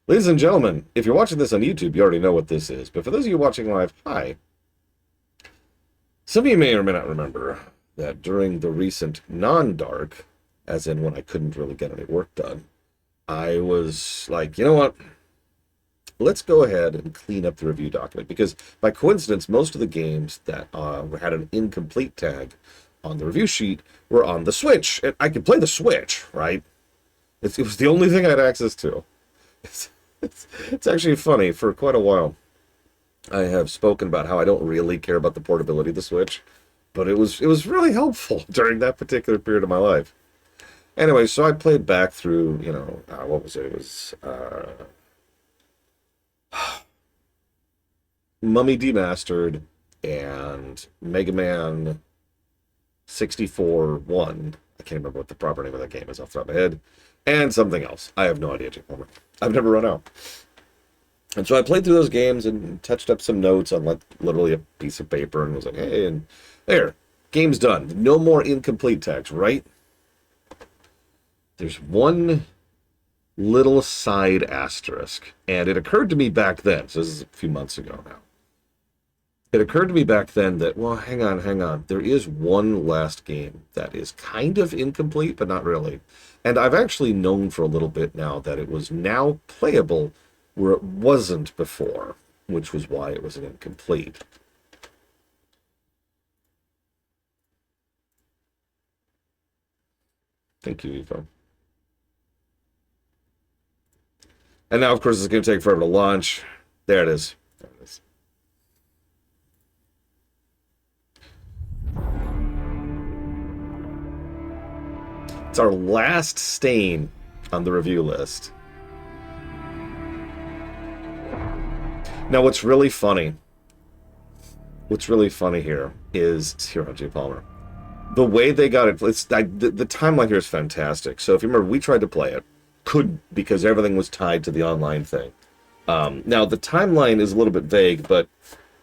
Ladies and gentlemen, if you're watching this on YouTube, you already know what this is. But for those of you watching live, hi. Some of you may or may not remember that during the recent non-dark, as in when I couldn't really get any work done, I was like, you know what? Let's go ahead and clean up the review document. Because by coincidence, most of the games that had an incomplete tag on the review sheet were on the Switch. And I could play the Switch, right? It was the only thing I had access to. It's actually funny. For quite a while, I have spoken about how I don't really care about the portability of the Switch, but it was really helpful during that particular period of my life. Anyway, so I played back through, what was it? It was Mummy Demastered and Mega Man 64 1. I can't remember what the proper name of that game is off the top of my head. And something else. I have no idea, Jake Palmer. I've never run out. And so I played through those games and touched up some notes on like literally a piece of paper and was like, hey, and there, game's done. No more incomplete tags, right? There's one little side asterisk, and it occurred to me back then, so this is a few months ago now. It occurred to me back then that, well, hang on. There is one last game that is kind of incomplete, but not really. And I've actually known for a little bit now that it was now playable where it wasn't before, which was why it was an incomplete. Thank you, Evo. And now, of course, it's going to take forever to launch. There it is. There it is. It's our last stain on the review list. Now, what's really funny here is Hero J. Palmer. The way they got it, the timeline here is fantastic. So if you remember, we tried to play it, because everything was tied to the online thing. Now, the timeline is a little bit vague, but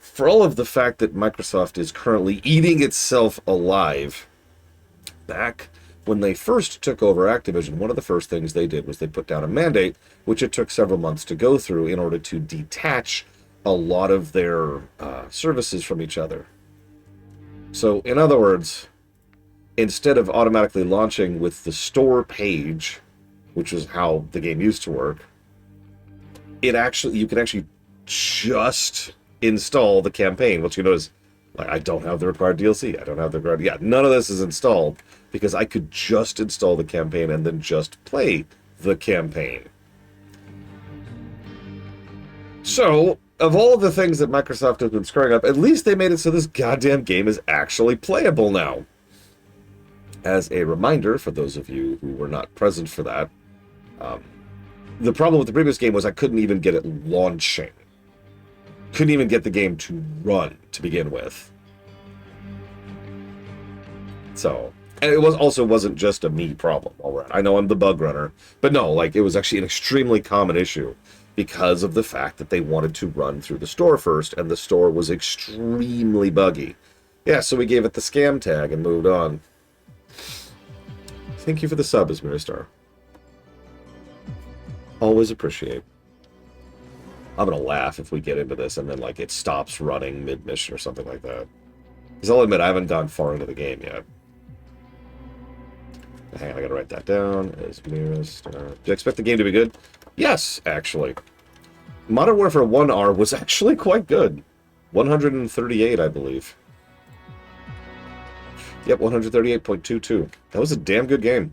for all of the fact that Microsoft is currently eating itself alive, back when they first took over Activision, one of the first things they did was they put down a mandate, which it took several months to go through in order to detach a lot of their services from each other. So, in other words, instead of automatically launching with the store page, which is how the game used to work, you can actually just install the campaign, which you notice, like, I don't have the required DLC. I don't have the required... Yeah, none of this is installed because I could just install the campaign and then just play the campaign. So, of all the things that Microsoft has been screwing up, at least they made it so this goddamn game is actually playable now. As a reminder, for those of you who were not present for that, the problem with the previous game was I couldn't even get it launching. Couldn't even get the game to run to begin with. So, and it wasn't just a me problem. All right, I know I'm the bug runner, but no, like it was actually an extremely common issue because of the fact that they wanted to run through the store first, and the store was extremely buggy. Yeah, so we gave it the scam tag and moved on. Thank you for the sub, Star. Always appreciate. I'm gonna laugh if we get into this and then like it stops running mid-mission or something like that. Because I'll admit I haven't gone far into the game yet. Hang on, I gotta write that down. Do you expect the game to be good? Yes, actually. Modern Warfare 1R was actually quite good. 138, I believe. Yep, 138.22. That was a damn good game.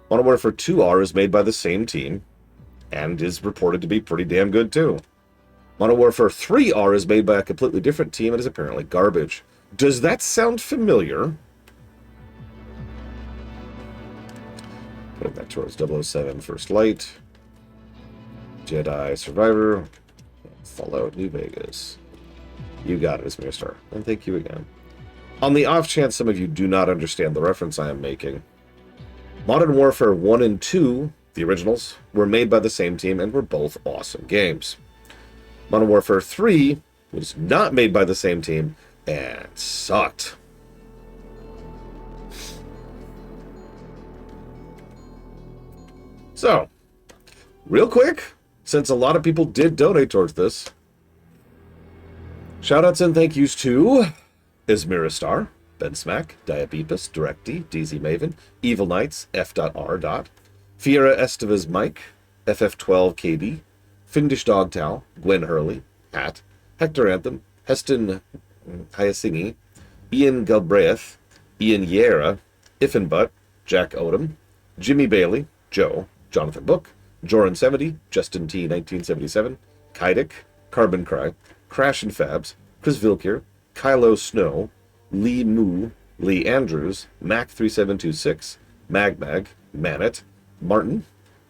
Modern Warfare 2R is made by the same team, and is reported to be pretty damn good too. Modern Warfare 3R is made by a completely different team and is apparently garbage. Does that sound familiar? Putting that towards 007 First Light, Jedi Survivor, Fallout New Vegas. You got it, Star. And thank you again. On the off chance some of you do not understand the reference I am making, Modern Warfare 1 and 2, the originals, were made by the same team and were both awesome games. Modern Warfare 3 was not made by the same team and sucked. So, real quick, since a lot of people did donate towards this, shoutouts and thank yous to Ismiristar, Ben Smack, Diabeepus, DirectD, DZ Maven, Evil Knights, F.R. Fiera Estevez Mike, FF12KD, Findish Dogtow, Gwen Hurley, Hat, Hector Anthem, Heston Hyacingi, Ian Galbraith, Ian Yera, Iffinbutt, Jack Odom, Jimmy Bailey, Joe, Jonathan Book, Joran70, Justin T. 1977, Kaidik, Carbon Cry, Crash and Fabs, Chris Vilkier, Kylo Snow, Lee Moo, Lee Andrews, Mac3726, Magmag, Manet, Martin,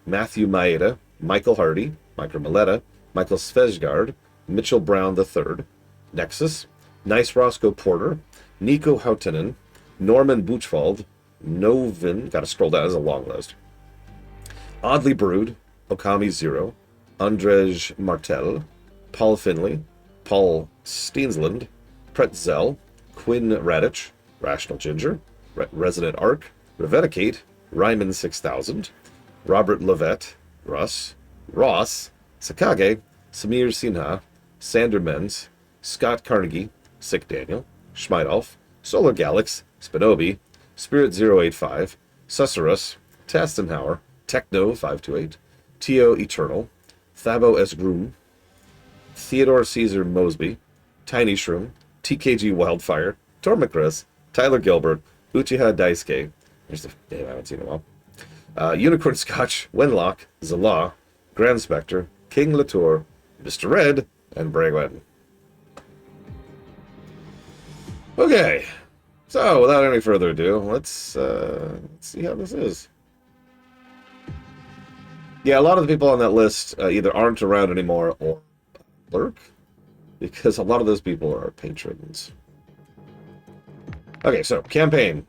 Matthew Maeda, Michael Hardy, Michael Maletta, Michael Svesgaard, Mitchell Brown III, Nexus, Nice Roscoe Porter, Nico Hautinen, Norman Buchwald, Novin, gotta scroll down, there's a long list, Oddly Brewed, Okami Zero, Andrzej Martel, Paul Finley, Paul Steensland, Pretzel, Quinn Radich, Rational Ginger, Resident Arc, Revedicate, Ryman 6000, Robert Levette, Russ, Ross, Sakage, Samir Sinha, Sander Menz, Scott Carnegie, Sick Daniel, Schmeidolf, Solar Galax, Spinobi, Spirit 085, Susurrus, Tastenhauer, Techno 528, Tio Eternal, Thabo S. Groom, Theodore Caesar Mosby, Tiny Shroom, TKG Wildfire, Tormacris, Tyler Gilbert, Uchiha Daisuke, there's the name I haven't seen in a while, Unicorn Scotch, Wenlock, Zala, Grand Spectre, King Latour, Mr. Red, and Bragwin. Okay, so without any further ado, let's see how this is. Yeah, a lot of the people on that list either aren't around anymore or lurk, because a lot of those people are patrons. Okay, so campaign.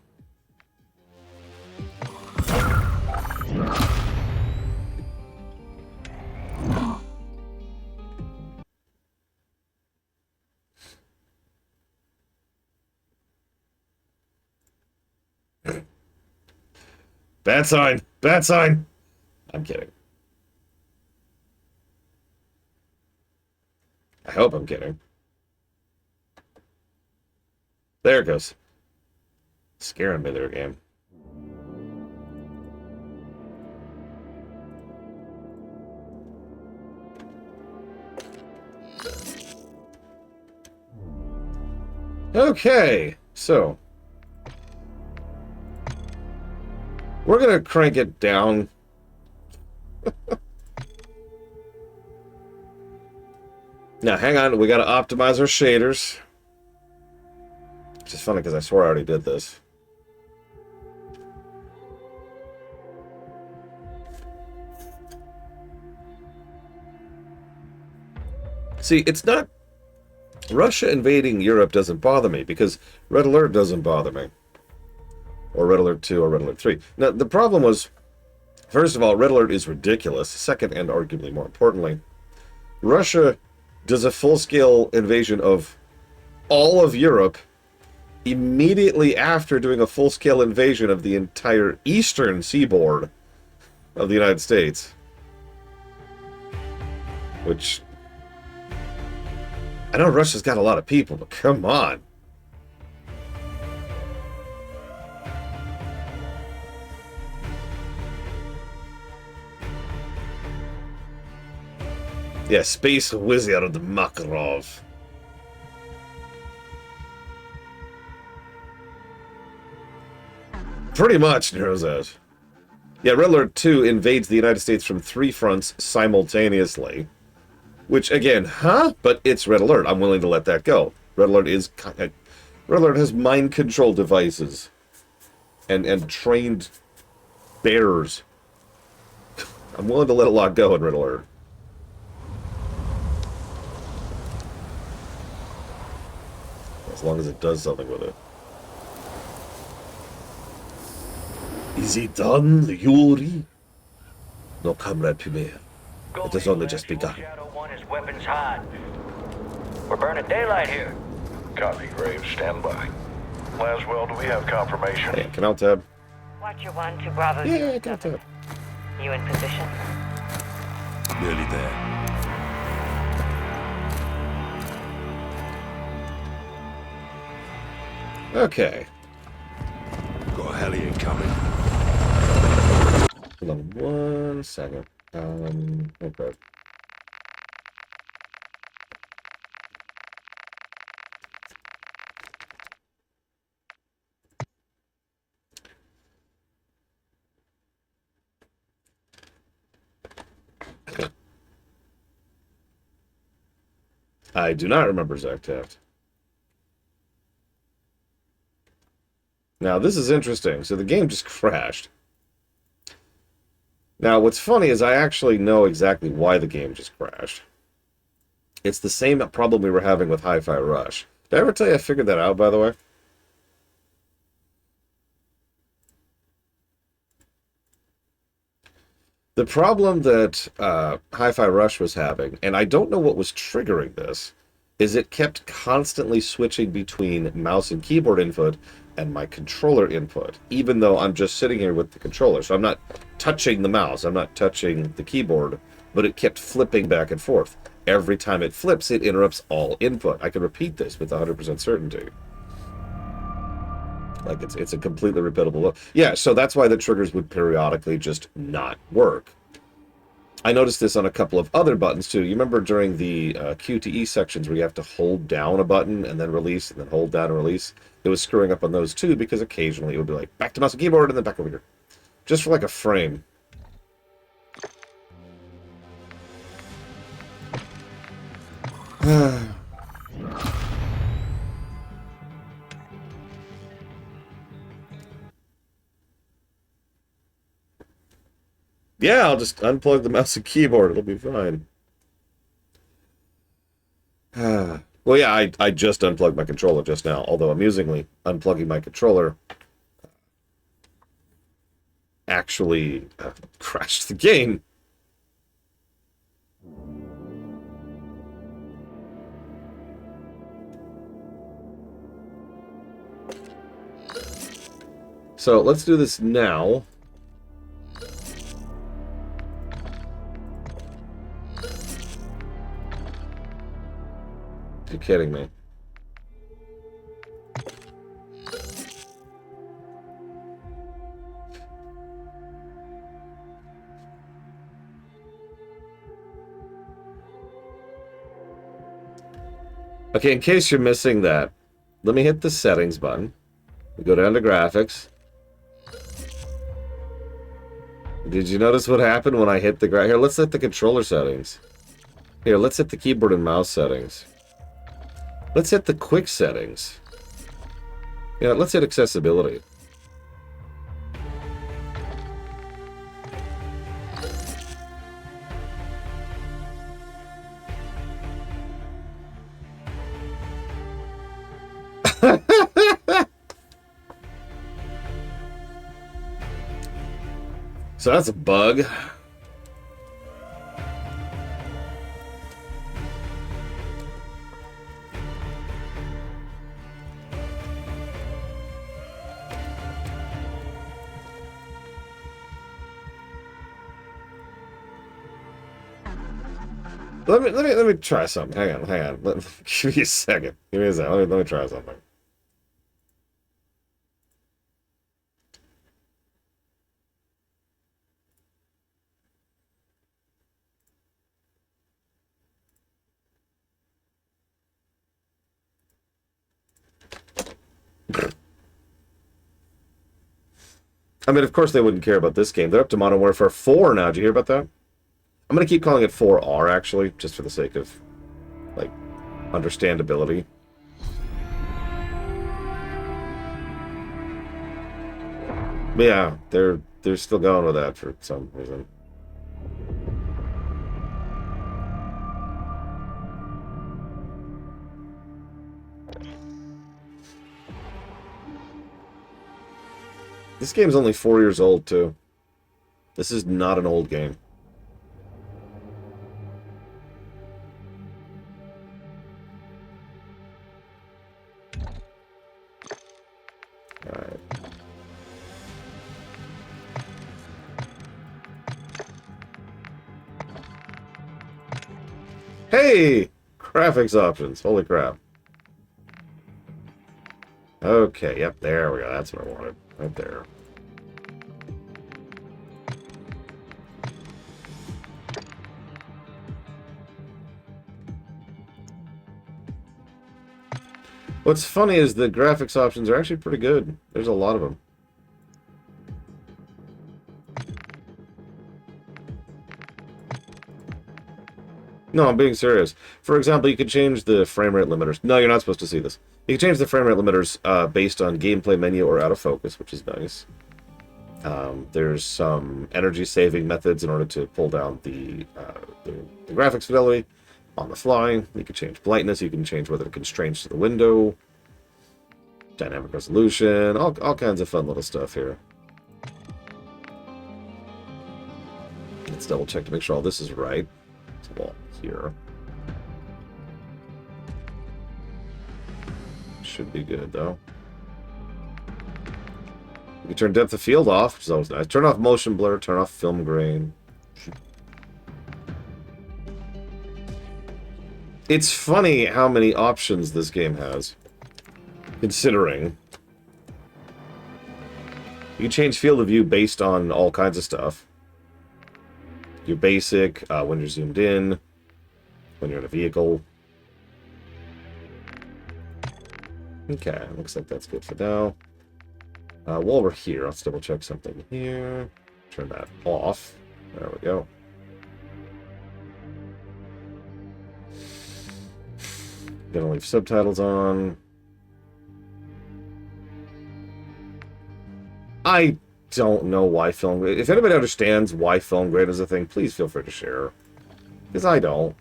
Bad sign! Bad sign! I'm kidding. I hope I'm kidding. There it goes. Scaring me there, game. Okay, so we're gonna crank it down. Now, hang on, we gotta optimize our shaders. Which is funny because I swore I already did this. See, it's not... Russia invading Europe doesn't bother me, because Red Alert doesn't bother me. Or Red Alert 2 or Red Alert 3. Now, the problem was, first of all, Red Alert is ridiculous. Second, and arguably more importantly, Russia does a full-scale invasion of all of Europe immediately after doing a full-scale invasion of the entire eastern seaboard of the United States. Which... I know Russia's got a lot of people, but come on. Yeah, Space Wizard Makarov. Pretty much, Neurozaz. Yeah, Red Alert 2 invades the United States from 3 fronts simultaneously. Which, again, huh? But it's Red Alert. I'm willing to let that go. Red Alert is... Red Alert has mind control devices. And trained bears. I'm willing to let a lot go in Red Alert. As long as it does something with it. Is it done, Yuri? No, Comrade Pumir. It has only just begun. Shadow 1 is weapons hot. We're burning daylight here. Copy, Graves. Stand by. Laswell, do we have confirmation? Yeah, can out tab. Watcher 1 to Bravo. Yeah, can out tab. You in position? Nearly there. Okay. Got a heli incoming. Hold on 1 second. Okay. I do not remember Zach Taft. Now, this is interesting. So the game just crashed. Now, what's funny is I actually know exactly why the game just crashed. It's the same problem we were having with Hi-Fi Rush. Did I ever tell you I figured that out, by the way? The problem that Hi-Fi Rush was having, and I don't know what was triggering this, is it kept constantly switching between mouse and keyboard input and my controller input, even though I'm just sitting here with the controller. So I'm not touching the mouse, I'm not touching the keyboard, but it kept flipping back and forth. Every time it flips, it interrupts all input. I can repeat this with 100% certainty. Like, it's a completely repeatable look. Yeah, so that's why the triggers would periodically just not work. I noticed this on a couple of other buttons, too. You remember during the QTE sections where you have to hold down a button and then release, and then hold down and release? It was screwing up on those, too, because occasionally it would be like, back to mouse and keyboard, and then back over here. Just for like a frame. Yeah, I'll just unplug the mouse and keyboard. It'll be fine. Well, yeah, I just unplugged my controller just now. Although, amusingly, unplugging my controller actually crashed the game. So, let's do this now. You're kidding me. Okay, in case you're missing that, let me hit the settings button. We go down to graphics. Did you notice what happened when I hit the Here, let's hit the controller settings. Here, let's hit the keyboard and mouse settings. Let's hit the quick settings. Yeah, let's hit accessibility. So that's a bug. Let me try something. Hang on. Give me a second. Give me a second. Let me try something. I mean, of course they wouldn't care about this game. They're up to Modern Warfare 4 now. Did you hear about that? I'm gonna keep calling it 4R, actually, just for the sake of, like, understandability. But yeah, they're still going with that for some reason. This game's only 4 years old, too. This is not an old game. Alright. Hey! Graphics options. Holy crap. Okay, yep, there we go. That's what I wanted. Right there. What's funny is the graphics options are actually pretty good. There's a lot of them. No, I'm being serious. For example, you could change the frame rate limiters. No, you're not supposed to see this. You can change the frame rate limiters based on gameplay menu or out of focus, which is nice. There's some energy saving methods in order to pull down the graphics fidelity on the fly. You can change brightness. You can change whether it constrains to the window. Dynamic resolution. All kinds of fun little stuff here. Let's double check to make sure all this is right. Well, here. Should be good, though. You can turn depth of field off, which is always nice. Turn off motion blur, turn off film grain. It's funny how many options this game has. Considering. You can change field of view based on all kinds of stuff. Your basic, when you're zoomed in, when you're in a vehicle. Okay, looks like that's good for now. While we're here, let's double check something here. Turn that off. There we go. Gonna leave subtitles on. I don't know why film grade. If anybody understands why film grade is a thing, please feel free to share. Because I don't.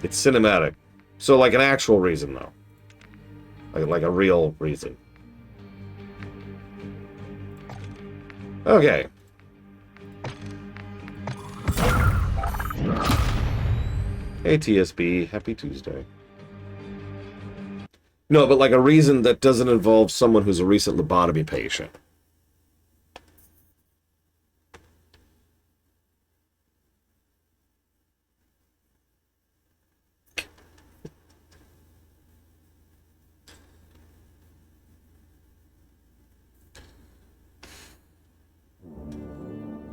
It's cinematic. So like an actual reason though. Like a real reason. Okay. Hey TSB, happy Tuesday. No, but like a reason that doesn't involve someone who's a recent lobotomy patient.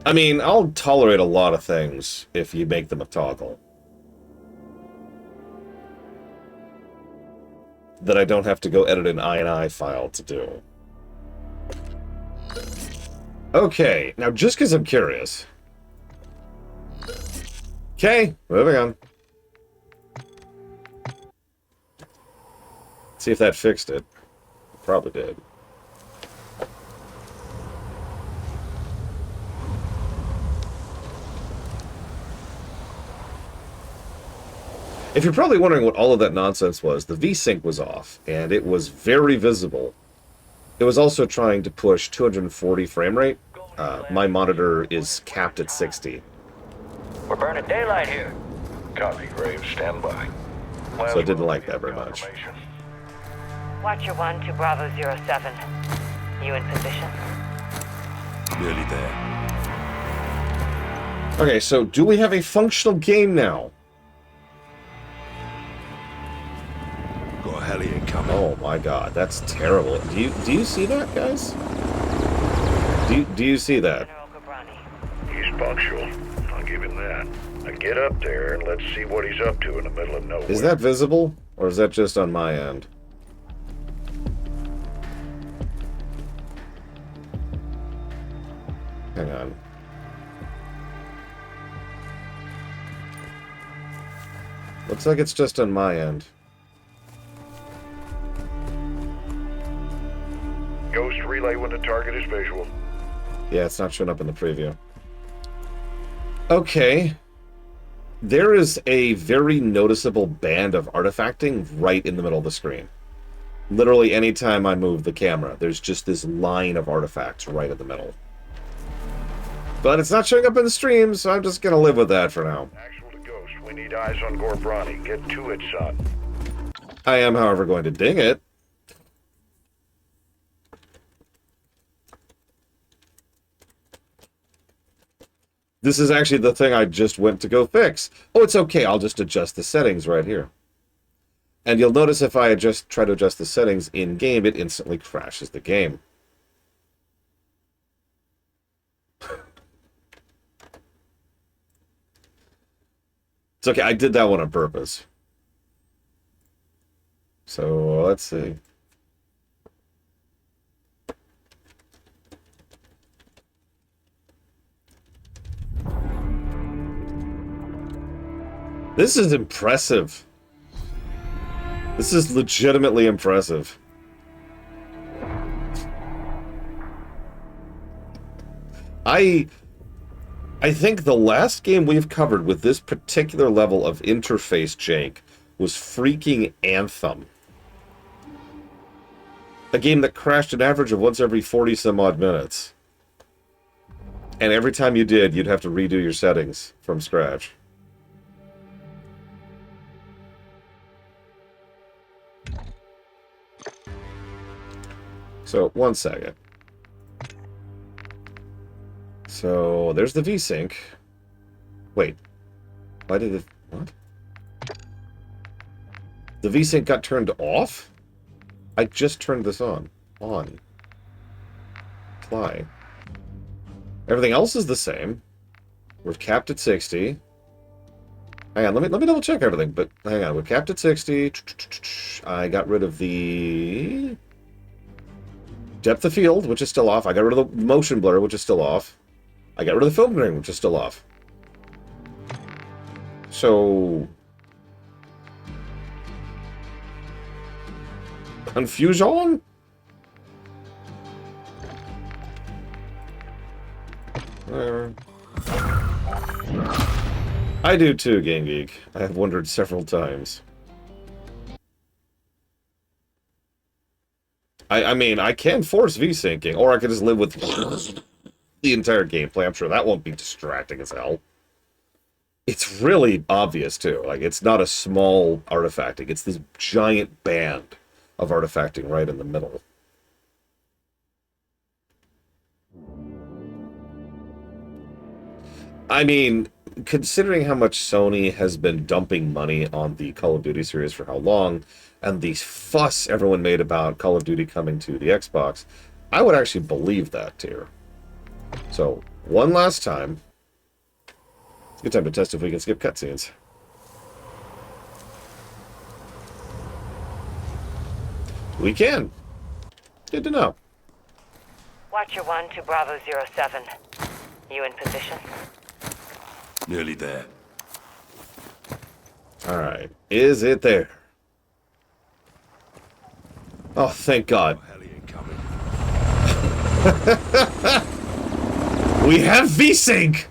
I mean, I'll tolerate a lot of things if you make them a toggle. That I don't have to go edit an INI file to do. Okay, now just because I'm curious. Okay, moving on. See if that fixed it. Probably did. If you're probably wondering what all of that nonsense was, the VSync was off, and it was very visible. It was also trying to push 240 frame rate. My monitor is capped at 60. We're burning daylight here. Copy, Graves. Stand by. So I didn't like that very much. Watcher 1 to Bravo 07. You in position? Nearly there. Okay, so do we have a functional game now? Got a heli incoming. Oh my god, that's terrible. Do you see that, guys? Do you see that? General Cabrani. He's punctual. I'll give him that. Now get up there and let's see what he's up to in the middle of nowhere. Is that visible? Or is that just on my end? Hang on. Looks like it's just on my end. Ghost relay when the target is visual. Yeah, it's not showing up in the preview. Okay. There is a very noticeable band of artifacting right in the middle of the screen. Literally anytime I move the camera, there's just this line of artifacts right in the middle. But it's not showing up in the stream, so I'm just gonna live with that for now. Actual to Ghost, we need eyes on Gorbrani. Get to it, son. I am, however, going to ding it. This is actually the thing I just went to go fix. Oh, it's okay. I'll just adjust the settings right here. And you'll notice if I try to adjust the settings in-game, it instantly crashes the game. It's okay. I did that one on purpose. So, let's see. This is impressive. This is legitimately impressive. I think the last game we've covered with this particular level of interface jank was freaking Anthem. A game that crashed an average of once every 40 some odd minutes. And every time you did, you'd have to redo your settings from scratch. So, one second. So, there's the VSync. Wait. Why did it... What? The VSync got turned off? I just turned this on. On. Apply. Everything else is the same. We're capped at 60. Hang on, let me double check everything, but hang on. We're capped at 60. I got rid of the... depth of field, which is still off. I got rid of the motion blur, which is still off. I got rid of the film grain, which is still off. So... Confusion? I do too, Game Geek. I have wondered several times. I mean, I can force V-syncing, or I could just live with the entire gameplay. I'm sure that won't be distracting as hell. It's really obvious, too. Like, it's not a small artifacting. It's this giant band of artifacting right in the middle. I mean, considering how much Sony has been dumping money on the Call of Duty series for how long, and the fuss everyone made about Call of Duty coming to the Xbox, I would actually believe that tier. So, one last time. It's a good time to test if we can skip cutscenes. We can. Good to know. Watcher 1 to Bravo 07. You in position? Nearly there. Alright. Is it there? Oh, thank God. Heli incoming. We have VSync!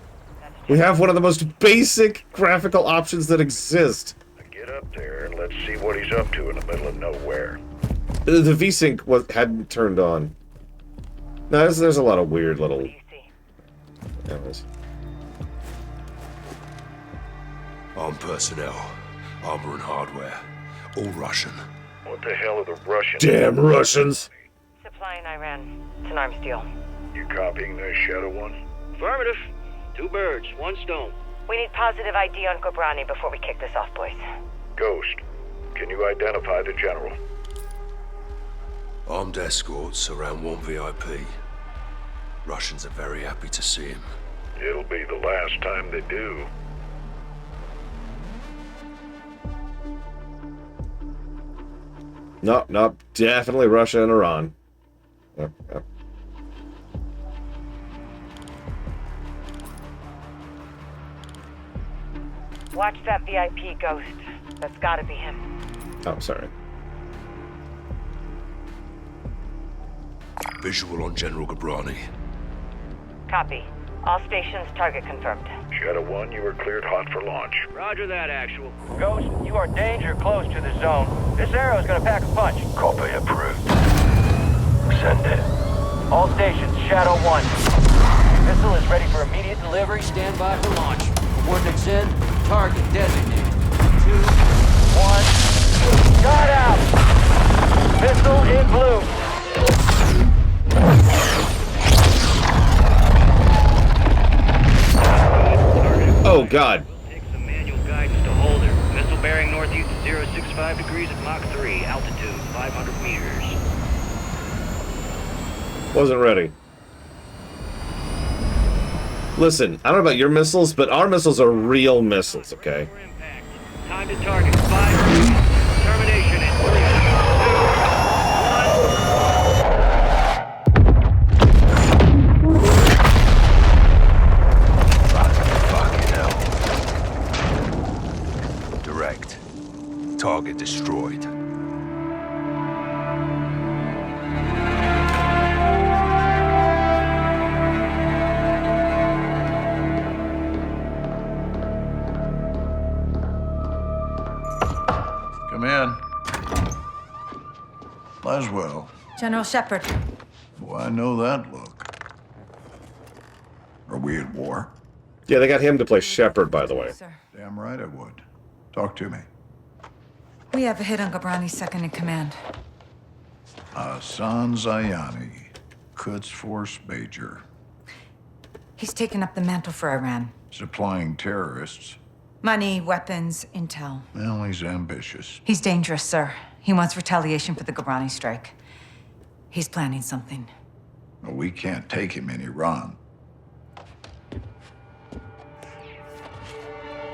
We have one of the most basic graphical options that exist. Get up there and let's see what he's up to in the middle of nowhere. The VSync hadn't turned on. No, there's a lot of weird little... What do you see? Animals. Armed personnel, armor and hardware, all Russian. What the hell are the Russians? Damn Russians! Supply in Iran. It's an arms deal. You copying this, Shadow One? Affirmative. 2 birds, 1 stone. We need positive ID on Gobrani before we kick this off, boys. Ghost, can you identify the general? Armed escorts around 1 VIP. Russians are very happy to see him. It'll be the last time they do. Nope, definitely Russia and Iran. Yep. Watch that VIP, Ghost. That's gotta be him. Oh, sorry. Visual on General Gobrani. Copy. All stations target confirmed. Shadow One, you are cleared hot for launch. Roger that, actual. Ghost, you are danger close to the zone. This arrow is gonna pack a punch. Copy approved. Send it. All stations, Shadow 1. Missile is ready for immediate delivery. Stand by for launch. Coordinates in. Target designated. 2, 1. Got out! in blue. Oh, God. Take some manual guidance to hold her. Missile bearing northeast at 065 degrees at Mach 3. Altitude 500 meters. Wasn't ready. Listen, I don't know about your missiles, but our missiles are real missiles, okay? For impact. Time to target 5 degrees. Termination in 3, 2, 1. Fucking hell. Direct. Target destroyed. Come in. Might as well. General Shepard. Boy, I know that look. Are we at war? Yeah, they got him to play Shepard, by the way. Sir. Damn right I would. Talk to me. We have a hit on Gabrani's second in command. Hassan Zayani, Quds Force Major. He's taken up the mantle for Iran. Supplying terrorists. Money, weapons, intel. Well, he's ambitious. He's dangerous, sir. He wants retaliation for the Gabrani strike. He's planning something. Well, we can't take him in Iran.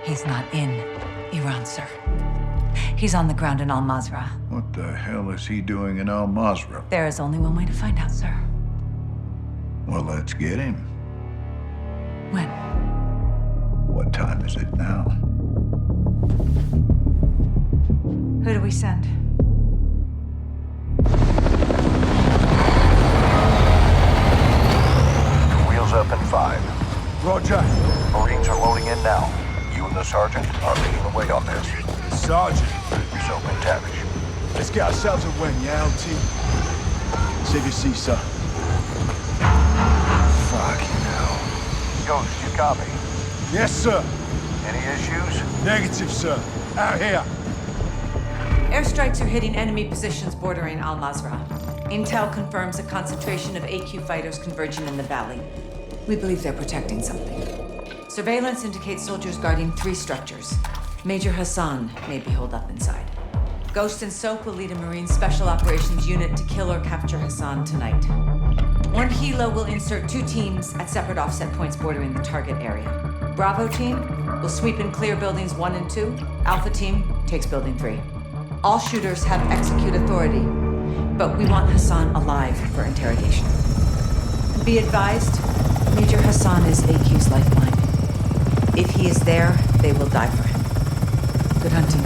He's not in Iran, sir. He's on the ground in Al-Mazrah. What the hell is he doing in Al-Mazrah? There is only one way to find out, sir. Well, let's get him. When? What time is it now? Who do we send? Wheels up in 5. Roger. Marines are loading in now. You and the sergeant are leading the way on this. Sergeant, Yourself and Tavish. let's get ourselves a wing, yeah, LT? Take a seat, sir. Fucking hell. Ghost, you copy? Yes, sir. Any issues? Negative, sir. Out here. Airstrikes are hitting enemy positions bordering Al-Mazrah. Intel confirms a concentration of AQ fighters converging in the valley. We believe they're protecting something. Surveillance indicates soldiers guarding 3 structures. Major Hassan may be holed up inside. Ghost and Soap will lead a Marine Special Operations unit to kill or capture Hassan tonight. One helo will insert 2 teams at separate offset points bordering the target area. Bravo team will sweep and clear buildings 1 and 2. Alpha team takes building 3. All shooters have execute authority, but we want Hassan alive for interrogation. Be advised, Major Hassan is AQ's lifeline. If he is there, they will die for him. Good hunting.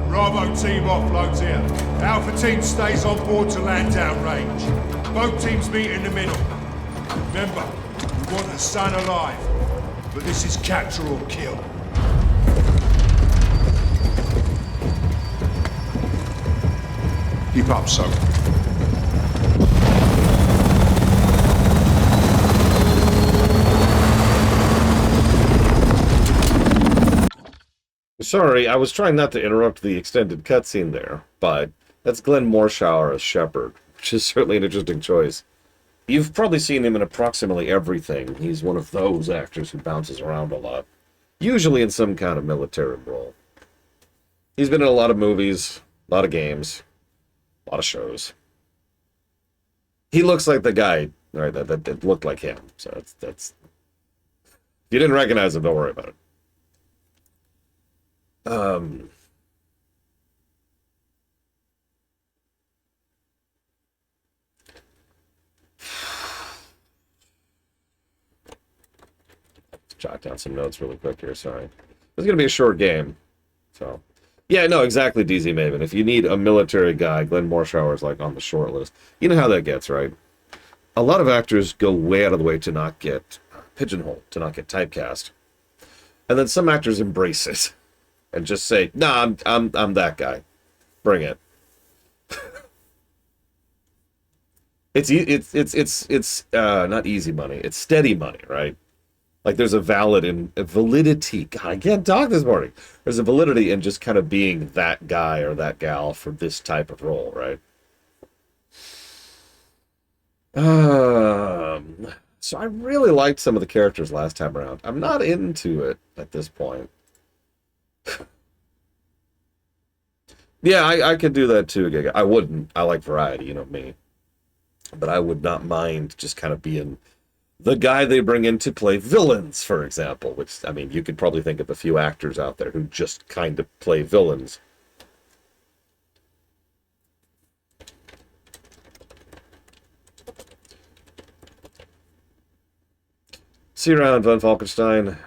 Bravo team offloads here. Alpha team stays on board to land down range. Both teams meet in the middle. Remember, we want Hassan alive, but this is capture or kill. Keep up, Soap. Sorry, I was trying not to interrupt the extended cutscene there, but that's Glenn Morshower as Shepard, which is certainly an interesting choice. You've probably seen him in approximately everything. He's one of those actors who bounces around a lot, usually in some kind of military role. He's been in a lot of movies, a lot of games, a lot of shows. He looks like the guy, right, that looked like him. So that's... If you didn't recognize him, don't worry about it. Jot down some notes really quick here, sorry. It's going to be a short game, so... Yeah, no, exactly, DZ Maven. If you need a military guy, Glenn Morshower is like on the short list. You know how that gets, right? A lot of actors go way out of the way to not get pigeonholed, to not get typecast. And then some actors embrace it and just say, "Nah, I'm that guy. Bring it." It's not easy money. It's steady money, right? Like there's a validity. God, I can't talk this morning. There's a validity in just kind of being that guy or that gal for this type of role, right? So I really liked some of the characters last time around. I'm not into it at this point. Yeah, I could do that too, Giga. I wouldn't. I like variety, you know me. But I would not mind just kind of being the guy they bring in to play villains, for example. Which, I mean, you could probably think of a few actors out there who just kind of play villains. See you around, Von Falkenstein.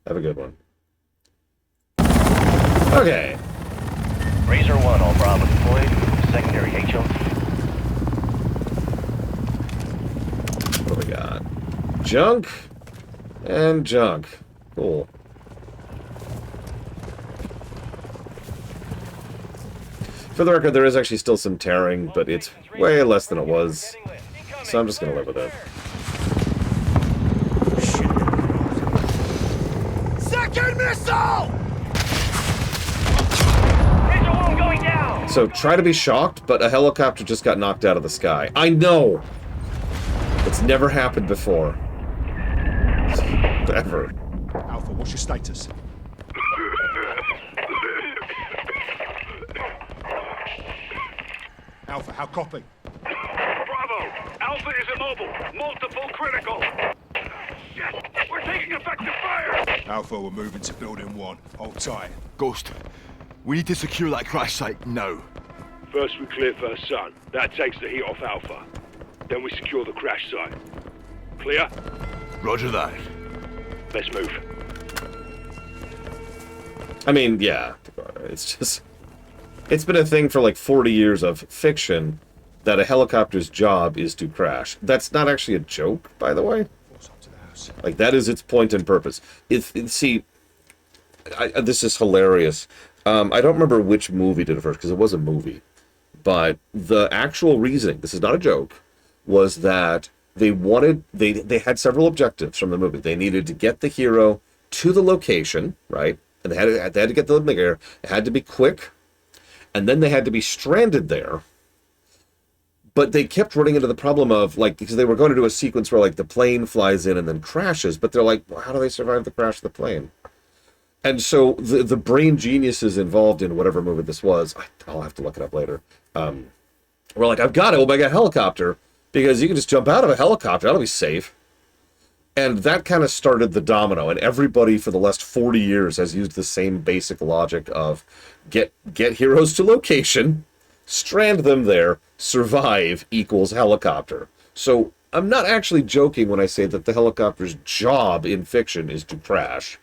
Have a good one. Okay. Razor 1, all Bravo deployed. Secondary HLT. What do we got? Junk and junk. Cool. For the record, there is actually still some tearing, but it's way less than it was. So I'm just going to live with it. Second missile! Razor 1 going down! So try to be shocked, but a helicopter just got knocked out of the sky. I know! It's never happened before. Ever. Alpha, what's your status? Alpha, how copy? Bravo! Alpha is immobile. Multiple critical. Shit! We're taking effective fire! Alpha, we're moving to building 1. Hold tight. Ghost, we need to secure that crash site now. First we clear First Sun. That takes the heat off Alpha. Then we secure the crash site. Clear? Roger that. Let's move. I mean, yeah. It's just... It's been a thing for like 40 years of fiction that a helicopter's job is to crash. That's not actually a joke, by the way. Like, that is its point and purpose. See, this is hilarious. I don't remember which movie did it first, because it was a movie. But the actual reasoning, this is not a joke, was that they wanted, they had several objectives from the movie. They needed to get the hero to the location, right? And they had to get them there. It had to be quick. And then they had to be stranded there. But they kept running into the problem of, like, because they were going to do a sequence where, like, the plane flies in and then crashes. But they're like, well, how do they survive the crash of the plane? And so the brain geniuses involved in whatever movie this was, I'll have to look it up later, we're like, I've got it. Oh, my God, helicopter. Because you can just jump out of a helicopter. That'll be safe. And that kind of started the domino. And everybody for the last 40 years has used the same basic logic of get heroes to location, strand them there, survive equals helicopter. So I'm not actually joking when I say that the helicopter's job in fiction is to crash.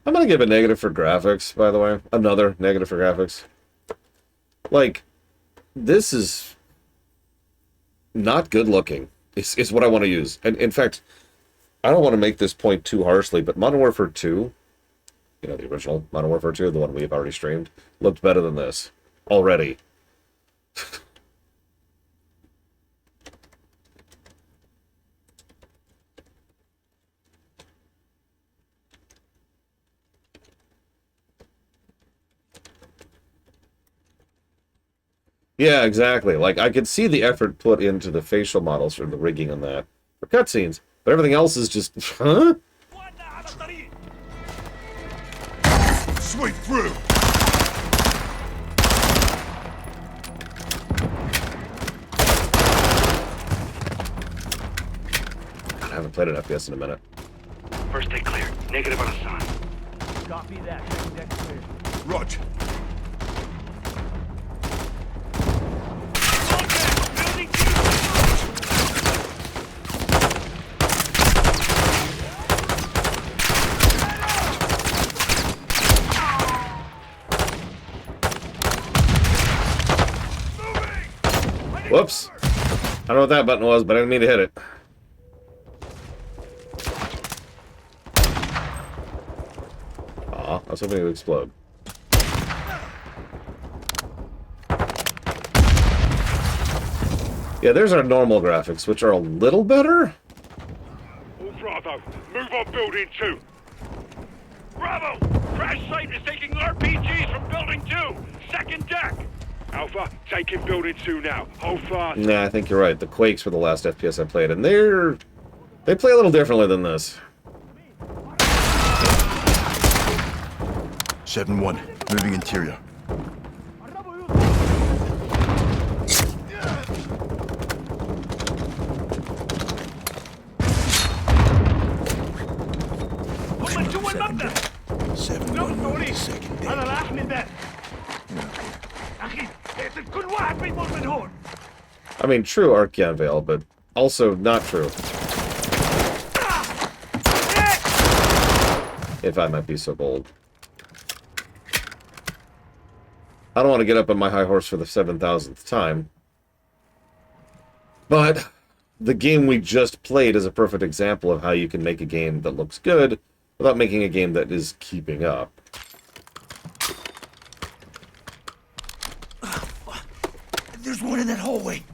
I'm gonna give a negative for graphics, by the way. Another negative for graphics. Like, this is not good looking, is what I want to use. And in fact, I don't want to make this point too harshly, but Modern Warfare 2, you know, the original Modern Warfare 2, the one we've already streamed, looked better than this. Already. Yeah, exactly. Like, I could see the effort put into the facial models or the rigging on that for cutscenes, but everything else is just, huh? Sweep through! God, I haven't played an FPS in a minute. First take clear. Negative on a sign. Copy that. Deck clear. Roger. Whoops. I don't know what that button was, but I didn't mean to hit it. Aw, I was hoping it would explode. Yeah, there's our normal graphics, which are a little better. All Bravo, move on building 2. Bravo! Crash site is taking RPGs from building 2. Second deck. Alpha, taking building 2 now. Hold fast. Nah, I think you're right. The Quakes were the last FPS I played, and they play a little differently than this. 7-1, moving interior. هم جوا المبنى. 7-1, moving second day. انا راح من ده. اخي اقتل كل واحد بيمر من هون. I mean, true Archeon Vale, but also not true. If I might be so bold. I don't want to get up on my high horse for the 7,000th time. But the game we just played is a perfect example of how you can make a game that looks good without making a game that is keeping up. There's one in that hallway.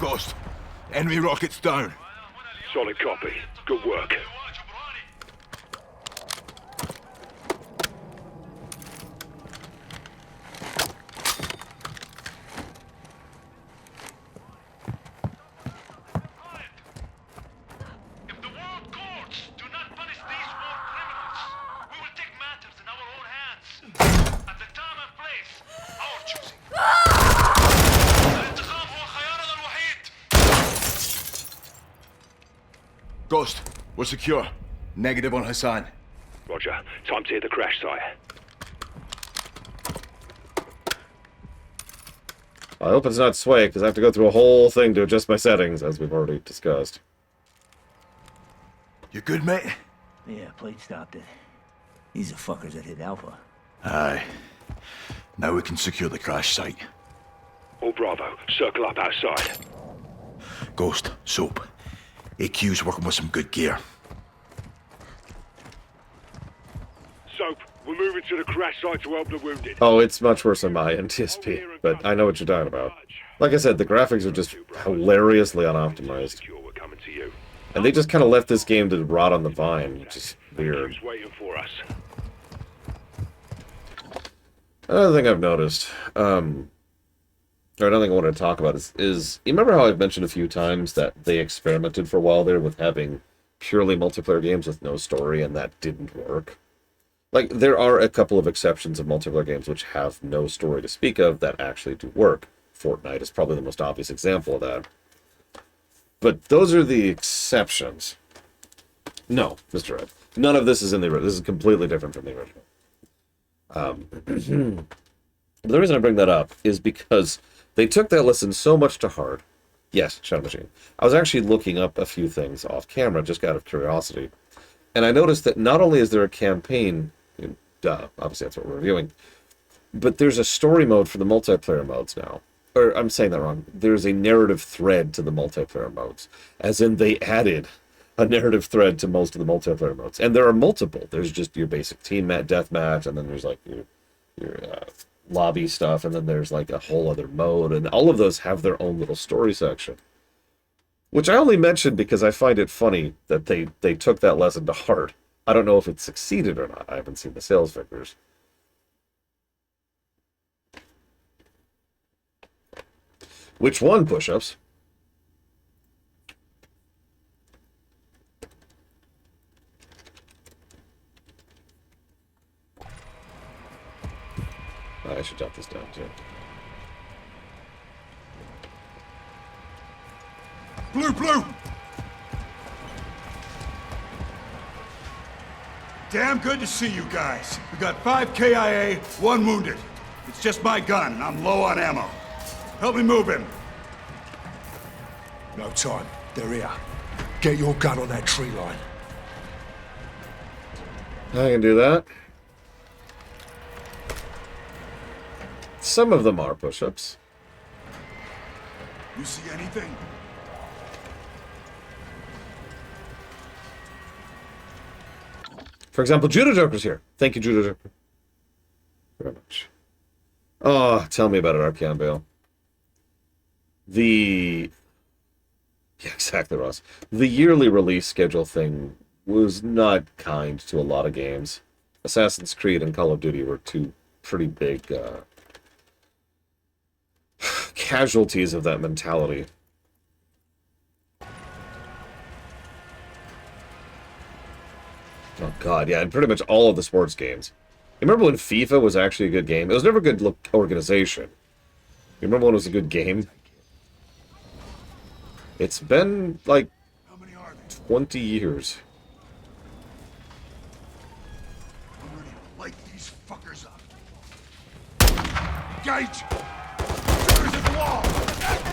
Ghost. Enemy rockets down. Solid copy. Good work. If the world courts do not punish these war criminals, we will take matters in our own hands. At the time and place, our choosing. الانتقام هو خيارنا الوحيد. Ghost, we're secure. Negative on Hassan. Roger. Time to hit the crash site. I hope it's not Sway, because I have to go through a whole thing to adjust my settings, as we've already discussed. You good, mate? Yeah, plate stopped it. These are fuckers that hit Alpha. Aye. Now we can secure the crash site. All Bravo, circle up outside. Ghost, Soap. AQ's working with some good gear. Soap, we're moving to the crash site to help the wounded. Oh, it's much worse on my NTSP, but I know what you're talking about. Like I said, the graphics are just hilariously unoptimized. We're coming to you. And they just kind of left this game to rot on the vine, which is weird. Who's waiting for us? Another thing I've noticed, or another thing I want to talk about is you remember how I've mentioned a few times that they experimented for a while there with having purely multiplayer games with no story, and that didn't work? Like, there are a couple of exceptions of multiplayer games which have no story to speak of that actually do work. Fortnite is probably the most obvious example of that. But those are the exceptions. No, Mr. Ed. None of this is in the original. This is completely different from the original. The reason I bring that up is because they took that lesson so much to heart. Yes, Shadow Machine. I was actually looking up a few things off camera, just out of curiosity. And I noticed that not only is there a campaign, duh, obviously that's what we're reviewing, but there's a story mode for the multiplayer modes now. Or, I'm saying that wrong. There's a narrative thread to the multiplayer modes. As in, they added a narrative thread to most of the multiplayer modes. And there are multiple. There's just your basic team deathmatch, and then there's like your lobby stuff, and then there's like a whole other mode, and all of those have their own little story section. Which I only mentioned because I find it funny that they took that lesson to heart. I don't know if it succeeded or not. I haven't seen the sales figures. Which one, push-ups? I should jot this down, too. Blue! Damn good to see you guys. We got 5 KIA, 1 wounded. It's just my gun, and I'm low on ammo. Help me move him. No time. They're here. Get your gun on that tree line. I can do that. Some of them are push-ups. You see anything? For example, Judo Joker's here. Thank you, Judo Joker. Very much. Oh, tell me about it, Archeon Bale. Yeah, exactly, Ross. The yearly release schedule thing was not kind to a lot of games. Assassin's Creed and Call of Duty were two pretty big casualties of that mentality. Oh god, yeah, and pretty much all of the sports games. You remember when FIFA was actually a good game? It was never a good organization. You remember when it was a good game? It's been like 20 years. I'm ready to light these fuckers up. Gage! Shooters at the wall!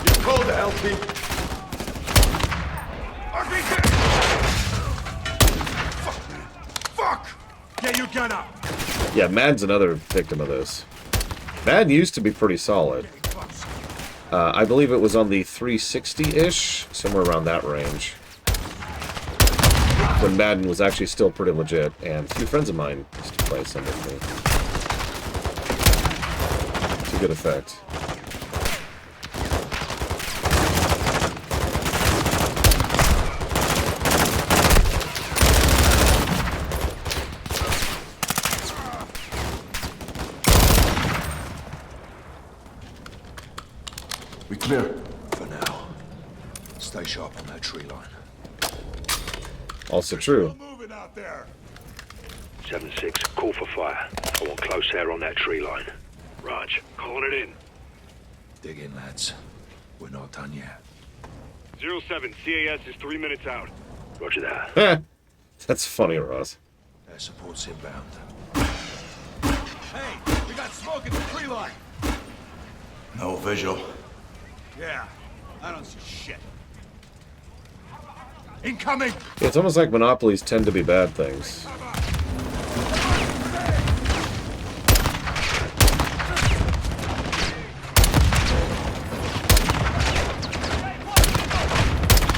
You called the LP. RPG! Fuck, man. Fuck! Get your gun up! Yeah, Madden's another victim of this. Madden used to be pretty solid. I believe it was on the 360-ish, somewhere around that range. When Madden was actually still pretty legit, and a few friends of mine used to play some with me. To good effect. We clear? For now. Stay sharp on that tree line. Also true. Moving out there. 7-6, call for fire. I want close air on that tree line. Raj, calling it in. Dig in, lads. We're not done yet. 07, CAS is 3 minutes out. Roger that. That's funny, Ross. Air support's inbound. Hey, we got smoke at the tree line. No visual. Yeah, I don't see shit. Incoming! It's almost like monopolies tend to be bad things.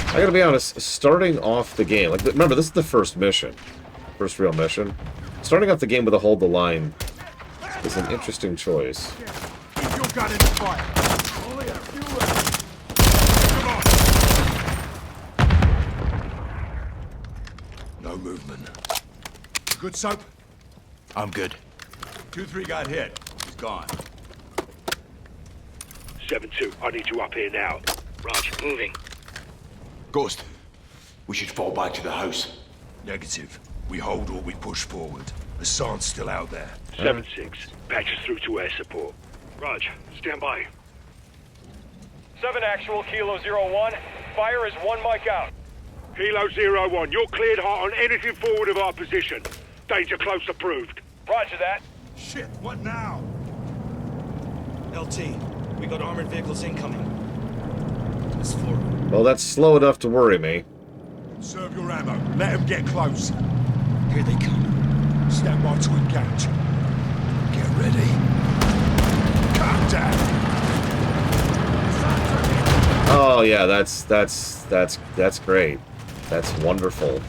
I gotta be honest, starting off the game, like, remember, this is the first mission. First real mission. Starting off the game with a hold the line is an interesting choice. Keep your gun in the fire. Only a few left. Come on. No movement. Good, Soap? I'm good. 2-3 got hit. He's gone. 7-2, I need you up here now. Raj, moving. Ghost, we should fall back to the house. Negative. We hold or we push forward. Hassan's still out there. 7-6, patch us through to air support. Raj, stand by. 7 actual, Kilo 01. Fire is 1 mic out. Kilo 01, you're cleared hot on anything forward of our position. Danger close approved. Roger that. Shit, what now? LT, we got armored vehicles incoming. This floor. Well, that's slow enough to worry me. Conserve your ammo. Let them get close. Here they come. Stand by to engage. Get ready. Calm down. Oh yeah, that's great. That's wonderful.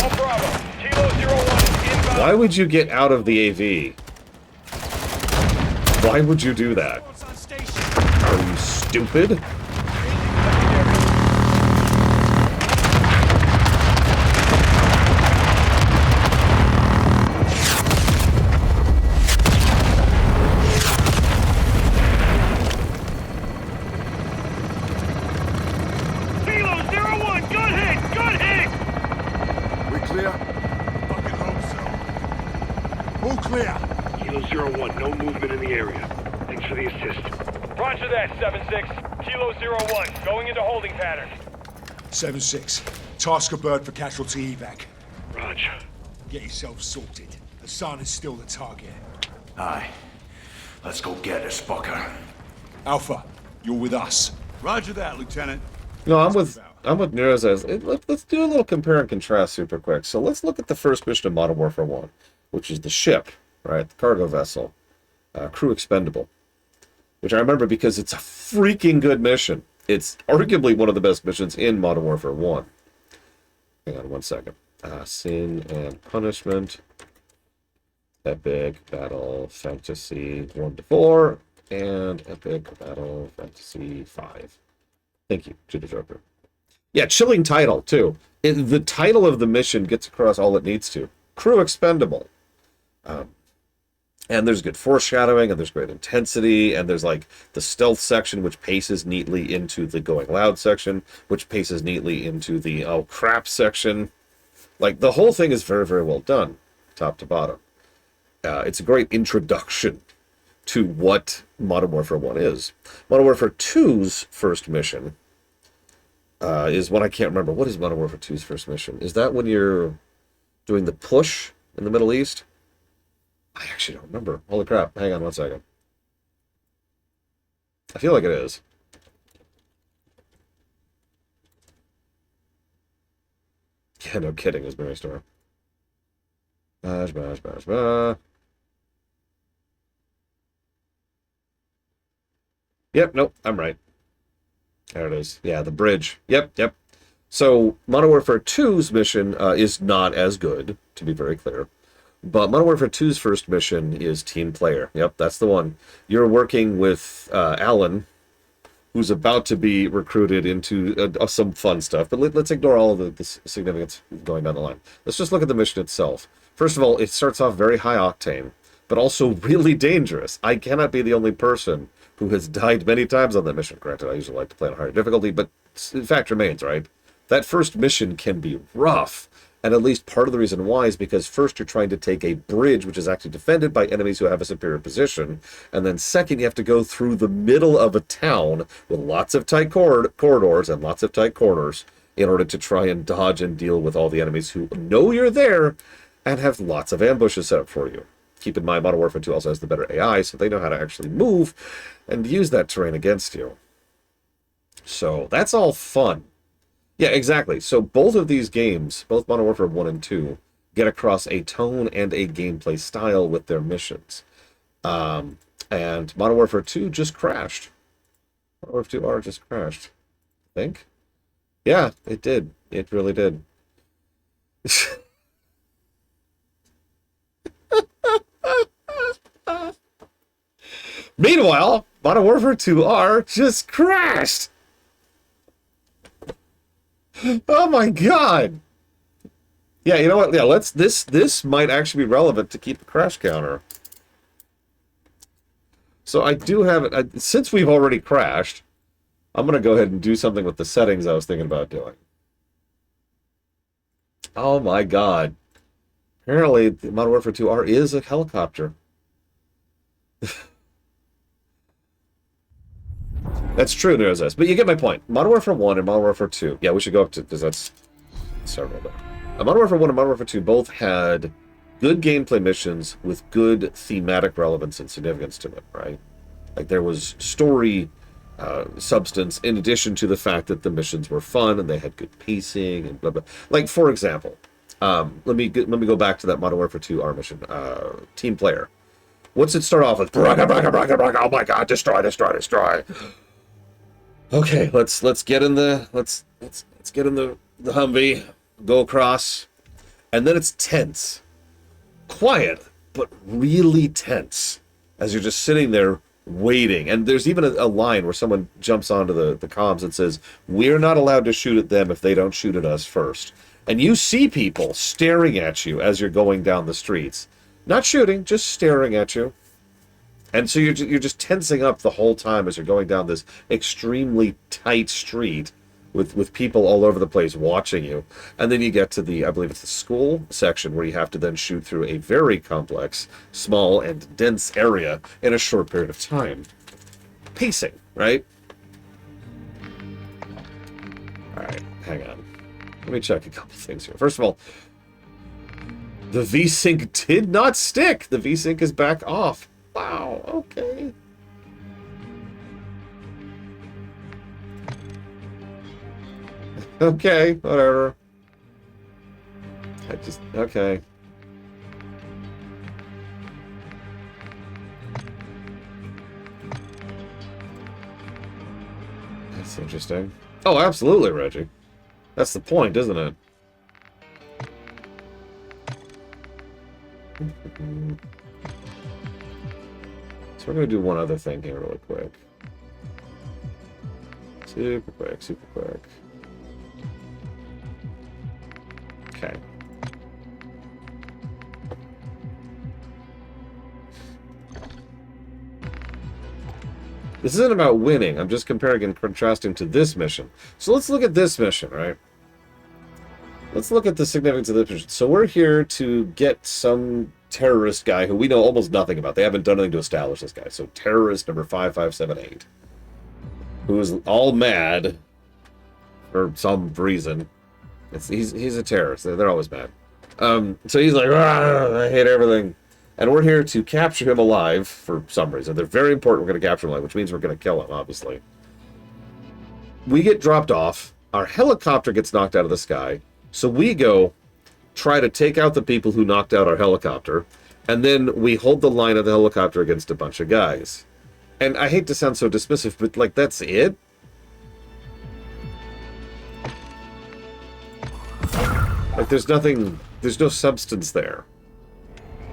All Bravo, Kilo 01 is inbound. Why would you get out of the AV? Why would you do that? Are you stupid? Kilo 01, gun hit! Gun hit! We clear? Fucking hope so. All clear. Kilo 01, no movement in the area. Thanks for the assist. Roger that, 7-6. Kilo 01, going into holding pattern. 7-6. Task a bird for casualty evac. Raj, Get yourself sorted. Hassan is still the target. Aye. Let's go get this fucker. Alpha, you're with us. Roger that, Lieutenant. No, I'm with Nero's. Let's do a little compare and contrast super quick. So let's look at the first mission of Modern Warfare 1, which is the ship, right? The cargo vessel, crew expendable, which I remember because it's a freaking good mission. It's arguably one of the best missions in Modern Warfare 1. Hang on one second. Sin and Punishment. Epic Battle Fantasy 1 to 4. And Epic Battle Fantasy 5. Thank you to the Joker. Yeah, chilling title, too. The title of the mission gets across all it needs to. Crew expendable. And there's good foreshadowing, and there's great intensity, and there's like the stealth section, which paces neatly into the going loud section, which paces neatly into the oh crap section. Like, the whole thing is very, very well done, top to bottom. It's a great introduction to what Modern Warfare 1 is. Modern Warfare 2's first mission is one I can't remember. What is Modern Warfare 2's first mission? Is that when you're doing the push in the Middle East? I actually don't remember. Holy crap. Hang on one second. I feel like it is. Yeah, no kidding, is Mary Store. Bash, bash, bash, bash. Yep, nope, I'm right. There it is. Yeah, the bridge. Yep. So, Modern Warfare 2's mission is not as good, to be very clear. But Modern Warfare 2's first mission is Team Player. Yep, that's the one. You're working with Alan, who's about to be recruited into some fun stuff. But let's ignore all of the significance going down the line. Let's just look at the mission itself. First of all, it starts off very high octane, but also really dangerous. I cannot be the only person who has died many times on that mission. Granted, I usually like to play on higher difficulty, but the fact remains, right? That first mission can be rough. And at least part of the reason why is because first you're trying to take a bridge which is actually defended by enemies who have a superior position, and then second you have to go through the middle of a town with lots of tight corridors and lots of tight corners in order to try and dodge and deal with all the enemies who know you're there and have lots of ambushes set up for you. Keep in mind, Modern Warfare 2 also has the better AI, so they know how to actually move and use that terrain against you. So that's all fun. Yeah, exactly. So both of these games, both Modern Warfare 1 and 2, get across a tone and a gameplay style with their missions. And Modern Warfare 2 just crashed. Modern Warfare 2R just crashed. I think? Yeah, it did. It really did. Meanwhile, Modern Warfare 2R just crashed! Oh my god! Yeah, you know what? Yeah, this might actually be relevant to keep the crash counter. So I do have it. Since we've already crashed, I'm going to go ahead and do something with the settings I was thinking about doing. Oh my god. Apparently, Modern Warfare 2R is a helicopter. That's true, Neurozest. But you get my point. Modern Warfare 1 and Modern Warfare 2. Yeah, we should go up to, because that's several there. Modern Warfare 1 and Modern Warfare 2 both had good gameplay missions with good thematic relevance and significance to them, right? Like, there was story substance in addition to the fact that the missions were fun and they had good pacing and blah, blah. Like, for example, let me go back to that Modern Warfare 2 R mission, Team Player. What's it start off with? Braga, braga, braga, braga. Oh my god, destroy, destroy, destroy. Okay, let's get in the let's get in the Humvee, go across, and then it's tense, quiet, but really tense as you're just sitting there waiting. And there's even a line where someone jumps onto the comms and says, "We're not allowed to shoot at them if they don't shoot at us first." And you see people staring at you as you're going down the streets, not shooting, just staring at you. And so you're just tensing up the whole time as you're going down this extremely tight street with people all over the place watching you. And then you get to the, I believe it's the school section, where you have to then shoot through a very complex, small, and dense area in a short period of time. Pacing, right? Alright, hang on. Let me check a couple things here. First of all, the V-Sync did not stick! The V-Sync is back off. Wow, okay. Okay, whatever. Okay. That's interesting. Oh, absolutely, Reggie. That's the point, isn't it? So we're going to do one other thing here really quick. Super quick, super quick. Okay. This isn't about winning. I'm just comparing and contrasting to this mission. So let's look at this mission, right? Let's look at the significance of this mission. So we're here to get some terrorist guy who we know almost nothing about. They haven't done anything to establish this guy. So terrorist number 5578, who is all mad for some reason. He's a terrorist. They're always mad. So he's like, I hate everything. And we're here to capture him alive for some reason. They're very important. We're going to capture him alive, which means we're going to kill him, obviously. We get dropped off. Our helicopter gets knocked out of the sky. So we go try to take out the people who knocked out our helicopter. And then we hold the line of the helicopter against a bunch of guys. And I hate to sound so dismissive, but, like, that's it? Like, there's no substance there.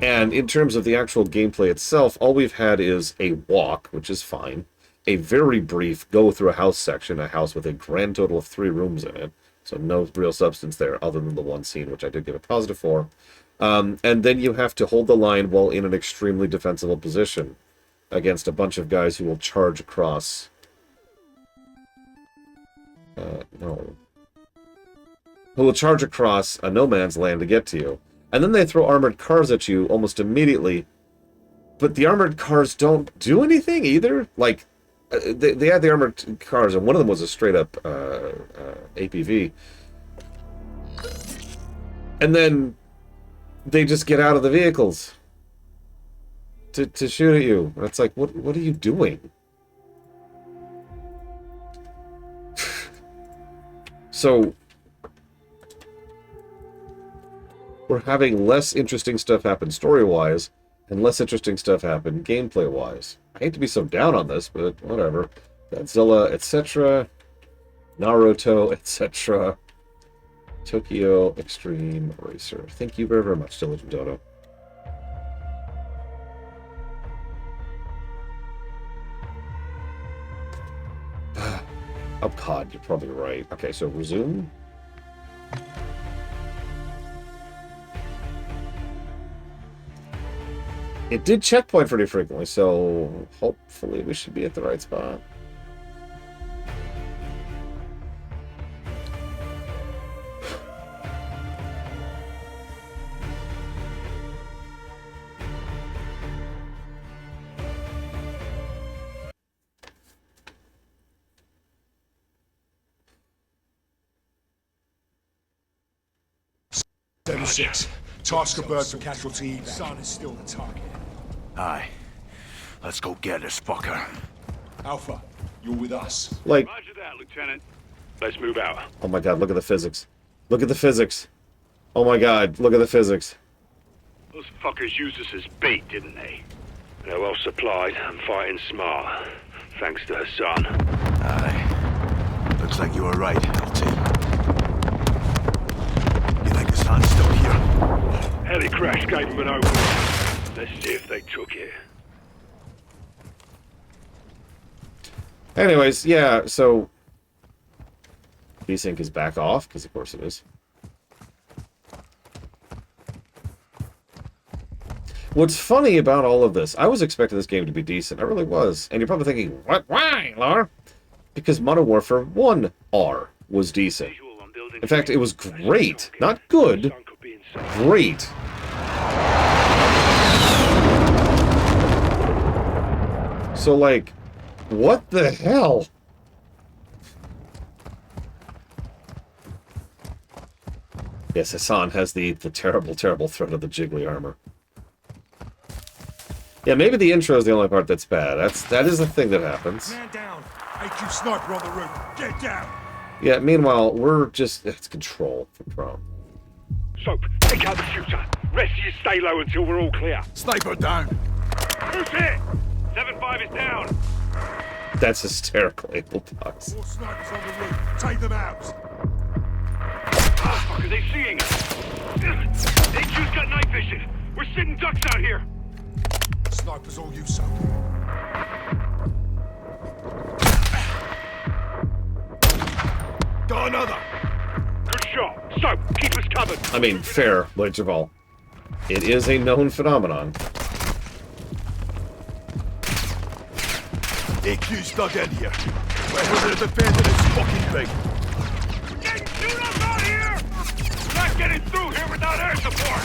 And in terms of the actual gameplay itself, all we've had is a walk, which is fine, a very brief go through a house section, a house with a grand total of 3 rooms in it, so no real substance there other than the one scene, which I did give a positive for. And then you have to hold the line while in an extremely defensible position against a bunch of guys who will charge across... no. Who will charge across a no man's land to get to you. And then they throw armored cars at you almost immediately. But the armored cars don't do anything either. Like, they had the armored cars, and one of them was a straight-up APV. And then they just get out of the vehicles to shoot at you. And it's like, what are you doing? So... we're having less interesting stuff happen story-wise, and less interesting stuff happen gameplay-wise. I hate to be so down on this, but whatever. Godzilla, etc. Naruto, etc. Tokyo Extreme Racer. Thank you very, very much, Diligent Dodo. Oh, God, you're probably right. Okay, so resume. It did checkpoint pretty frequently, so hopefully we should be at the right spot. Six. Task a bird for casualty. Sun is still the target. Aye. Let's go get this fucker. Alpha, you're with us. Like, Roger that, Lieutenant. Let's move out. oh my God, look at the physics. Look at the physics. Oh my God, look at the physics. Those fuckers used us as bait, didn't they? They're well supplied and fighting smart. Thanks to Hassan. Aye. Looks like you were right, LT. You think Hassan's still here? Heli crash gave them an opening. Let's see if they took it. Anyways, yeah, so... Desync is back off, because of course it is. What's funny about all of this, I was expecting this game to be decent. I really was. And you're probably thinking, what? Why, Lar? Because Modern Warfare 1R was decent. In fact, it was great. Not good. Great. So, like, what the hell? Yes, Hassan has the terrible, terrible threat of the jiggly armor. Yeah, maybe the intro is the only part that's bad. That is the thing that happens. Man down. HQ sniper on the roof. Get down. Yeah, meanwhile, we're just... It's control for Pro. Soap, take out the shooter. Rest of you stay low until we're all clear. Sniper down. Who's hit? 7-5 is down. That's hysterical, Able Box. More snipers on the roof. Take them out. Ah, fuck, are they seeing us? HQ's got night vision. We're sitting ducks out here! Snipers all you, son. Got another! Good shot. So, keep us covered. I mean, fair, Blade Javal. It is a known phenomenon. AQ's dug in here. Whether the defender is fucking big. Getting shoot us out here! We're not getting through here without air support!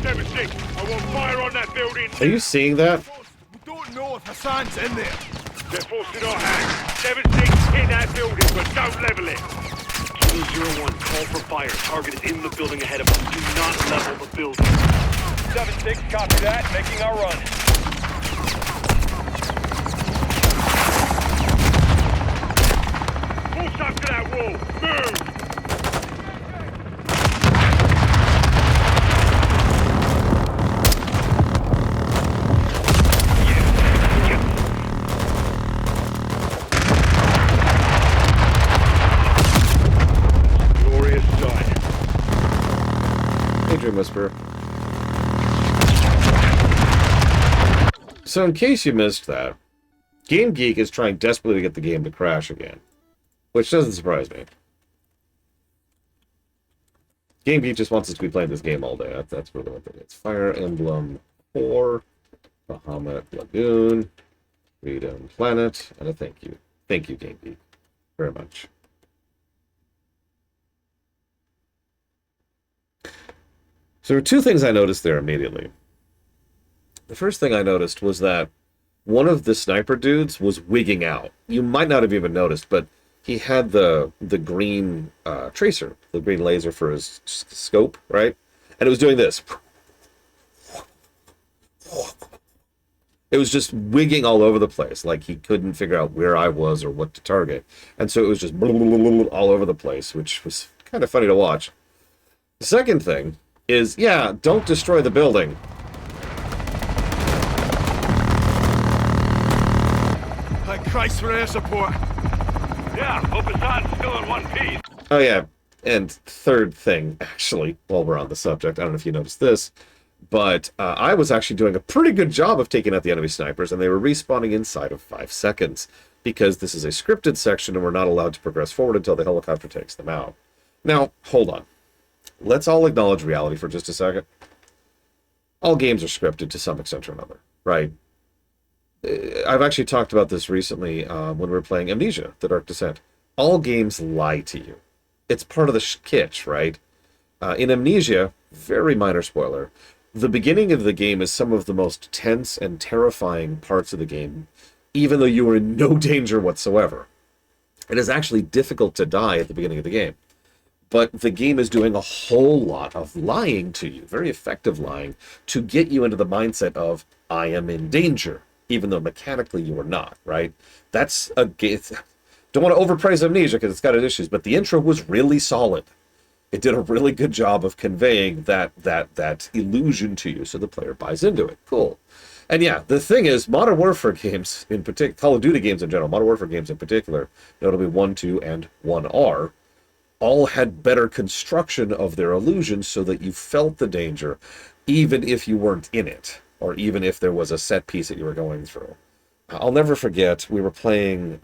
7-6, I won't fire on that building. Are you seeing that? We don't know if Hassan's in there. They're forcing our hand. 7-6, hit that building, but don't level it. Kilo 01, call for fire. Target is in the building ahead of us. Do not level the building. 7-6, copy that. Making our run. Push up to that wall. Move! Glorious sight. Hey, Dream Whisperer. So in case you missed that, Game Geek is trying desperately to get the game to crash again. Which doesn't surprise me. Game Geek just wants us to be playing this game all day. That's really what it is. Fire Emblem 4, Bahamut Lagoon, Freedom Planet, and a thank you. Thank you, Game Geek, very much. So there were two things I noticed there immediately. The first thing I noticed was that one of the sniper dudes was wigging out. You might not have even noticed, but he had the green tracer, the green laser for his scope, right? And it was doing this. It was just wigging all over the place, like he couldn't figure out where I was or what to target. And so it was just all over the place, which was kind of funny to watch. The second thing is, yeah, don't destroy the building. Thank Christ for air support. Yeah, hope Hassan's still in one piece. Oh, yeah. And third thing, actually, while we're on the subject, I don't know if you noticed this, but I was actually doing a pretty good job of taking out the enemy snipers, and they were respawning inside of 5 seconds, because this is a scripted section and we're not allowed to progress forward until the helicopter takes them out. Now, hold on. Let's all acknowledge reality for just a second. All games are scripted to some extent or another, right? I've actually talked about this recently when we were playing Amnesia, The Dark Descent. All games lie to you. It's part of the kitsch, right? In Amnesia, very minor spoiler, the beginning of the game is some of the most tense and terrifying parts of the game, even though you are in no danger whatsoever. It is actually difficult to die at the beginning of the game. But the game is doing a whole lot of lying to you, very effective lying, to get you into the mindset of, I am in danger, even though mechanically you are not, right? That's a game. Don't want to overpraise Amnesia because it's got its issues, but the intro was really solid. It did a really good job of conveying that illusion to you so the player buys into it. Cool. And yeah, the thing is, Modern Warfare games, in particular, Call of Duty games in general, Modern Warfare games in particular, notably 1, 2, and 1R, all had better construction of their illusions so that you felt the danger, even if you weren't in it, or even if there was a set piece that you were going through. I'll never forget, we were playing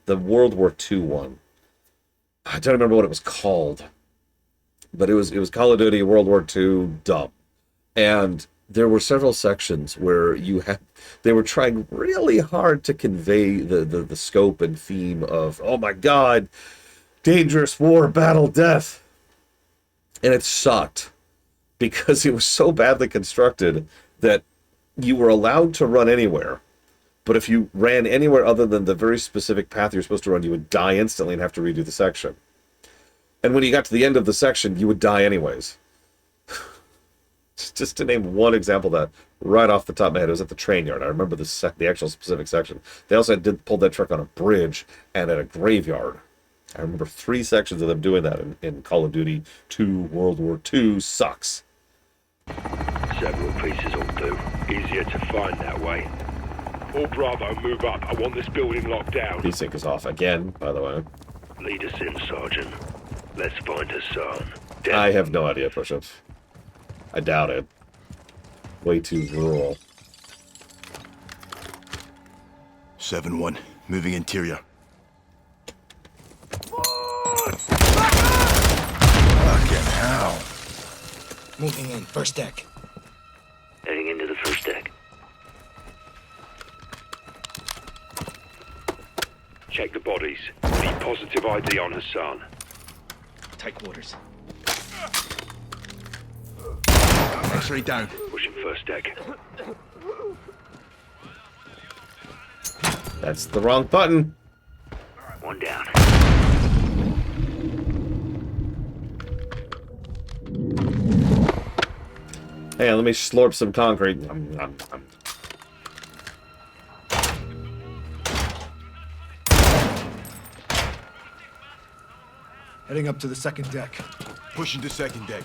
the World War II one. I don't remember what it was called, but it was Call of Duty World War II dub. And there were several sections where they were trying really hard to convey the scope and theme of, oh my God, dangerous war, battle, death. And it sucked because it was so badly constructed that you were allowed to run anywhere. But if you ran anywhere other than the very specific path you're supposed to run, you would die instantly and have to redo the section. And when you got to the end of the section, you would die anyways. Just to name one example of that, right off the top of my head, it was at the train yard. I remember the actual specific section. They also pulled that truck on a bridge and at a graveyard. I remember 3 sections of them doing that in Call of Duty 2 World War II. Sucks. Several pieces will do. Easier to find that way. All Bravo, move up. I want this building locked down. Desync is off again, by the way. Lead us in, Sergeant. Let's find Hassan. I have no idea, Push-Ups. I doubt it. way too rural. 7-1, moving interior. Fucking hell. Moving in, first deck. Heading into the first deck. Check the bodies. Need positive ID on Hassan. Tight quarters. X-ray down. Pushing first deck. That's the wrong button. One down. Hey, let me slurp some concrete. Heading up to the second deck. Pushing to second deck.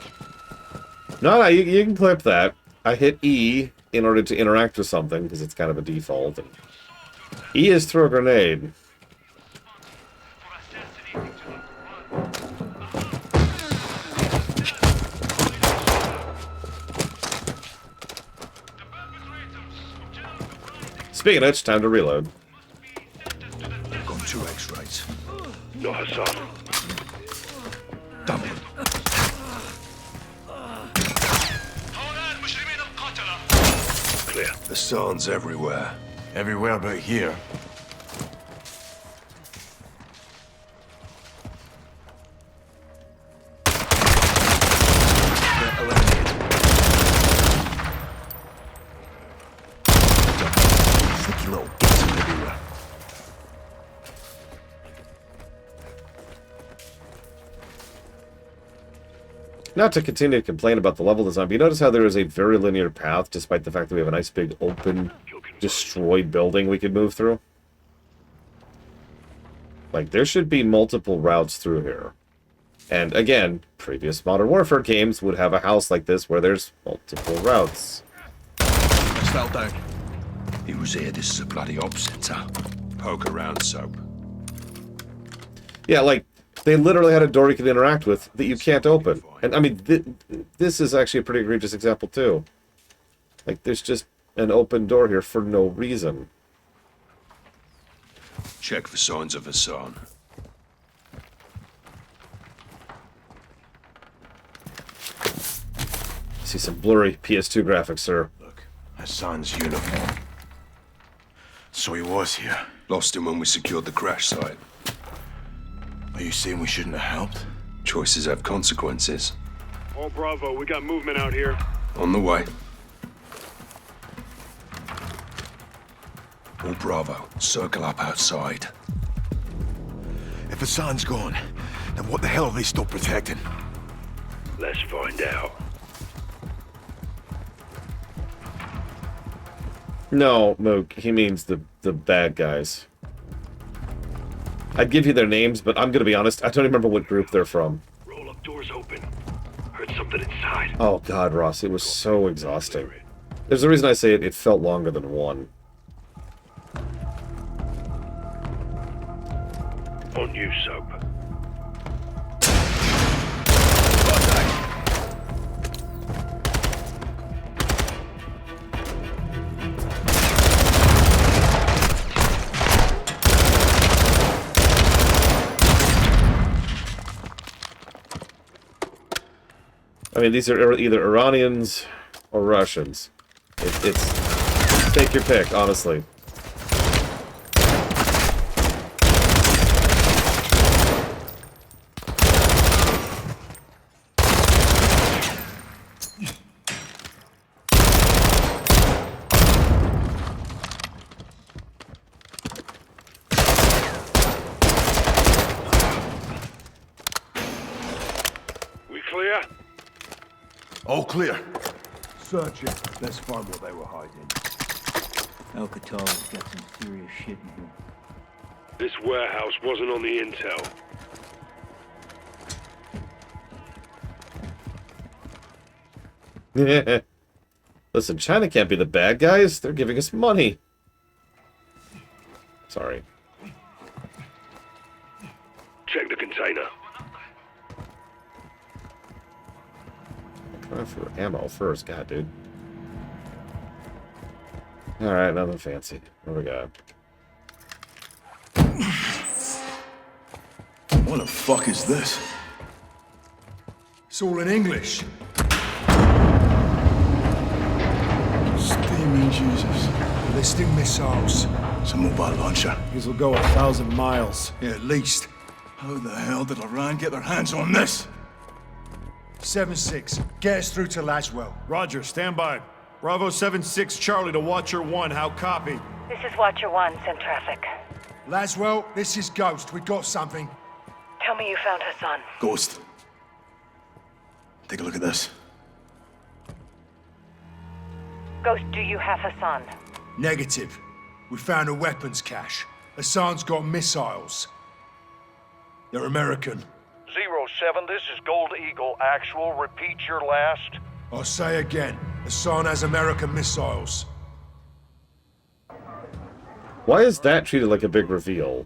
No, you can clip that. I hit E in order to interact with something, because it's kind of a default. And E is throw a grenade. Speaking of which, time to reload. Got 2 X-rays. Not Hassan. Damn it. Clear. Hassan's everywhere. Everywhere but here. They're eliminated. Sneaky little gets everywhere. Not to continue to complain about the level design, but you notice how there is a very linear path, despite the fact that we have a nice big open, destroyed building we could move through? Like, there should be multiple routes through here. And again, previous Modern Warfare games would have a house like this where there's multiple routes. Fell down. He was here. This is a bloody op center. Poke around, Soap. Yeah, like, they literally had a door you could interact with that you can't open. And, I mean, this is actually a pretty egregious example, too. Like, there's just an open door here for no reason. Check for signs of Hassan. See some blurry PS2 graphics, sir. Look, Hassan's uniform. So he was here. Lost him when we secured the crash site. Are you saying we shouldn't have helped? Choices have consequences. All Bravo, we got movement out here. On the way. All Bravo, circle up outside. If Hassan's gone, then what the hell are they still protecting? Let's find out. No, Mook, he means the bad guys. I'd give you their names, but I'm gonna be honest, I don't remember what group they're from. Roll up doors open. Heard something inside. Oh god, Ross, it was so exhausting. There's a reason I say it felt longer than one. On you, Soap. I mean, these are either Iranians or Russians. It's take your pick, honestly. We clear? All clear. Search it. Let's find what they were hiding. Alcatraz got some serious shit in here. This warehouse wasn't on the intel. Listen, China can't be the bad guys. They're giving us money. Sorry. Check the container. Try for ammo first. God, dude. Alright, nothing fancy. What we got? What the fuck is this? It's all in English. Steaming Jesus. Ballistic missiles. It's a mobile launcher. These will go 1,000 miles. Yeah, at least. How the hell did Iran get their hands on this? 7-6. Get us through to Laswell. Roger, stand by. Bravo 7-6 Charlie to Watcher 1. How copy? This is Watcher 1, send traffic. Laswell, this is Ghost. We got something. Tell me you found Hassan. Ghost. Take a look at this. Ghost, do you have Hassan? Negative. We found a weapons cache. Hassan's got missiles. They're American. 07, this is Gold Eagle. Actual, repeat your last. I'll say again. Hassan has American missiles. Why is that treated like a big reveal?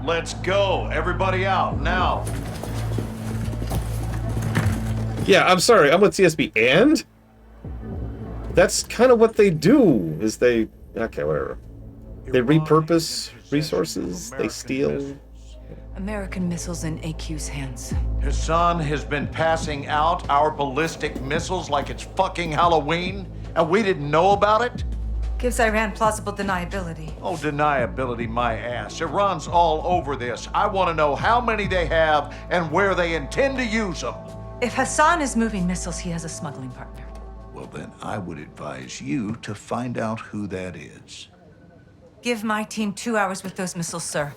Let's go. Everybody out, now. Yeah, I'm sorry, I'm with CSB, and? That's kind of what they do, is they... Okay, whatever. They repurpose resources, they steal... American missiles in AQ's hands. Hassan has been passing out our ballistic missiles like it's fucking Halloween, and we didn't know about it? Gives Iran plausible deniability. Oh, deniability my ass. Iran's all over this. I want to know how many they have and where they intend to use them. If Hassan is moving missiles, he has a smuggling partner. Well, then I would advise you to find out who that is. Give my team 2 hours with those missiles, sir.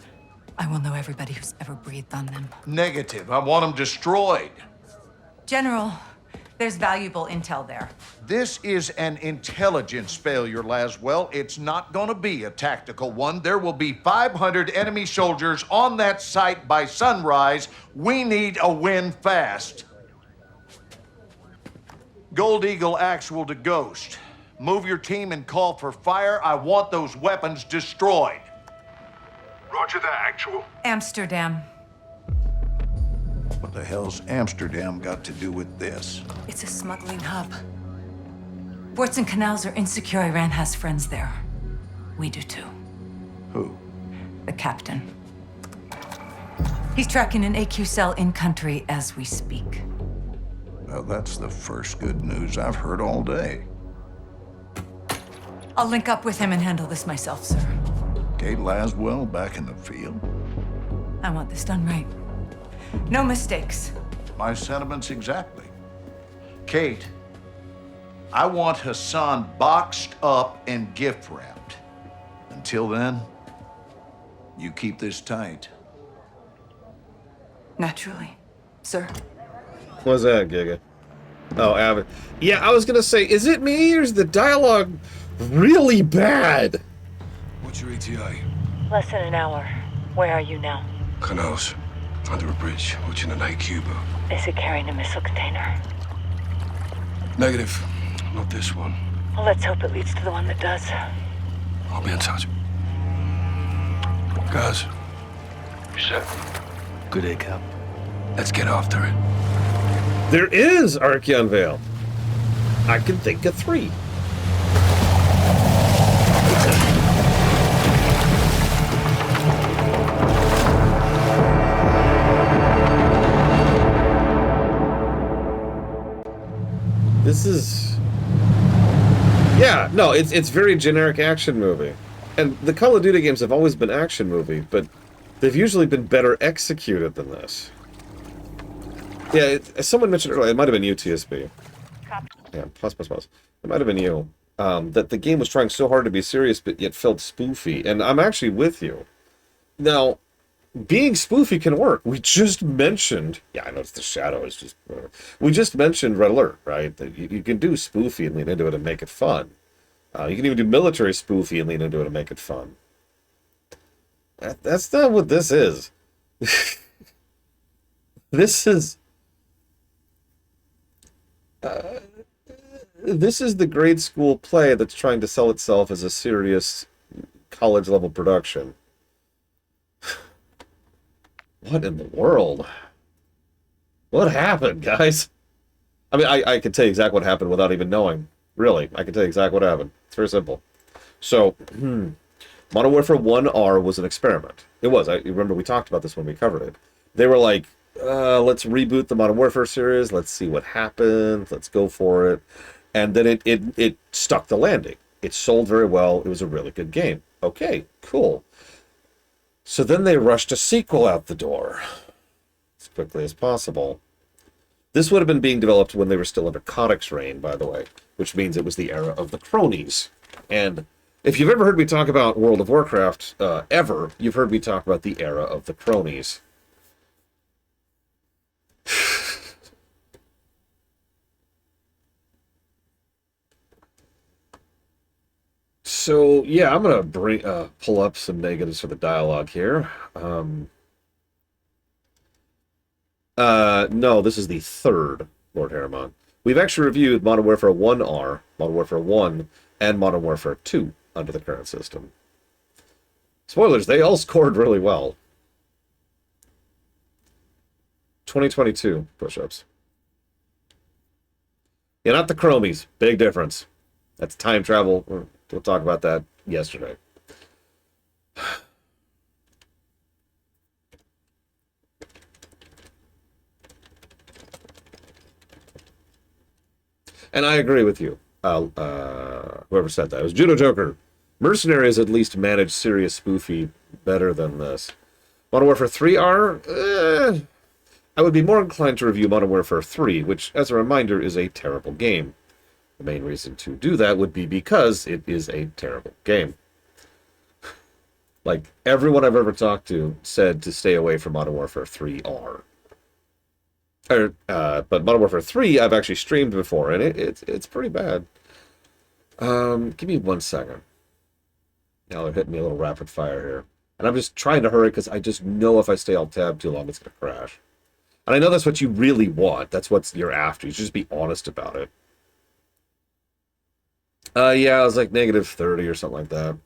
I will know everybody who's ever breathed on them. Negative. I want them destroyed. General, there's valuable intel there. This is an intelligence failure, Laswell. It's not gonna be a tactical one. There will be 500 enemy soldiers on that site by sunrise. We need a win fast. Gold Eagle actual to Ghost. Move your team and call for fire. I want those weapons destroyed. Roger that, actual. Amsterdam. What the hell's Amsterdam got to do with this? It's a smuggling hub. Ports and canals are insecure. Iran has friends there. We do too. Who? The captain. He's tracking an AQ cell in country as we speak. Well, that's the first good news I've heard all day. I'll link up with him and handle this myself, sir. Kate Laswell back in the field? I want this done right. No mistakes. My sentiments exactly. Kate, I want Hassan boxed up and gift wrapped. Until then, you keep this tight. Naturally, sir. What's that, Giga? Oh, Avid. Yeah, I was gonna say, is it me or is the dialogue really bad? What's your ETA? Less than an hour. Where are you now? Canals. Under a bridge, watching an AQ boat. Is it carrying a missile container? Negative. Not this one. Well, let's hope it leads to the one that does. I'll be in touch. Guys. You set? Good day, Cap. Let's get after it. There is Archeon Vale. I can think of 3. This is... Yeah, no, it's very generic action movie. And the Call of Duty games have always been action movie, but they've usually been better executed than this. Yeah, as someone mentioned earlier, it might have been you, TSB. Yeah, pause. It might have been you. That the game was trying so hard to be serious, but yet felt spoofy. And I'm actually with you. Now, being spoofy can work. We just mentioned... Yeah, I know it's the shadow. It's just... We just mentioned Red Alert, right? That you can do spoofy and lean into it and make it fun. You can even do military spoofy and lean into it and make it fun. That's not what this is. This is... this is the grade school play that's trying to sell itself as a serious college-level production. What in the world? What happened, guys? I mean, I can tell you exactly what happened without even knowing. Really, I can tell you exactly what happened. It's very simple. So, Modern Warfare 1R was an experiment. It was. I remember we talked about this when we covered it. They were like, let's reboot the Modern Warfare series. Let's see what happens. Let's go for it. And then it stuck the landing. It sold very well. It was a really good game. Okay, cool. So then they rushed a sequel out the door as quickly as possible. This would have been being developed when they were still under Kodak's reign, by the way, which means it was the era of the cronies. And if you've ever heard me talk about World of Warcraft, ever, you've heard me talk about the era of the cronies. So, yeah, I'm going to pull up some negatives for the dialogue here. No, this is the third Lord Harriman. We've actually reviewed Modern Warfare 1R, Modern Warfare 1, and Modern Warfare 2 under the current system. Spoilers, they all scored really well. 2022 push-ups. Yeah, not the chromies. Big difference. That's time travel. We'll talk about that yesterday. And I agree with you. Whoever said that. It was Judo Joker. Mercenaries at least managed serious spoofy better than this. Modern Warfare 3R? I would be more inclined to review Modern Warfare 3, which, as a reminder, is a terrible game. The main reason to do that would be because it is a terrible game. Like, everyone I've ever talked to said to stay away from Modern Warfare 3R. But Modern Warfare 3 I've actually streamed before, and it's pretty bad. Give me 1 second. Now they're hitting me a little rapid fire here. And I'm just trying to hurry because I just know if I stay alt-tab too long, it's going to crash. And I know that's what you really want. That's what you're after. You should just be honest about it. Yeah, it was like -30 or something like that.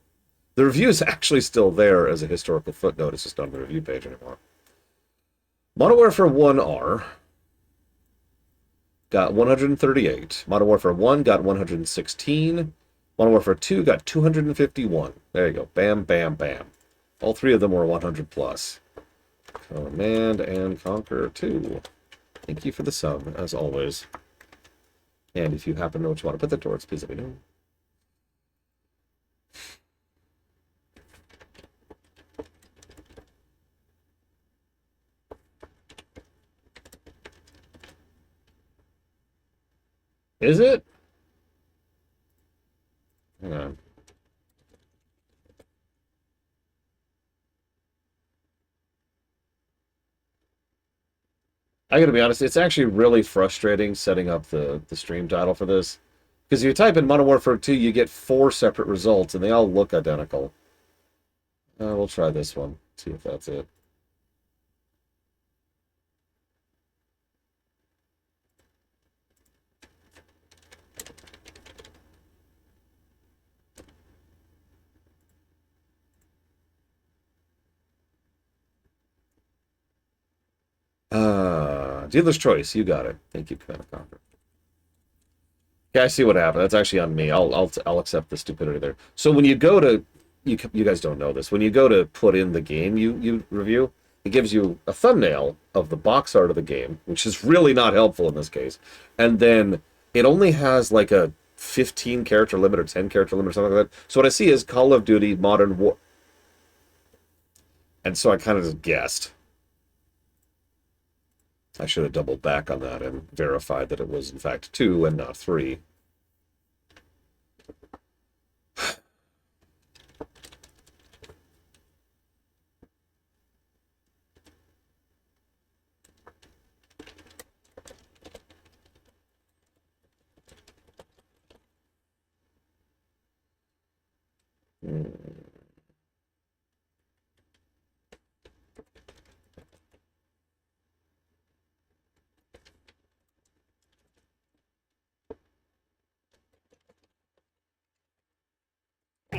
The review is actually still there as a historical footnote. It's just not on the review page anymore. Modern Warfare 1R got 138. Modern Warfare 1 got 116. Modern Warfare 2 got 251. There you go. Bam, bam, bam. All three of them were 100 plus. Command and Conquer 2. Thank you for the sub, as always. And if you happen to know what you want to put that towards, please let me know. Is it? Hang on. I gotta be honest, it's actually really frustrating setting up the stream title for this. Because if you type in Modern Warfare 2, you get 4 separate results, and they all look identical. We'll try this one, see if that's it. Dealer's choice. You got it. Thank you, Command Conquer. Yeah, I see what happened. That's actually on me. I'll accept the stupidity there. So when you go to, you guys don't know this. When you go to put in the game you review, it gives you a thumbnail of the box art of the game, which is really not helpful in this case. And then it only has like a 15 character limit or 10 character limit or something like that. So what I see is Call of Duty Modern War. And so I kind of just guessed. I should have doubled back on that and verified that it was, in fact, 2 and not 3.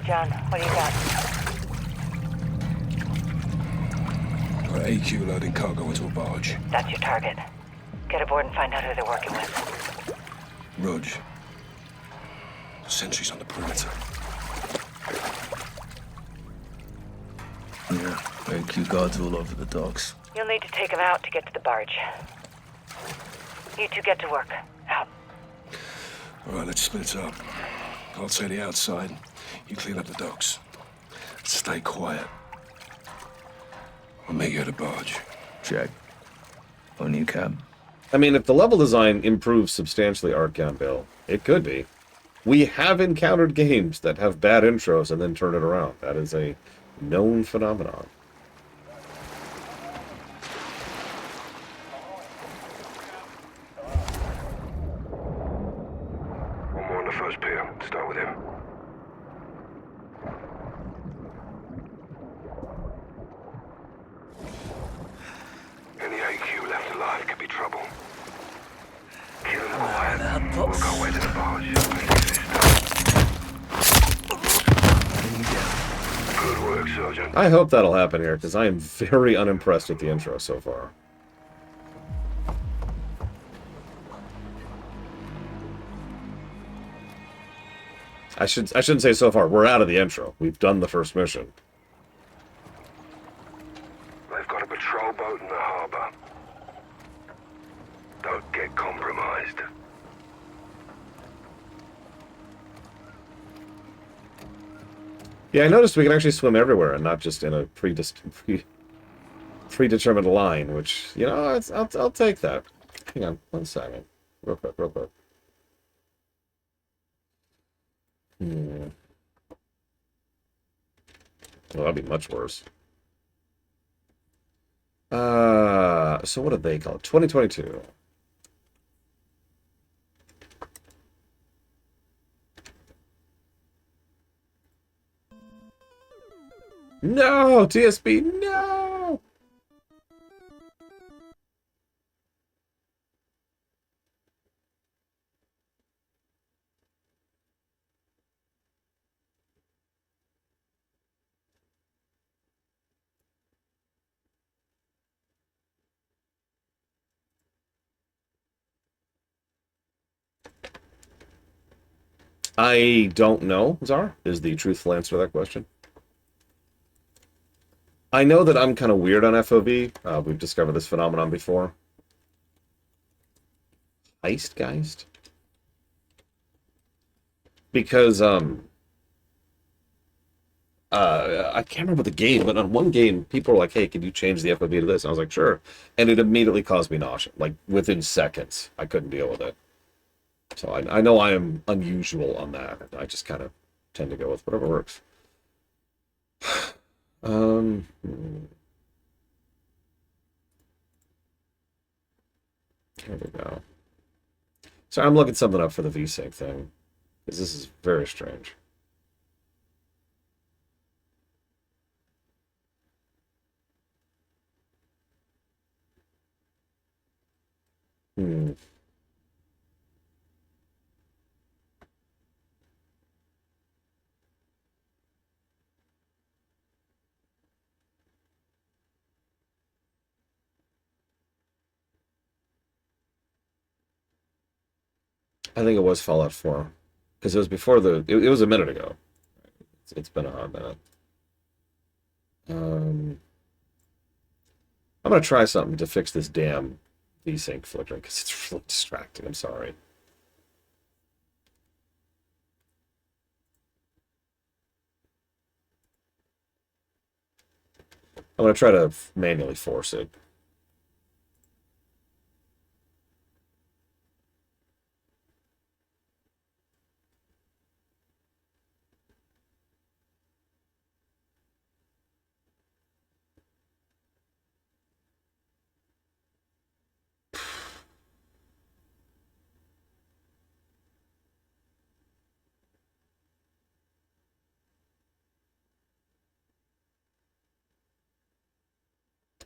John, what do you got? Got AQ loading cargo into a barge. That's your target. Get aboard and find out who they're working with. Rudge. Sentries on the perimeter. Yeah, AQ guards all over the docks. You'll need to take him out to get to the barge. You two get to work. Out. All right, let's split up. I'll take the outside. You clean up the docks. Stay quiet. I'll meet you at the barge. Check. On you, Cab. I mean, if the level design improves substantially, Arkham Bill, it could be. We have encountered games that have bad intros and then turn it around. That is a known phenomenon. One more on the first pier. Start with him. Any AQ left alive could be trouble. Kill them quiet. We'll go away to the barge. Good work, Sergeant. I hope that'll happen here, because I am very unimpressed with the intro so far. I shouldn't say so far. We're out of the intro. We've done the first mission. They've got a patrol boat in the harbor. Don't get compromised. Yeah, I noticed we can actually swim everywhere and not just in a predetermined line, which, you know, I'll take that. Hang on, 1 second. Real quick. Well, that'd be much worse. So what did they call it? 2022. No, TSB, no! I don't know, Czar, is the truthful answer to that question. I know that I'm kind of weird on FOV. We've discovered this phenomenon before. Heistgeist? Because, I can't remember the game, but on one game, people were like, hey, can you change the FOV to this? And I was like, sure. And it immediately caused me nausea. Like, within seconds, I couldn't deal with it. So I know I am unusual on that. I just kind of tend to go with whatever works. Here we go. So I'm looking something up for the VSync thing, because this is very strange. I think it was Fallout 4, because it was before it was a minute ago. It's been a hot minute. I'm gonna try something to fix this damn VSync flickering, because it's really distracting. I'm sorry. I'm gonna try to manually force it.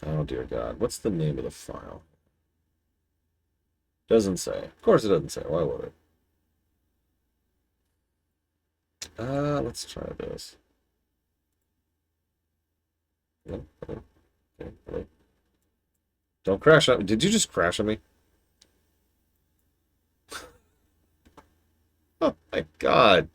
Oh dear God, what's the name of the file? Doesn't say. Of course it doesn't say. Why would it? Let's try this. Okay. Don't crash on me. Did you just crash on me? Oh my God.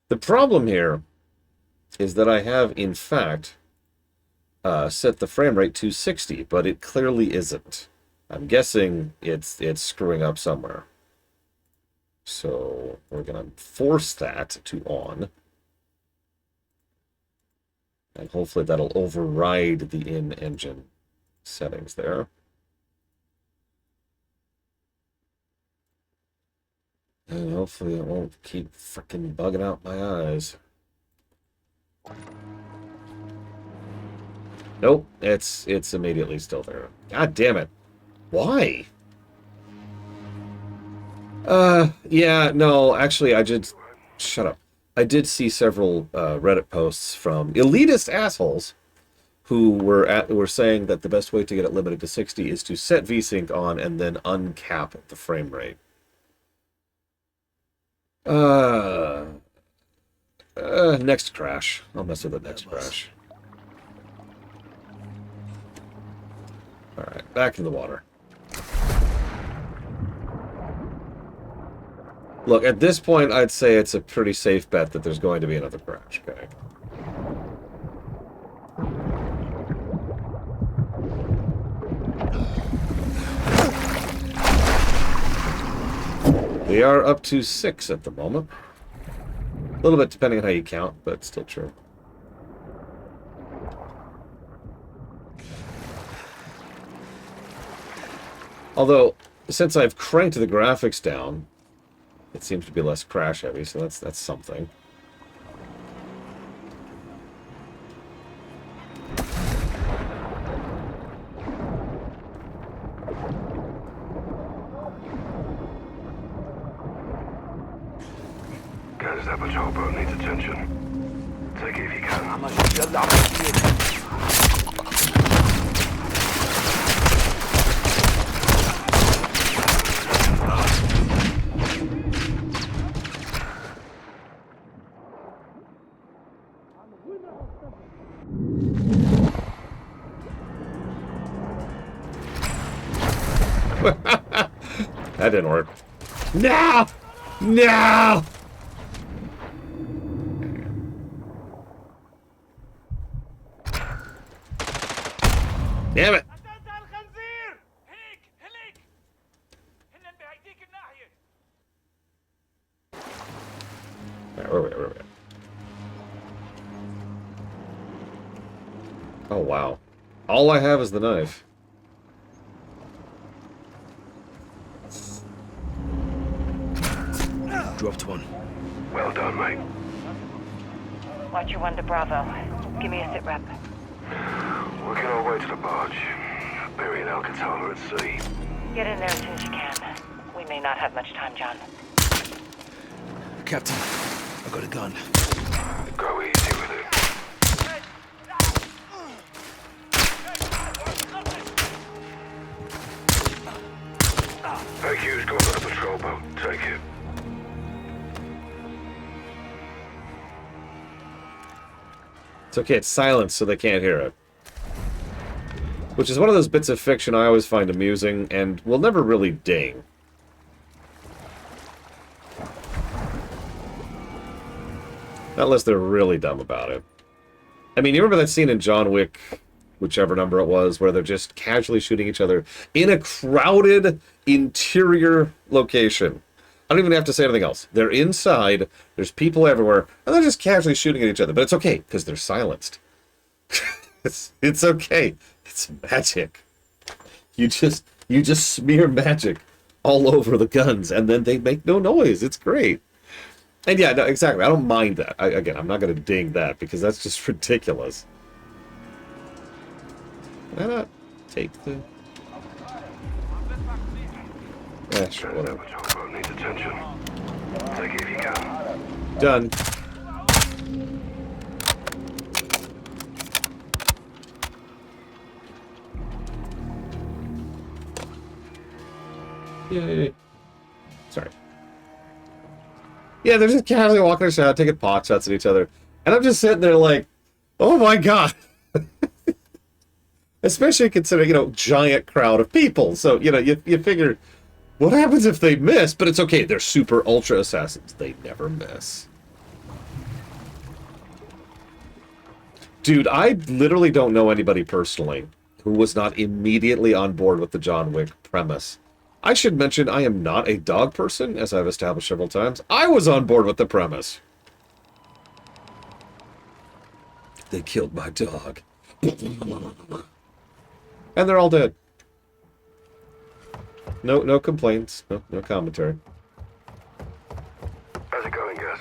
The problem here is that I have, in fact, set the frame rate to 60, but it clearly isn't. I'm guessing it's screwing up somewhere. So we're going to force that to on. And hopefully that'll override the in-engine settings there. And hopefully it won't keep freaking bugging out my eyes. Nope, it's immediately still there. God damn it. Why? Yeah, no, actually I just... Shut up. I did see several Reddit posts from elitist assholes who were saying that the best way to get it limited to 60 is to set VSync on and then uncap the frame rate. Next crash. I'll mess with the next crash. Alright, back in the water. Look, at this point, I'd say it's a pretty safe bet that there's going to be another crash, okay? We are up to 6 at the moment. A little bit depending on how you count, but still true. Although, since I've cranked the graphics down, it seems to be less crash heavy, so that's something. Guys, that patrol boat needs attention. Take it if you can. That didn't work. No! No! Damn it! Where are we? Oh, wow. All I have is the knife. Dropped one. Well done, mate. Watcher 1 to Bravo. Give me a sit rep. Working our way to the barge. Burying Alcatala at sea. Get in there as soon as you can. We may not have much time, John. Captain, I got a gun. Go easy with it. AQ's got another patrol boat. Take it. It's okay, it's silence so they can't hear it. Which is one of those bits of fiction I always find amusing and will never really ding. Unless they're really dumb about it. I mean, you remember that scene in John Wick, whichever number it was, where they're just casually shooting each other in a crowded interior location. I don't even have to say anything else. They're inside, there's people everywhere, and they're just casually shooting at each other. But it's okay, because they're silenced. It's okay. It's magic. You just smear magic all over the guns, and then they make no noise. It's great. And yeah, no, exactly. I don't mind that. Again, I'm not going to ding that, because that's just ridiculous. Why not take the... Yeah, sure, whatever. Needs attention. Take it if you can. Done. Yay. Sorry. Yeah, they're just casually walking around, taking pot shots at each other. And I'm just sitting there like, oh my god. Especially considering, giant crowd of people. So, you figure, what happens if they miss? But it's okay, they're super ultra assassins. They never miss. Dude, I literally don't know anybody personally who was not immediately on board with the John Wick premise. I should mention I am not a dog person, as I've established several times. I was on board with the premise. They killed my dog. And they're all dead. No complaints. No commentary. How's it going, guys?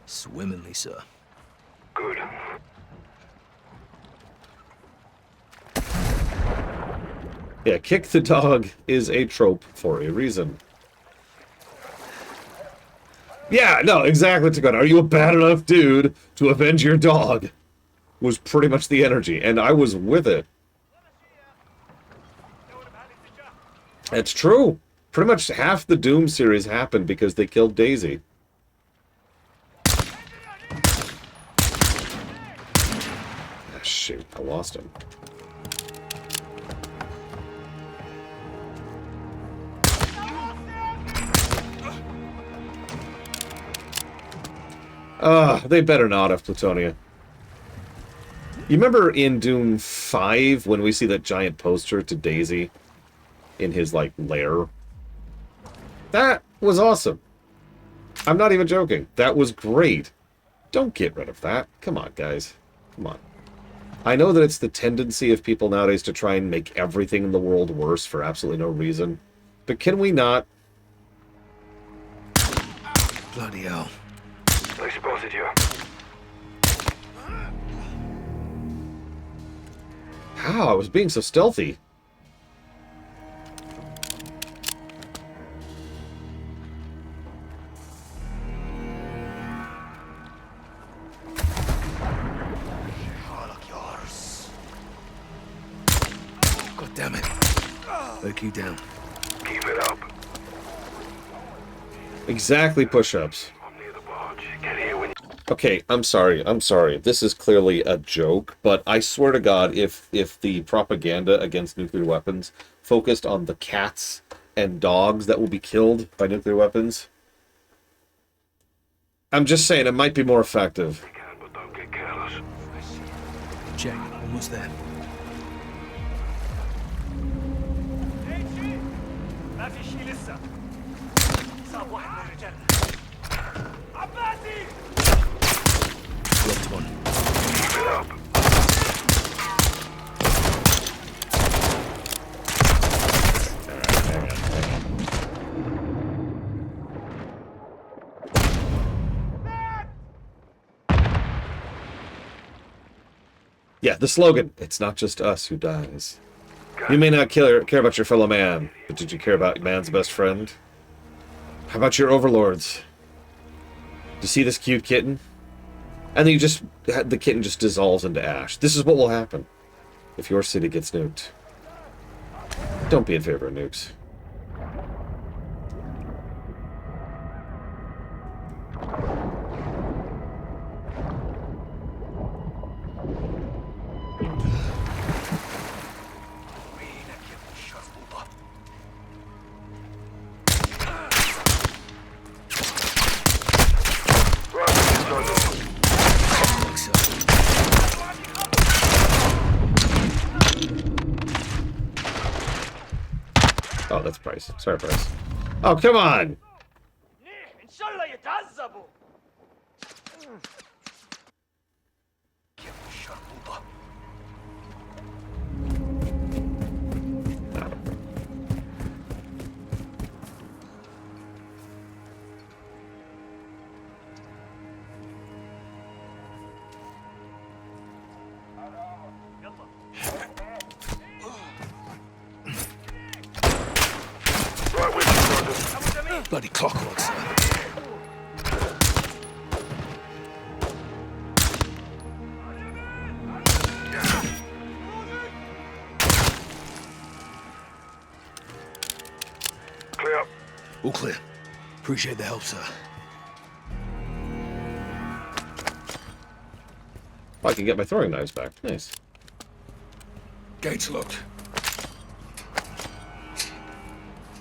Swimmingly, sir. Good. Yeah, kick the dog is a trope for a reason. Yeah, no, exactly, Takota. Are you a bad enough dude to avenge your dog? Was pretty much the energy, and I was with it. It's true. Pretty much half the Doom series happened because they killed Daisy. Ah, shoot, I lost him. They better not have Plutonia. You remember in Doom 5 when we see that giant poster to Daisy in his, like, lair? That was awesome. I'm not even joking. That was great. Don't get rid of that. Come on, guys. Come on. I know that it's the tendency of people nowadays to try and make everything in the world worse for absolutely no reason. But can we not? Bloody hell. They spotted you. How? I was being so stealthy. God damn it. Better keep down. Keep it up. Exactly push-ups. I'm near the barge. Get here when Okay, I'm sorry. This is clearly a joke, but I swear to God, if the propaganda against nuclear weapons focused on the cats and dogs that will be killed by nuclear weapons, I'm just saying it might be more effective. you can, but don't get careless. Check. Almost there. Blocked one. Keep it up. Yeah, the slogan, it's not just us who dies. You may not care about your fellow man, but did you care about man's best friend? How about your overlords? Do you see this cute kitten? And then the kitten just dissolves into ash. This is what will happen if your city gets nuked. Don't be in favor of nukes. Oh, that's Price. Sorry, Price. Oh, come on! Bloody clockwork, son. Clear. All clear. Appreciate the help, sir. Oh, I can get my throwing knives back. Nice. Gates locked.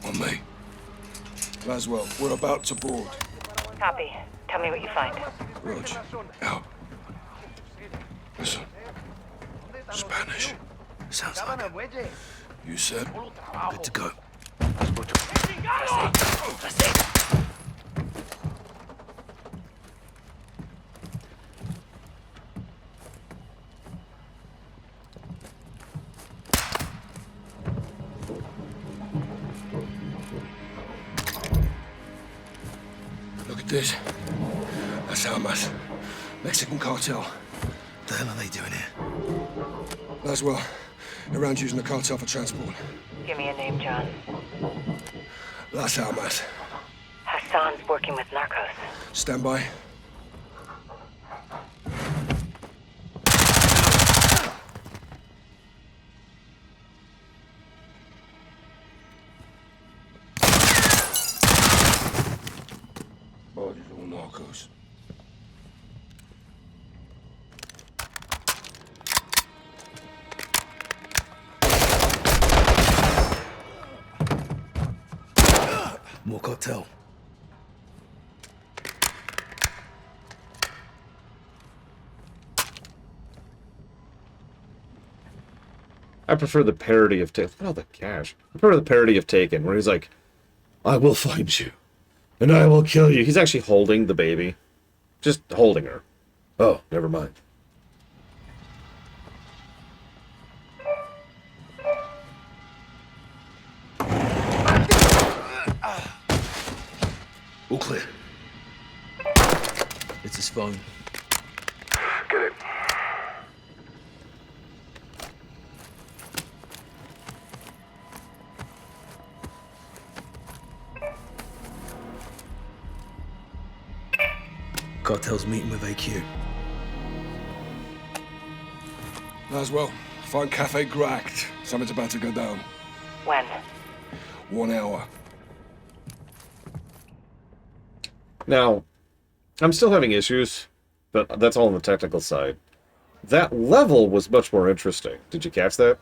On me. Laswell, we're about to board. Copy. Tell me what you find. Rog, out. Spanish. Sounds like it. You said? Good to go. Look at this. That's Almas. Mexican cartel. What the hell are they doing here? Laswell, around using the cartel for transport. Give me a name, John. Las Almas. Hassan's working with narcos. Stand by. Oh, these all narcos. More cartel. I prefer the parody of Taken. Oh, the cash. I prefer the parody of Taken, where he's like, I will find you, and I will kill you. He's actually holding the baby. Just holding her. Oh, never mind. All clear. It's his phone. Get it. Cartel's meeting with AQ. Laswell, find Cafe Gracht. Something's about to go down. When? 1 hour. Now, I'm still having issues, but that's all on the technical side. That level was much more interesting. Did you catch that?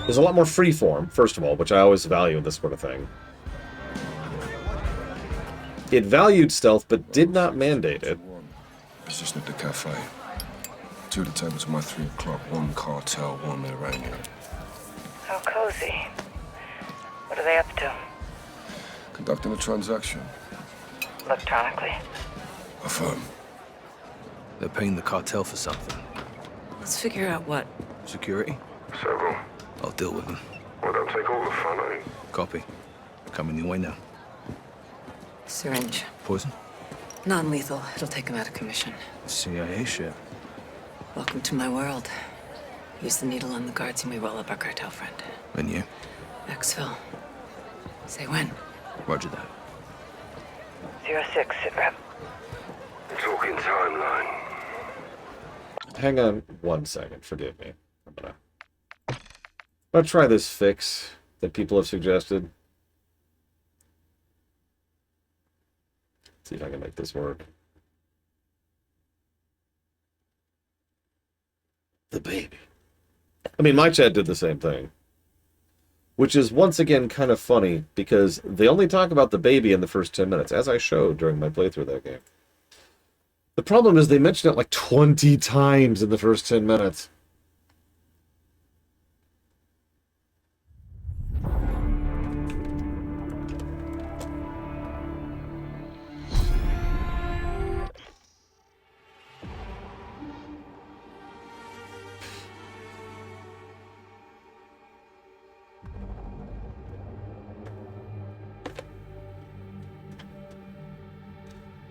There's a lot more freeform, first of all, which I always value in this sort of thing. It valued stealth, but did not mandate it. Position at the cafe. 2 to tables to my 3 o'clock. 1 cartel, 1 Iranian. How cozy. What are they up to? Conducting a transaction. Electronically. Affirm. They're paying the cartel for something. Let's figure out what. Security? Several. I'll deal with them. Well, don't take all the fun, eh? Copy. Coming your way now. Syringe. Poison? Non-lethal. It'll take him out of commission. CIA shit. Welcome to my world. Use the needle on the guards and we roll up our cartel friend. And you? Exfil. Say when. Roger that. 06, sit rep. Talking timeline. Hang on 1 second, forgive me. I'm gonna try this fix that people have suggested. See if I can make this work. The baby. I mean, my chat did the same thing. Which is, once again, kind of funny, because they only talk about the baby in the first 10 minutes, as I showed during my playthrough of that game. The problem is they mention it like 20 times in the first 10 minutes.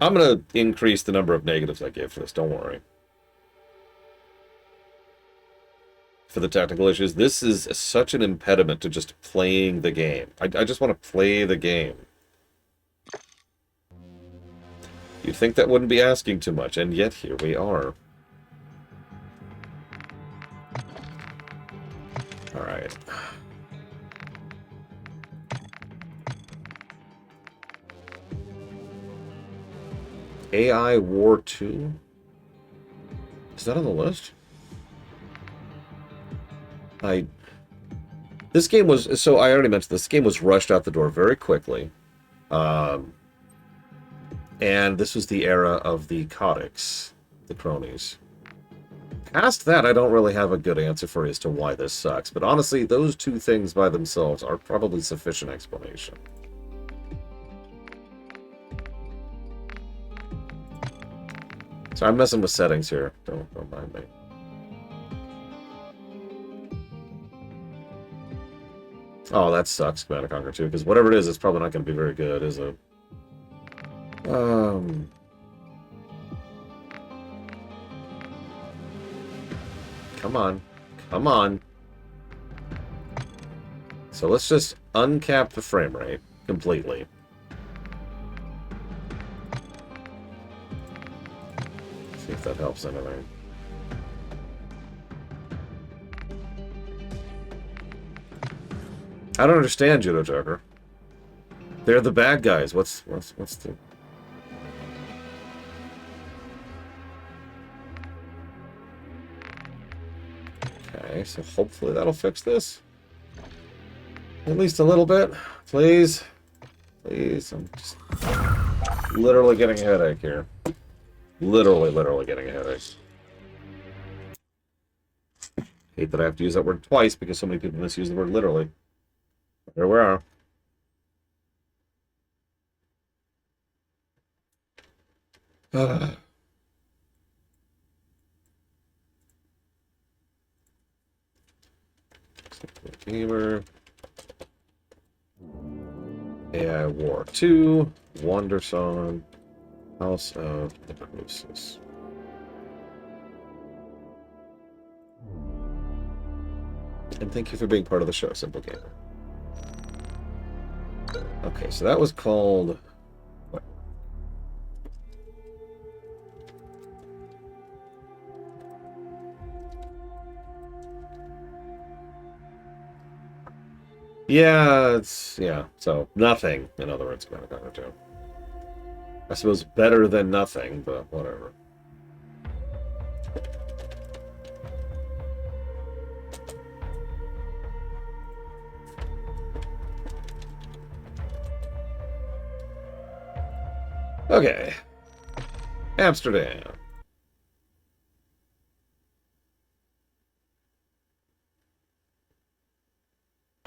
I'm going to increase the number of negatives I give for this, don't worry. For the technical issues, this is such an impediment to just playing the game. I just want to play the game. You'd think that wouldn't be asking too much, and yet here we are. Alright. AI War 2? Is that on the list? This game was... So, I already mentioned this game was rushed out the door very quickly. And this was the era of the codex. the cronies. Past that, I don't really have a good answer for you as to why this sucks, but honestly, those two things by themselves are probably sufficient explanation. So I'm messing with settings here. Don't mind me. Oh, that sucks, Command & Conquer 2, because whatever it is, it's probably not going to be very good, is it? Come on. Come on. So let's just uncap the frame rate completely. See if that helps anything. I don't understand, Judo Joker. They're the bad guys. What's the... Okay, so hopefully that'll fix this. At least a little bit. Please. Please. I'm just literally getting a headache here. Literally getting a headache. Hate that I have to use that word twice because so many people misuse the word literally. There we are. Gamer. AI War 2. Wonder Song. House of the Necrosis. And thank you for being part of the show, Simple Gamer. Okay, so that was called... what? Yeah, it's... yeah, so nothing, in other words, Command & Conquer 2. I suppose better than nothing, but whatever. Okay. Amsterdam.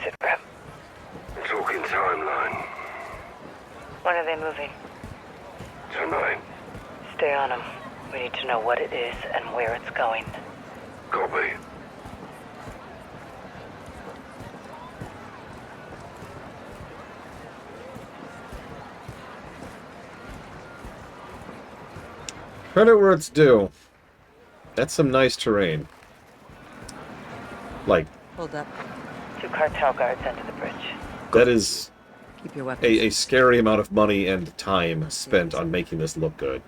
Sit rep. Talking timeline. When are they moving? Tonight. Stay on them. We need to know what it is and where it's going. Copy. Credit where it's due. That's some nice terrain. Like... hold up. 2 cartel guards under the bridge. that is... Keep your weapons. a scary amount of money and time spent on making this look good.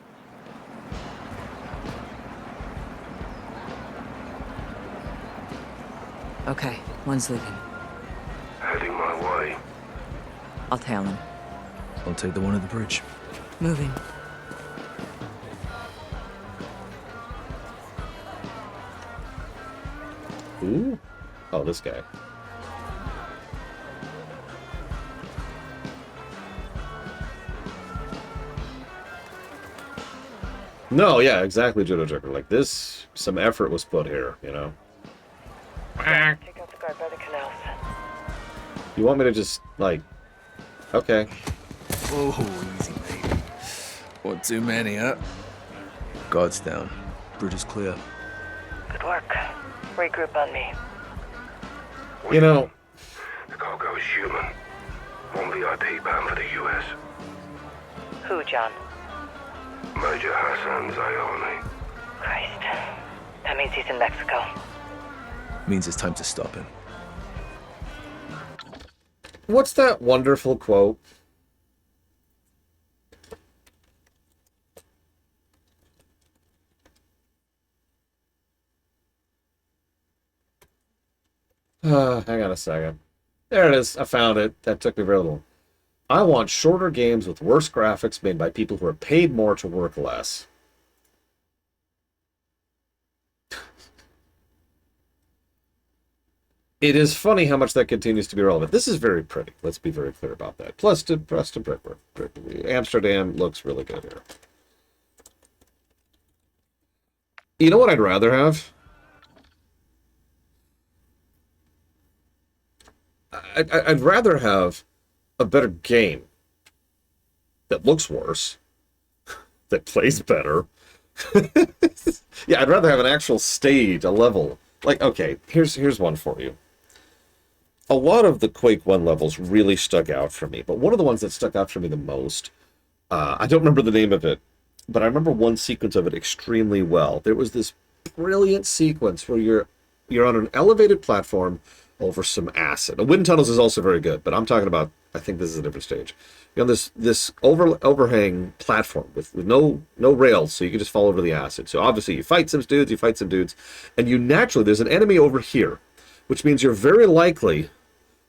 Okay, one's leaving. Heading my way. I'll tail him. I'll take the one at the bridge. Moving. Ooh. Oh, this guy. No, yeah, exactly, Judo Joker. Like this, some effort was put here, you know? Take out the guard by the canals. You want me to just, like... okay. Oh, easy, mate. One too many, huh? Guards down. Bridge is clear. Good work. Regroup on me. You know... The cargo is human. One VIP bound for the US. Who, John? Major Hassan Zayani. Christ. That means he's in Mexico. Means it's time to stop him. What's that wonderful quote? Hang on a second. There it is. I found it. That took me very little. I want shorter games with worse graphics made by people who are paid more to work less. It is funny how much that continues to be relevant. This is very pretty. Let's be very clear about that. Plus, to brickwork. Amsterdam looks really good here. You know what I'd rather have? I'd rather have a better game that looks worse, that plays better. Yeah, I'd rather have an actual stage, a level. Like, okay, here's one for you. A lot of the Quake 1 levels really stuck out for me, but one of the ones that stuck out for me the most, I don't remember the name of it, but I remember one sequence of it extremely well. There was this brilliant sequence where you're on an elevated platform over some acid. The wind tunnels is also very good, but I'm talking about, I think this is a different stage. You're on this overhang platform with no rails, so you can just fall over the acid. So obviously you fight some dudes, and you naturally, there's an enemy over here, which means you're very likely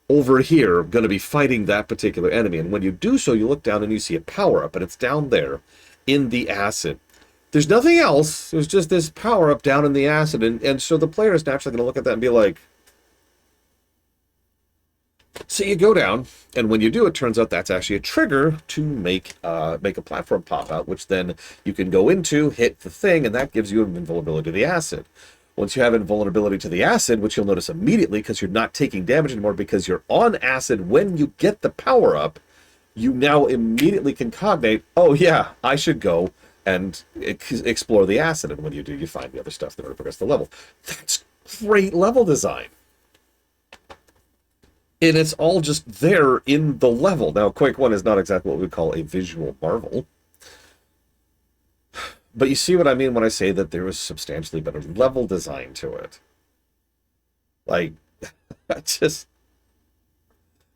over here going to be fighting that particular enemy. And when you do so, you look down and you see a power-up, and it's down there in the acid. There's nothing else. There's just this power-up down in the acid, and so the player is naturally going to look at that and be like... So you go down, and when you do, it turns out that's actually a trigger to make a platform pop out, which then you can go into, hit the thing, and that gives you invulnerability to the acid. Once you have invulnerability to the acid, which you'll notice immediately because you're not taking damage anymore because you're on acid when you get the power-up, you now immediately can cognate, oh yeah, I should go and explore the acid. And when you do, you find the other stuff that will progress the level. That's great level design. And it's all just there in the level. Now, Quake 1 is not exactly what we would call a visual marvel. But you see what I mean when I say that there was substantially better level design to it. Like, just...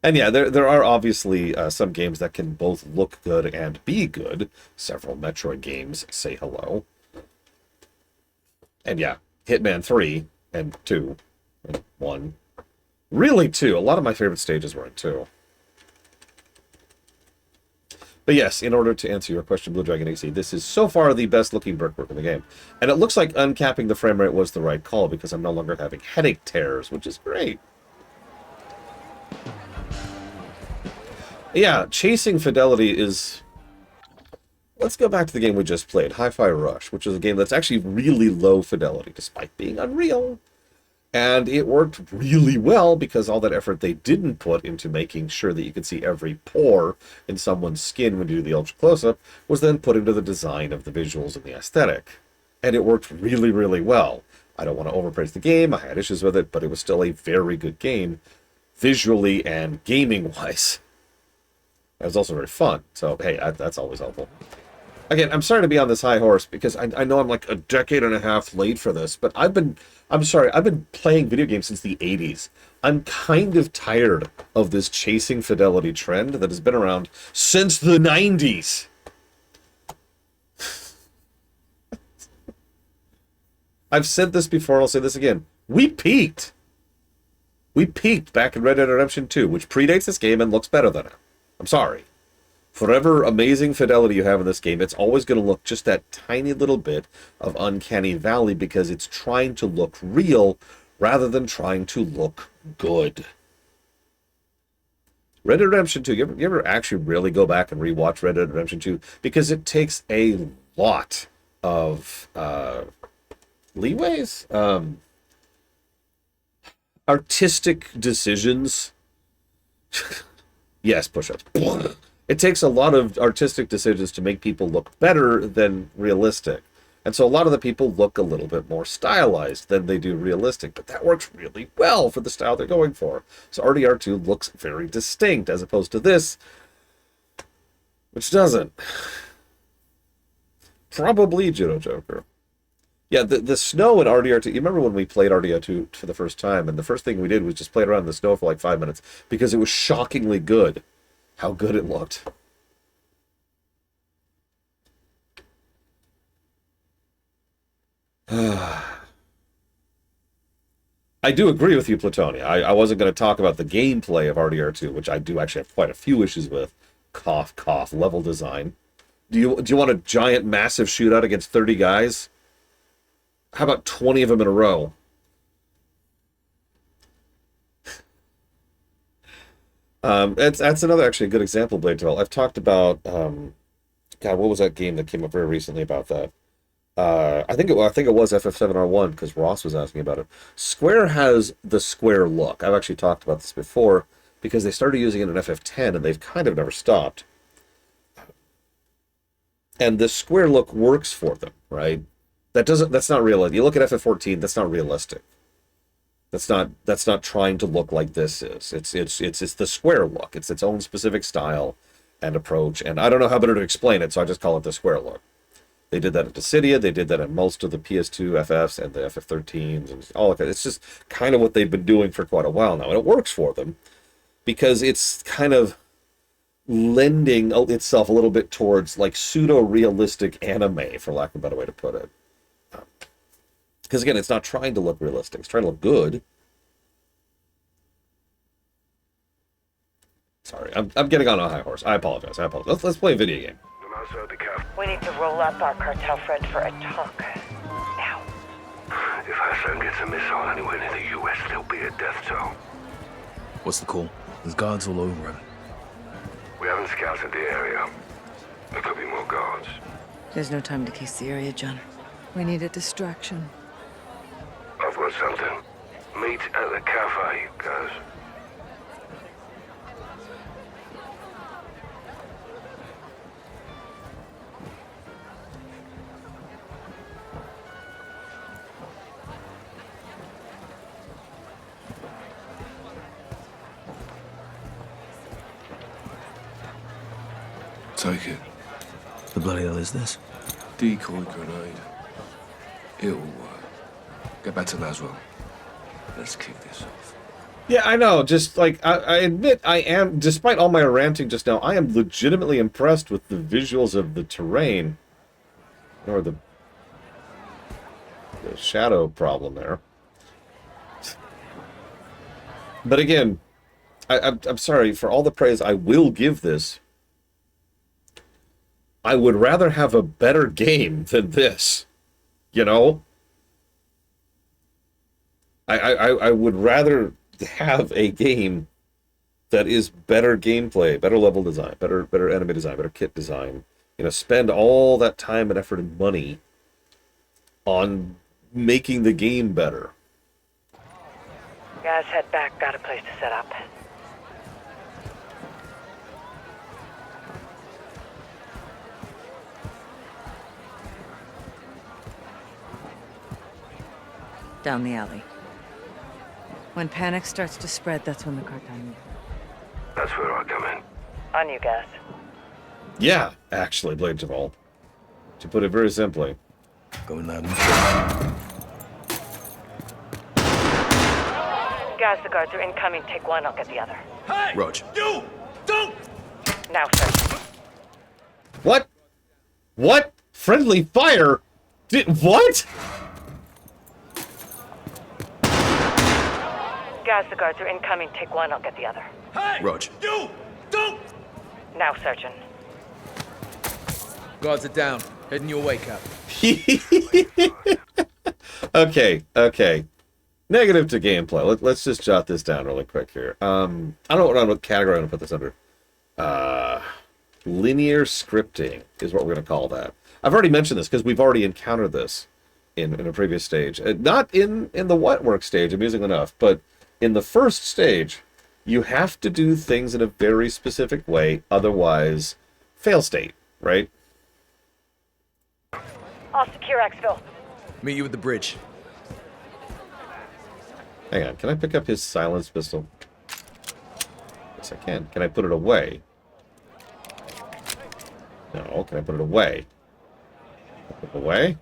And yeah, there are obviously some games that can both look good and be good. Several Metroid games say hello. And yeah, Hitman 3 and 2 and 1. Really 2. A lot of my favorite stages were in 2. But yes, in order to answer your question, Blue Dragon AC, this is so far the best looking brickwork in the game. And it looks like uncapping the frame rate was the right call because I'm no longer having headache tears, which is great. Yeah, chasing fidelity is... Let's go back to the game we just played, Hi-Fi Rush, which is a game that's actually really low fidelity, despite being Unreal. And it worked really well because all that effort they didn't put into making sure that you could see every pore in someone's skin when you do the ultra close-up was then put into the design of the visuals and the aesthetic. And it worked really, really well. I don't want to overpraise the game, I had issues with it, but it was still a very good game, visually and gaming-wise. It was also very fun, so hey, that's always helpful. Again, I'm sorry to be on this high horse because I know I'm like a decade and a half late for this, but I've been playing video games since the 80s. I'm kind of tired of this chasing fidelity trend that has been around since the 90s. I've said this before, and I'll say this again. We peaked. We peaked back in Red Dead Redemption 2, which predates this game and looks better than it. I'm sorry. Whatever amazing fidelity you have in this game, it's always going to look just that tiny little bit of uncanny valley because it's trying to look real rather than trying to look good. Red Dead Redemption 2, you ever actually really go back and rewatch Red Dead Redemption 2? Because it takes a lot of leeways, artistic decisions. Yes, push-ups. It takes a lot of artistic decisions to make people look better than realistic. And so a lot of the people look a little bit more stylized than they do realistic, but that works really well for the style they're going for. So RDR2 looks very distinct as opposed to this, which doesn't. Probably Judo Joker. Yeah, the snow in RDR2, you remember when we played RDR2 for the first time, and the first thing we did was just play around in the snow for like 5 minutes, because it was shockingly good. How good it looked. I do agree with you, Platonia. I wasn't going to talk about the gameplay of RDR2, which I do actually have quite a few issues with. Cough, cough, level design. Do you want a giant, massive shootout against 30 guys? How about 20 of them in a row? That's another actually a good example, Blade Devel. I've talked about God, what was that game that came up very recently about that? I think it was FF7R1 because Ross was asking about it. Square has the Square look. I've actually talked about this before because they started using it in FF10 and they've kind of never stopped. And the Square look works for them, right? That's not real. You look at FF14, that's not realistic. That's not trying to look like this is. It's the Square look. It's its own specific style and approach. And I don't know how better to explain it, so I just call it the Square look. They did that at Dissidia. They did that in most of the PS2 FFs and the FF13s and all of that. It's just kind of what they've been doing for quite a while now. And it works for them because it's kind of lending itself a little bit towards like pseudo-realistic anime, for lack of a better way to put it. Because again, it's not trying to look realistic. It's trying to look good. Sorry, I'm getting on a high horse. I apologize. Let's play a video game. We need to roll up our cartel friend for a talk. Now. If Hassan gets a missile anywhere near the U.S., there'll be a death toll. What's the call? There's guards all over him. We haven't scouted the area. There could be more guards. There's no time to case the area, John. We need a distraction. I've got something. Meet at the cafe, guys. Take it. The bloody hell is this? Decoy grenade. It'll work. Get back to Laswell. Let's kick this off. Yeah, I know. Just like I admit, I am. Despite all my ranting just now, I am legitimately impressed with the visuals of the terrain, or the shadow problem there. But again, I'm sorry for all the praise I will give this. I would rather have a better game than this, you know? I would rather have a game that is better gameplay, better level design, better enemy design, better kit design. You know, spend all that time and effort and money on making the game better. Guys, head back. Got a place to set up. Down the alley. When panic starts to spread, that's when the cartel moves. That's where I come in. On you guys. Yeah, actually, Blade of All. To put it very simply. Going loud. Guys, the guards are incoming. Take one, I'll get the other. Hey! Roger. You! Don't! Now, sir. What? What? Friendly fire? What? Guys, the guards are incoming. Take one, I'll get the other. Hey! Roger. You! Don't! Now, Sergeant. Guards are down. Heading your way, Cap. Okay. Negative to gameplay. Let's just jot this down really quick here. I don't know what category I'm going to put this under. Linear scripting is what we're going to call that. I've already mentioned this because we've already encountered this in a previous stage. Not in the wet work stage, amusingly enough, but in the first stage, you have to do things in a very specific way, otherwise fail state, right? I'll secure Xville. Meet you at the bridge. Hang on, can I pick up his silenced pistol? Yes, I can. Can I put it away? No, can I put it away? Put it away?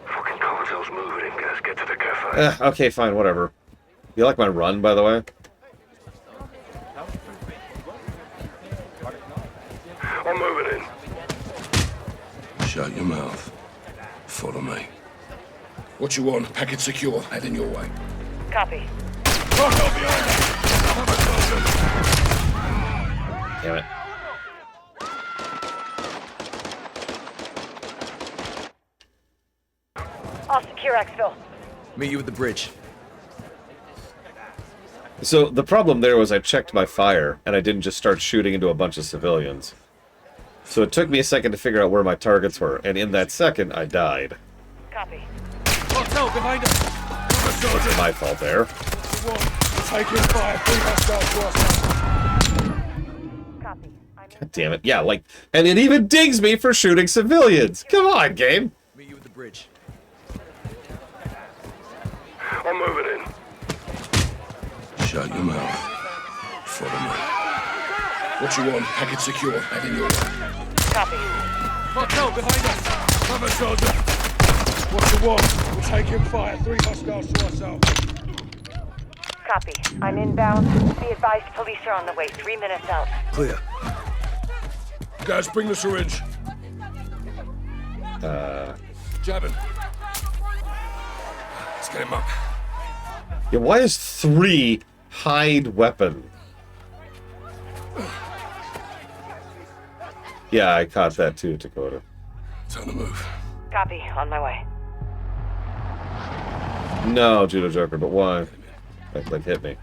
Fucking cartel's moving in, guys. Get to the cafe. Okay, fine, whatever. You like my run, by the way? I'm moving in. Shut your mouth. Follow me. What you want? Packet secure. Heading your way. Copy. Damn it. I'll secure Xville. Meet you at the bridge. So the problem there was I checked my fire, and I didn't just start shooting into a bunch of civilians. So it took me a second to figure out where my targets were, and in that second, I died. Copy. Hotel behind us. It's my fault there. Taking fire. Copy. God damn it. Yeah, like, and it even dings me for shooting civilians. Come on, game. Meet you at the bridge. I'm moving in. Shut your mouth. Follow me. What you want? Package secure. Heading your way. Copy. Hotel behind us. Cover, soldier. What you want? We're taking fire. 3 hostiles to ourselves. Copy. I'm inbound. Be advised, police are on the way. 3 minutes out. Clear. Guys, bring the syringe. Jabbing. Let's get him up. Yeah, why is 3 hide weapon? Yeah, I caught that too, Dakota. Time to move. Copy. On my way. No, Judo Joker, but why? Like hit me.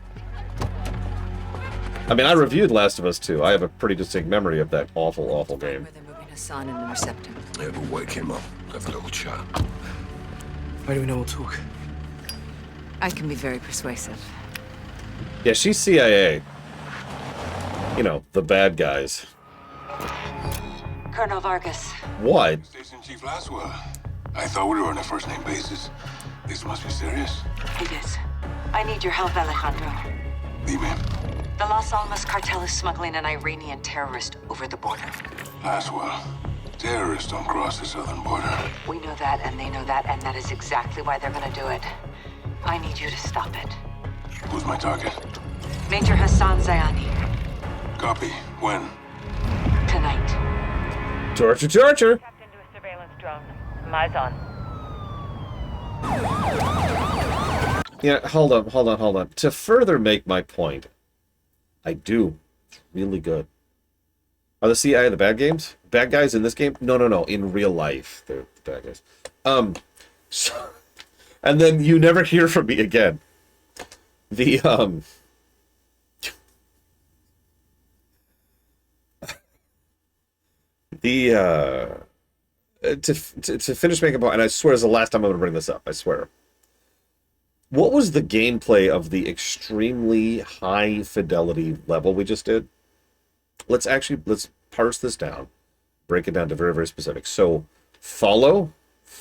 I mean, I reviewed Last of Us 2. I have a pretty distinct memory of that awful, awful game. Where they're moving Hassan and the Receptor. Yeah, but wake him up. Have a little chat. Why do we know we'll talk? I can be very persuasive. Yeah, she's CIA. You know, the bad guys. Colonel Vargas. What? Station Chief Laswell. I thought we were on a first-name basis. This must be serious. It is. I need your help, Alejandro. Dime. The Los Alamos cartel is smuggling an Iranian terrorist over the border. Laswell. Terrorists don't cross the southern border. We know that, and they know that, and that is exactly why they're gonna do it. I need you to stop it. Who's my target? Major Hassan Zayani. Copy. When? Tonight. Torture, torture! Tapped into a surveillance drone. Eyes on. Yeah, hold on. To further make my point, I do. It's really good. Are the CIA the bad games? Bad guys in this game? No. In real life, they're the bad guys. So, and then you never hear from me again. The to finish making a point, and I swear it's the last time I'm going to bring this up. I swear. What was the gameplay of the extremely high fidelity level we just did? Let's parse this down, break it down to very, very specific. So, follow.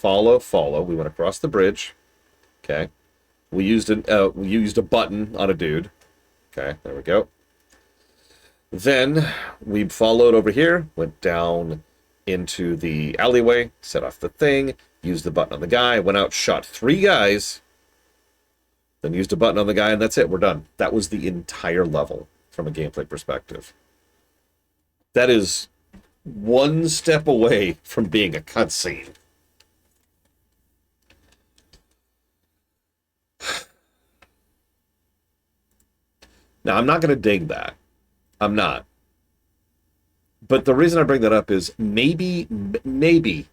We went across the bridge. Okay, we used a button on a dude. Okay, there we go. Then we followed over here, went down into the alleyway, set off the thing, used the button on the guy, went out, shot 3 guys, then used a button on the guy, and that's it. We're done. That was the entire level from a gameplay perspective. That is one step away from being a cutscene. Now, I'm not going to dig that. I'm not. But the reason I bring that up is maybe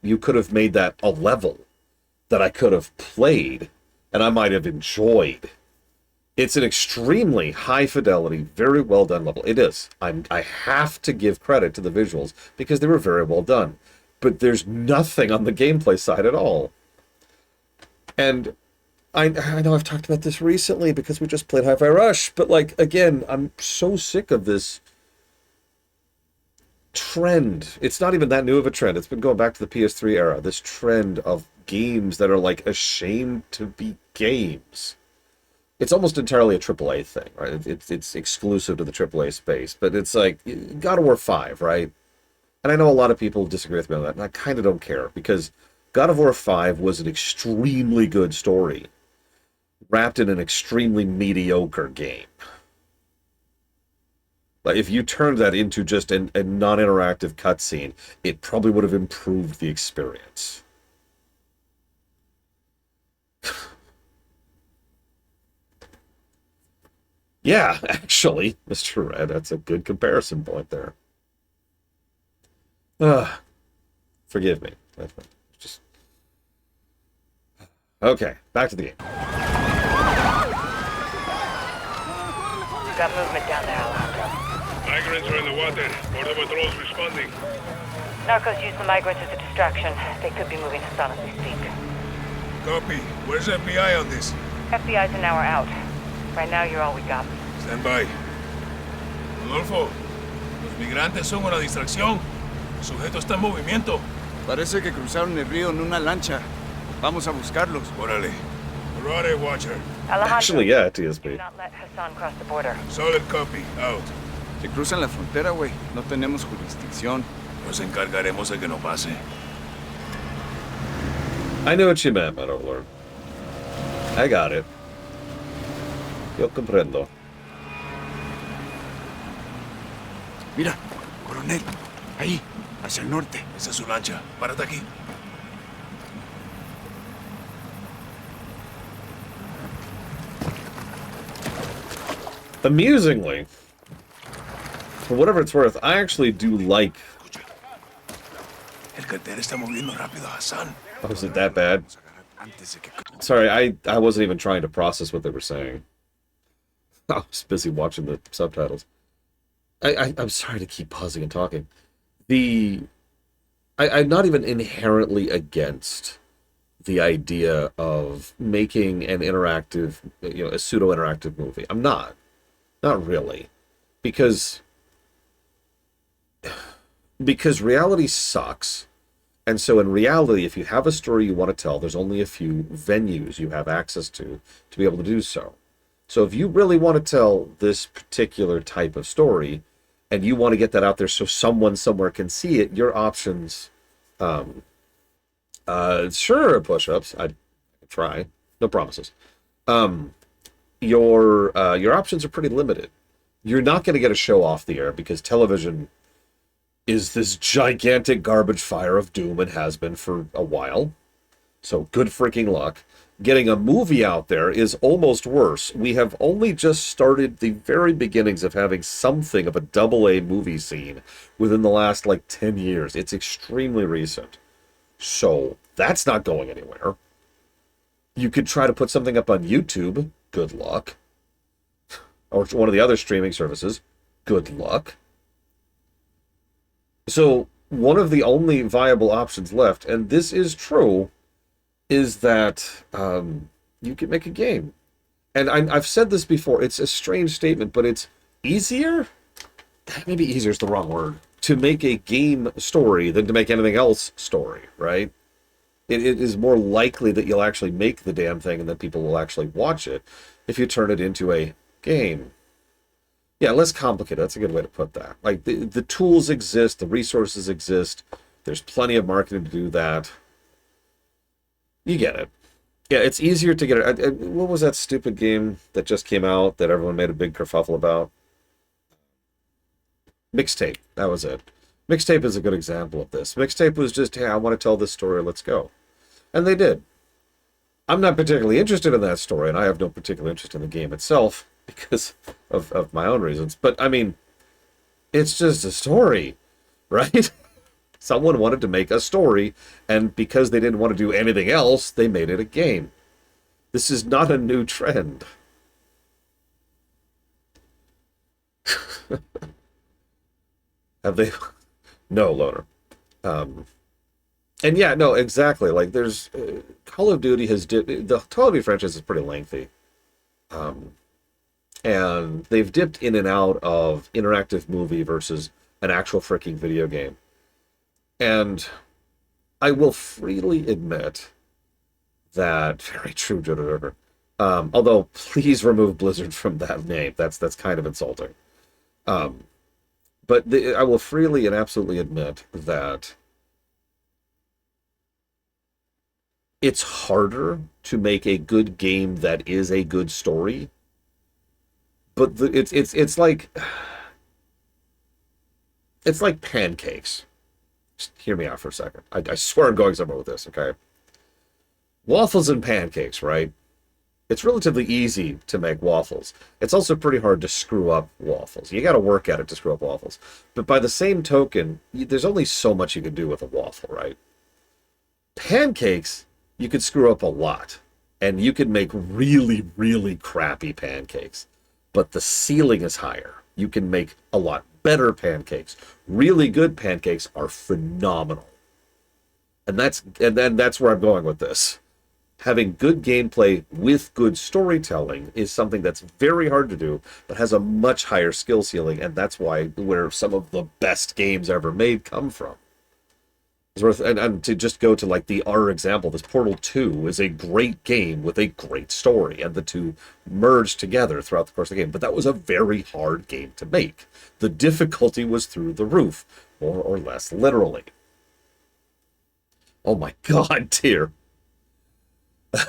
you could have made that a level that I could have played and I might have enjoyed. It's an extremely high fidelity, very well done level. It is. I have to give credit to the visuals because they were very well done. But there's nothing on the gameplay side at all. And I know I've talked about this recently because we just played Hi-Fi Rush, but like, again, I'm so sick of this trend. It's not even that new of a trend. It's been going back to the PS3 era. This trend of games that are like ashamed to be games. It's almost entirely a AAA thing, right? It's exclusive to the AAA space, but it's like God of War 5, right? And I know a lot of people disagree with me on that, and I kind of don't care because God of War 5 was an extremely good story wrapped in an extremely mediocre game. Like, if you turned that into just a non-interactive cutscene, it probably would have improved the experience. Yeah, actually, Mr. Red, that's a good comparison point there. Forgive me. Just... Okay, back to the game. Got movement down there, Alejandro. Migrants are in the water. Border patrol's responding. Narcos use the migrants as a distraction. They could be moving Hassan as we speak. Copy. Where's FBI on this? FBI's an hour out. Right now, you're all we got. Stand by. Rodolfo, los migrantes son una distracción. El sujeto está en movimiento. Parece que cruzaron el río en una lancha. Vamos a buscarlos. Órale. Alright, Watcher. Alejandro, Actually, yeah, do TSB. not let Hassan cross the border. Solid copy. Out. Si cruzan la frontera, güey, no tenemos jurisdicción. Nos encargaremos de que no pase. I know what you meant, my lord. I got it. Yo comprendo. Mira, coronel. Ahí, hacia el norte. Esa es su lancha. Párate aquí. Amusingly, for whatever it's worth, I actually do like... El cartel está moviendo rápido, Hassan. Oh, is it that bad? Sorry, I wasn't even trying to process what they were saying. I was busy watching the subtitles. I'm sorry to keep pausing and talking. I'm not even inherently against the idea of making an interactive, a pseudo-interactive movie. I'm not. Not really. Because reality sucks. And so in reality, if you have a story you want to tell, there's only a few venues you have access to be able to do so. So if you really want to tell this particular type of story, and you want to get that out there so someone somewhere can see it, your options, sure, push-ups, I'd try, no promises. Your options are pretty limited. You're not going to get a show off the air because television is this gigantic garbage fire of doom and has been for a while. So good freaking luck. Getting a movie out there is almost worse. We have only just started the very beginnings of having something of a AA movie scene within the last, 10 years. It's extremely recent. So that's not going anywhere. You could try to put something up on YouTube. Good luck. Or one of the other streaming services. Good luck. So one of the only viable options left, and this is true, is that you can make a game. And I've said this before, it's a strange statement, but it's easier? Maybe easier is the wrong word. To make a game story than to make anything else story, right? It is more likely that you'll actually make the damn thing and that people will actually watch it if you turn it into a game. Yeah, less complicated. That's a good way to put that. The tools exist, the resources exist. There's plenty of marketing to do that. You get it. Yeah, it's easier to get it. What was that stupid game that just came out that everyone made a big kerfuffle about? Mixtape. That was it. Mixtape is a good example of this. Mixtape was just, hey, I want to tell this story, let's go. And they did. I'm not particularly interested in that story, and I have no particular interest in the game itself because of my own reasons. But, I mean, it's just a story, right? Someone wanted to make a story, and because they didn't want to do anything else, they made it a game. This is not a new trend. Have they? No, Loner. And yeah, no, exactly. There's Call of Duty has the Call of Duty franchise is pretty lengthy, and they've dipped in and out of interactive movie versus an actual freaking video game. And I will freely admit that very true, Joe. Although please remove Blizzard from that name. That's kind of insulting. But I will freely and absolutely admit that it's harder to make a good game that is a good story. But it's like pancakes. Just hear me out for a second. I swear I'm going somewhere with this, okay? Waffles and pancakes, right? It's relatively easy to make waffles. It's also pretty hard to screw up waffles. You got to work at it to screw up waffles. But by the same token, there's only so much you can do with a waffle, right? Pancakes, you could screw up a lot. And you could make really, really crappy pancakes. But the ceiling is higher. You can make a lot better pancakes. Really good pancakes are phenomenal. And that's where I'm going with this. Having good gameplay with good storytelling is something that's very hard to do, but has a much higher skill ceiling, and that's where some of the best games ever made come from. It's worth, and to just go to like the R example, this Portal 2 is a great game with a great story, and the two merged together throughout the course of the game. But that was a very hard game to make. The difficulty was through the roof, more or less literally. Oh my god, dear.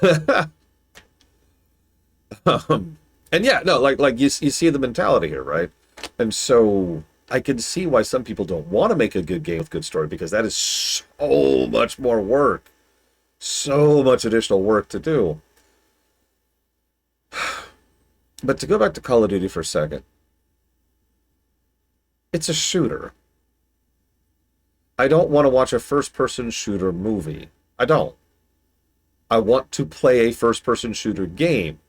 And yeah, no, like you see the mentality here, right? And so I can see why some people don't want to make a good game with good story, because that is so much more work, so much additional work to do. But to go back to Call of Duty for a second, it's a shooter. I don't want to watch a first-person shooter movie. I don't. I want to play a first-person shooter game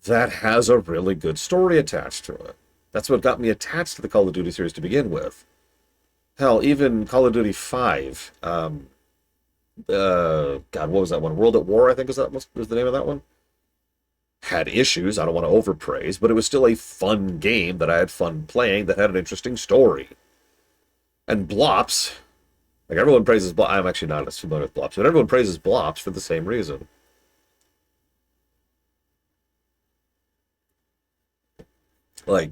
that has a really good story attached to it. That's what got me attached to the Call of Duty series to begin with. Hell, even Call of Duty 5, God, what was that one? World at War, I think was the name of that one? Had issues, I don't want to overpraise, but it was still a fun game that I had fun playing, that had an interesting story. And Blops, like everyone praises Blops, I'm actually not as familiar with Blops, but everyone praises Blops for the same reason. Like,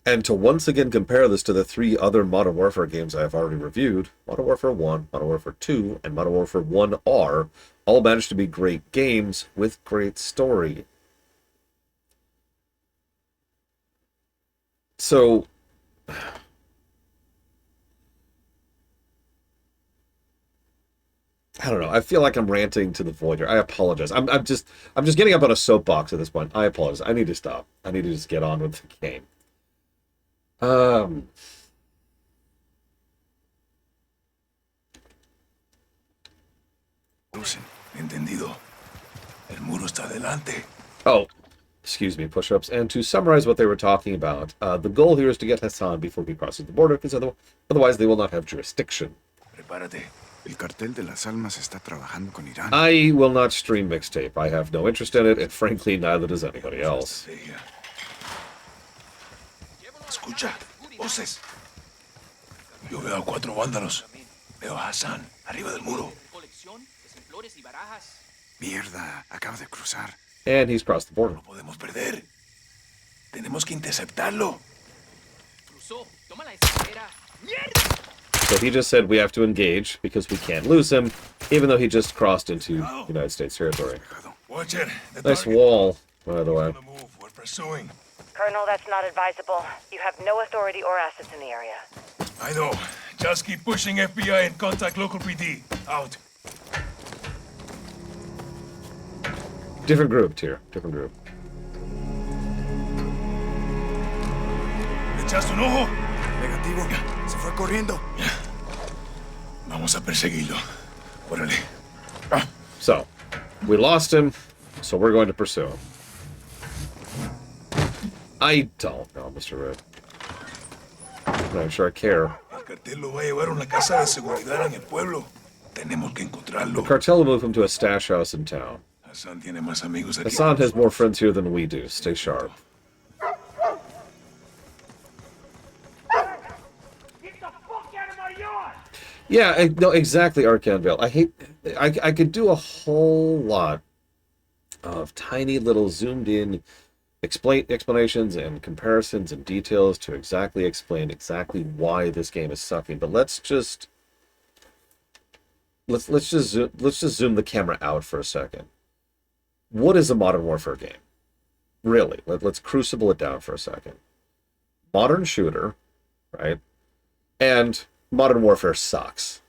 and to once again compare this to the 3 other Modern Warfare games I have already reviewed, Modern Warfare 1, Modern Warfare 2, and Modern Warfare 1R, all managed to be great games with great story. So, I don't know. I feel like I'm ranting to the void here. I apologize. I'm just getting up on a soapbox at this point. I apologize. I need to stop. I need to just get on with the game. Entendido. El muro está adelante. Oh, excuse me, push-ups. And to summarize what they were talking about, the goal here is to get Hassan before he crosses the border, because otherwise they will not have jurisdiction. Prepárate. El cartel de las almas está trabajando con Irán. I will not stream mixtape. I have no interest in it, and frankly, neither does anybody else. Escucha, voces. Yo veo a 4 vándalos. Veo a Hassan, arriba del muro. Mierda, acaba de cruzar. And he's crossed the border. No podemos perder. Tenemos que interceptarlo. So he just said we have to engage because we can't lose him, even though he just crossed into United States territory. Watch it. Nice wall, by the way. We're pursuing. Colonel, that's not advisable. You have no authority or assets in the area. I know. Just keep pushing FBI and contact local PD. Out. Different group, Tier. Different group. ¿Le echaste un ojo? Negativo. Se fue corriendo. Vamos a perseguirlo. Órale. So, we lost him, so we're going to pursue him. I don't know, Mr. Red. I'm not sure I care. El cartel lo va a llevar a una casa de seguridad en el pueblo. Tenemos que encontrarlo. The cartel will move him to a stash house in town. Hassan tiene más amigos aquí. Hassan has more friends here than we do. Stay sharp. Yeah, no, exactly, Arcanvale. I could do a whole lot of tiny little zoomed in explanations and comparisons and details to exactly explain exactly why this game is sucking. But let's just zoom the camera out for a second. What is a Modern Warfare game? Really, let's crucible it down for a second. Modern shooter, right? And Modern Warfare sucks.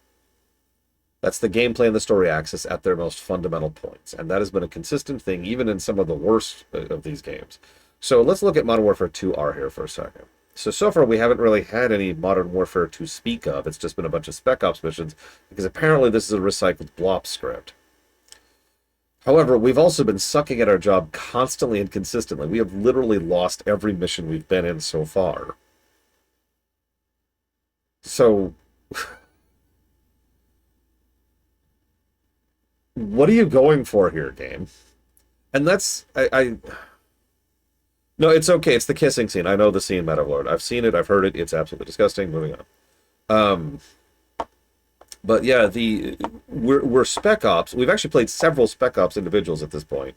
That's the gameplay and the story axis at their most fundamental points. And that has been a consistent thing, even in some of the worst of these games. So let's look at Modern Warfare 2R here for a second. So far we haven't really had any Modern Warfare to speak of. It's just been a bunch of Spec Ops missions, because apparently this is a recycled Blop script. However, we've also been sucking at our job constantly and consistently. We have literally lost every mission we've been in so far. So, what are you going for here, game? And that's, no, it's okay. It's the kissing scene. I know the scene, Metalord. I've seen it. I've heard it. It's absolutely disgusting. Moving on. But yeah, we're Spec Ops. We've actually played several Spec Ops individuals at this point.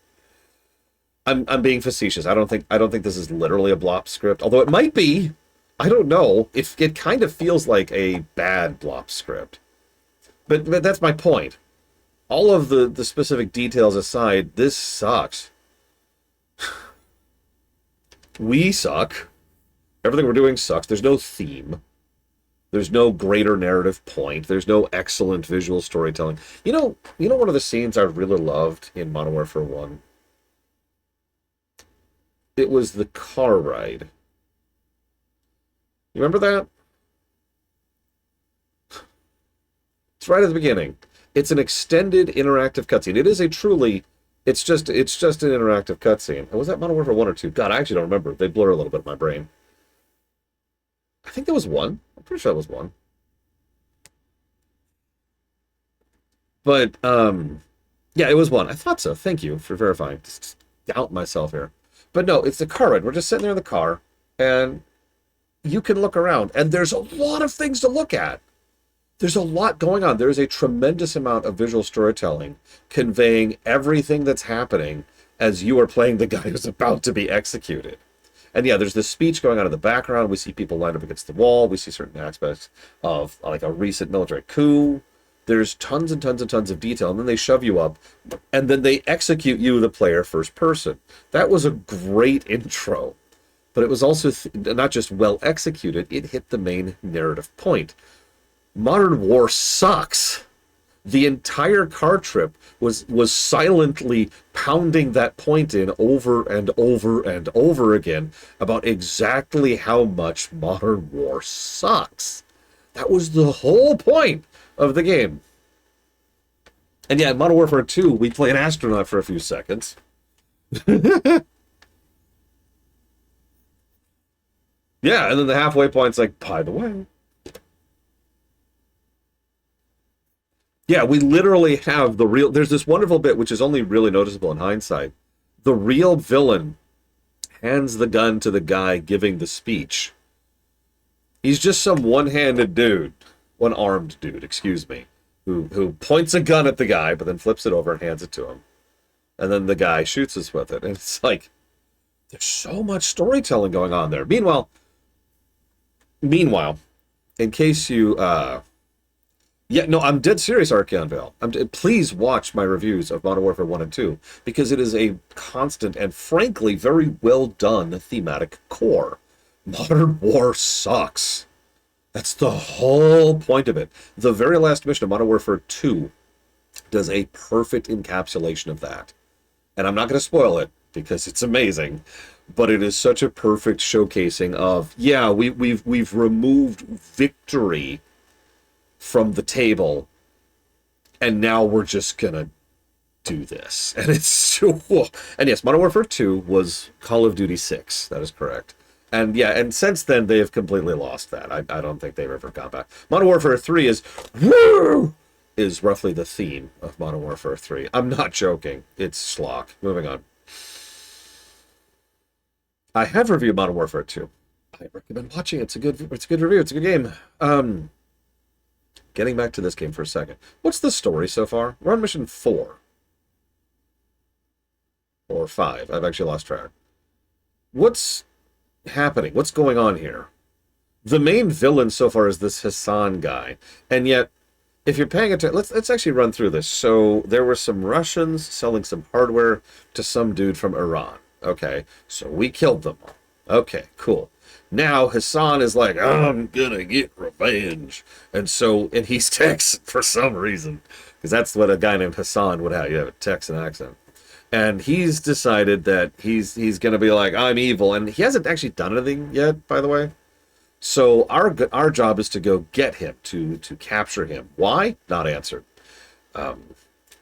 I'm being facetious. I don't think this is literally a blop script, although it might be. I don't know. If it kind of feels like a bad blop script. But that's my point. All of the specific details aside, this sucks. We suck. Everything we're doing sucks. There's no theme. There's no greater narrative point. There's no excellent visual storytelling. You know one of the scenes I really loved in Modern Warfare 1? It was the car ride. You remember that? It's right at the beginning. It's an extended interactive cutscene. It is a truly... It's just an interactive cutscene. Was that Modern Warfare 1 or 2? God, I actually don't remember. They blur a little bit in my brain. I think there was 1. I'm pretty sure that was 1. But, yeah, it was 1. I thought so. Thank you for verifying. Just doubt myself here. But no, it's the car ride. We're just sitting there in the car, and you can look around, and there's a lot of things to look at. There's a lot going on. There's a tremendous amount of visual storytelling conveying everything that's happening as you are playing the guy who's about to be executed. And yeah, there's this speech going on in the background. We see people lined up against the wall. We see certain aspects of like a recent military coup. There's tons and tons and tons of detail. And then they shove you up. And then they execute you, the player, first person. That was a great intro. But it was also not just well executed. It hit the main narrative point. Modern War sucks. The entire car trip was silently pounding that point in over and over and over again about exactly how much Modern War sucks. That was the whole point of the game. And yeah, in Modern Warfare 2, we play an astronaut for a few seconds. Yeah, and then the halfway point's like, by the way. Yeah, we literally have the real... There's this wonderful bit, which is only really noticeable in hindsight. The real villain hands the gun to the guy giving the speech. He's just some one-handed dude. One-armed dude, excuse me. Who points a gun at the guy, but then flips it over and hands it to him. And then the guy shoots us with it. And it's like... There's so much storytelling going on there. Meanwhile, in case you... Yeah, no, I'm dead serious, Archeon Vale. Please watch my reviews of Modern Warfare 1 and 2, because it is a constant and, frankly, very well done thematic core. Modern War sucks. That's the whole point of it. The very last mission of Modern Warfare 2 does a perfect encapsulation of that. And I'm not going to spoil it, because it's amazing, but it is such a perfect showcasing of, yeah, we've removed victory from the table, and now we're just gonna do this. And it's so... And yes, Modern Warfare 2 was Call of Duty 6. That is correct. And yeah, and since then, they have completely lost that. I don't think they've ever gone back. Modern Warfare 3 is... Woo! Is roughly the theme of Modern Warfare 3. I'm not joking. It's schlock. Moving on. I have reviewed Modern Warfare 2. I recommend watching it. It's a good review. It's a good game. Getting back to this game for a second. What's the story so far? We're on mission 4. Or 5. I've actually lost track. What's happening? What's going on here? The main villain so far is this Hassan guy. And yet, if you're paying attention... Let's actually run through this. So, there were some Russians selling some hardware to some dude from Iran. Okay, so we killed them all. Okay, cool. Now Hassan is like, I'm gonna get revenge. And he's Texan for some reason. Because that's what a guy named Hassan would have. You have a Texan accent. And he's decided that he's gonna be like, I'm evil. And he hasn't actually done anything yet, by the way. So our job is to go get him, to capture him. Why? Not answered.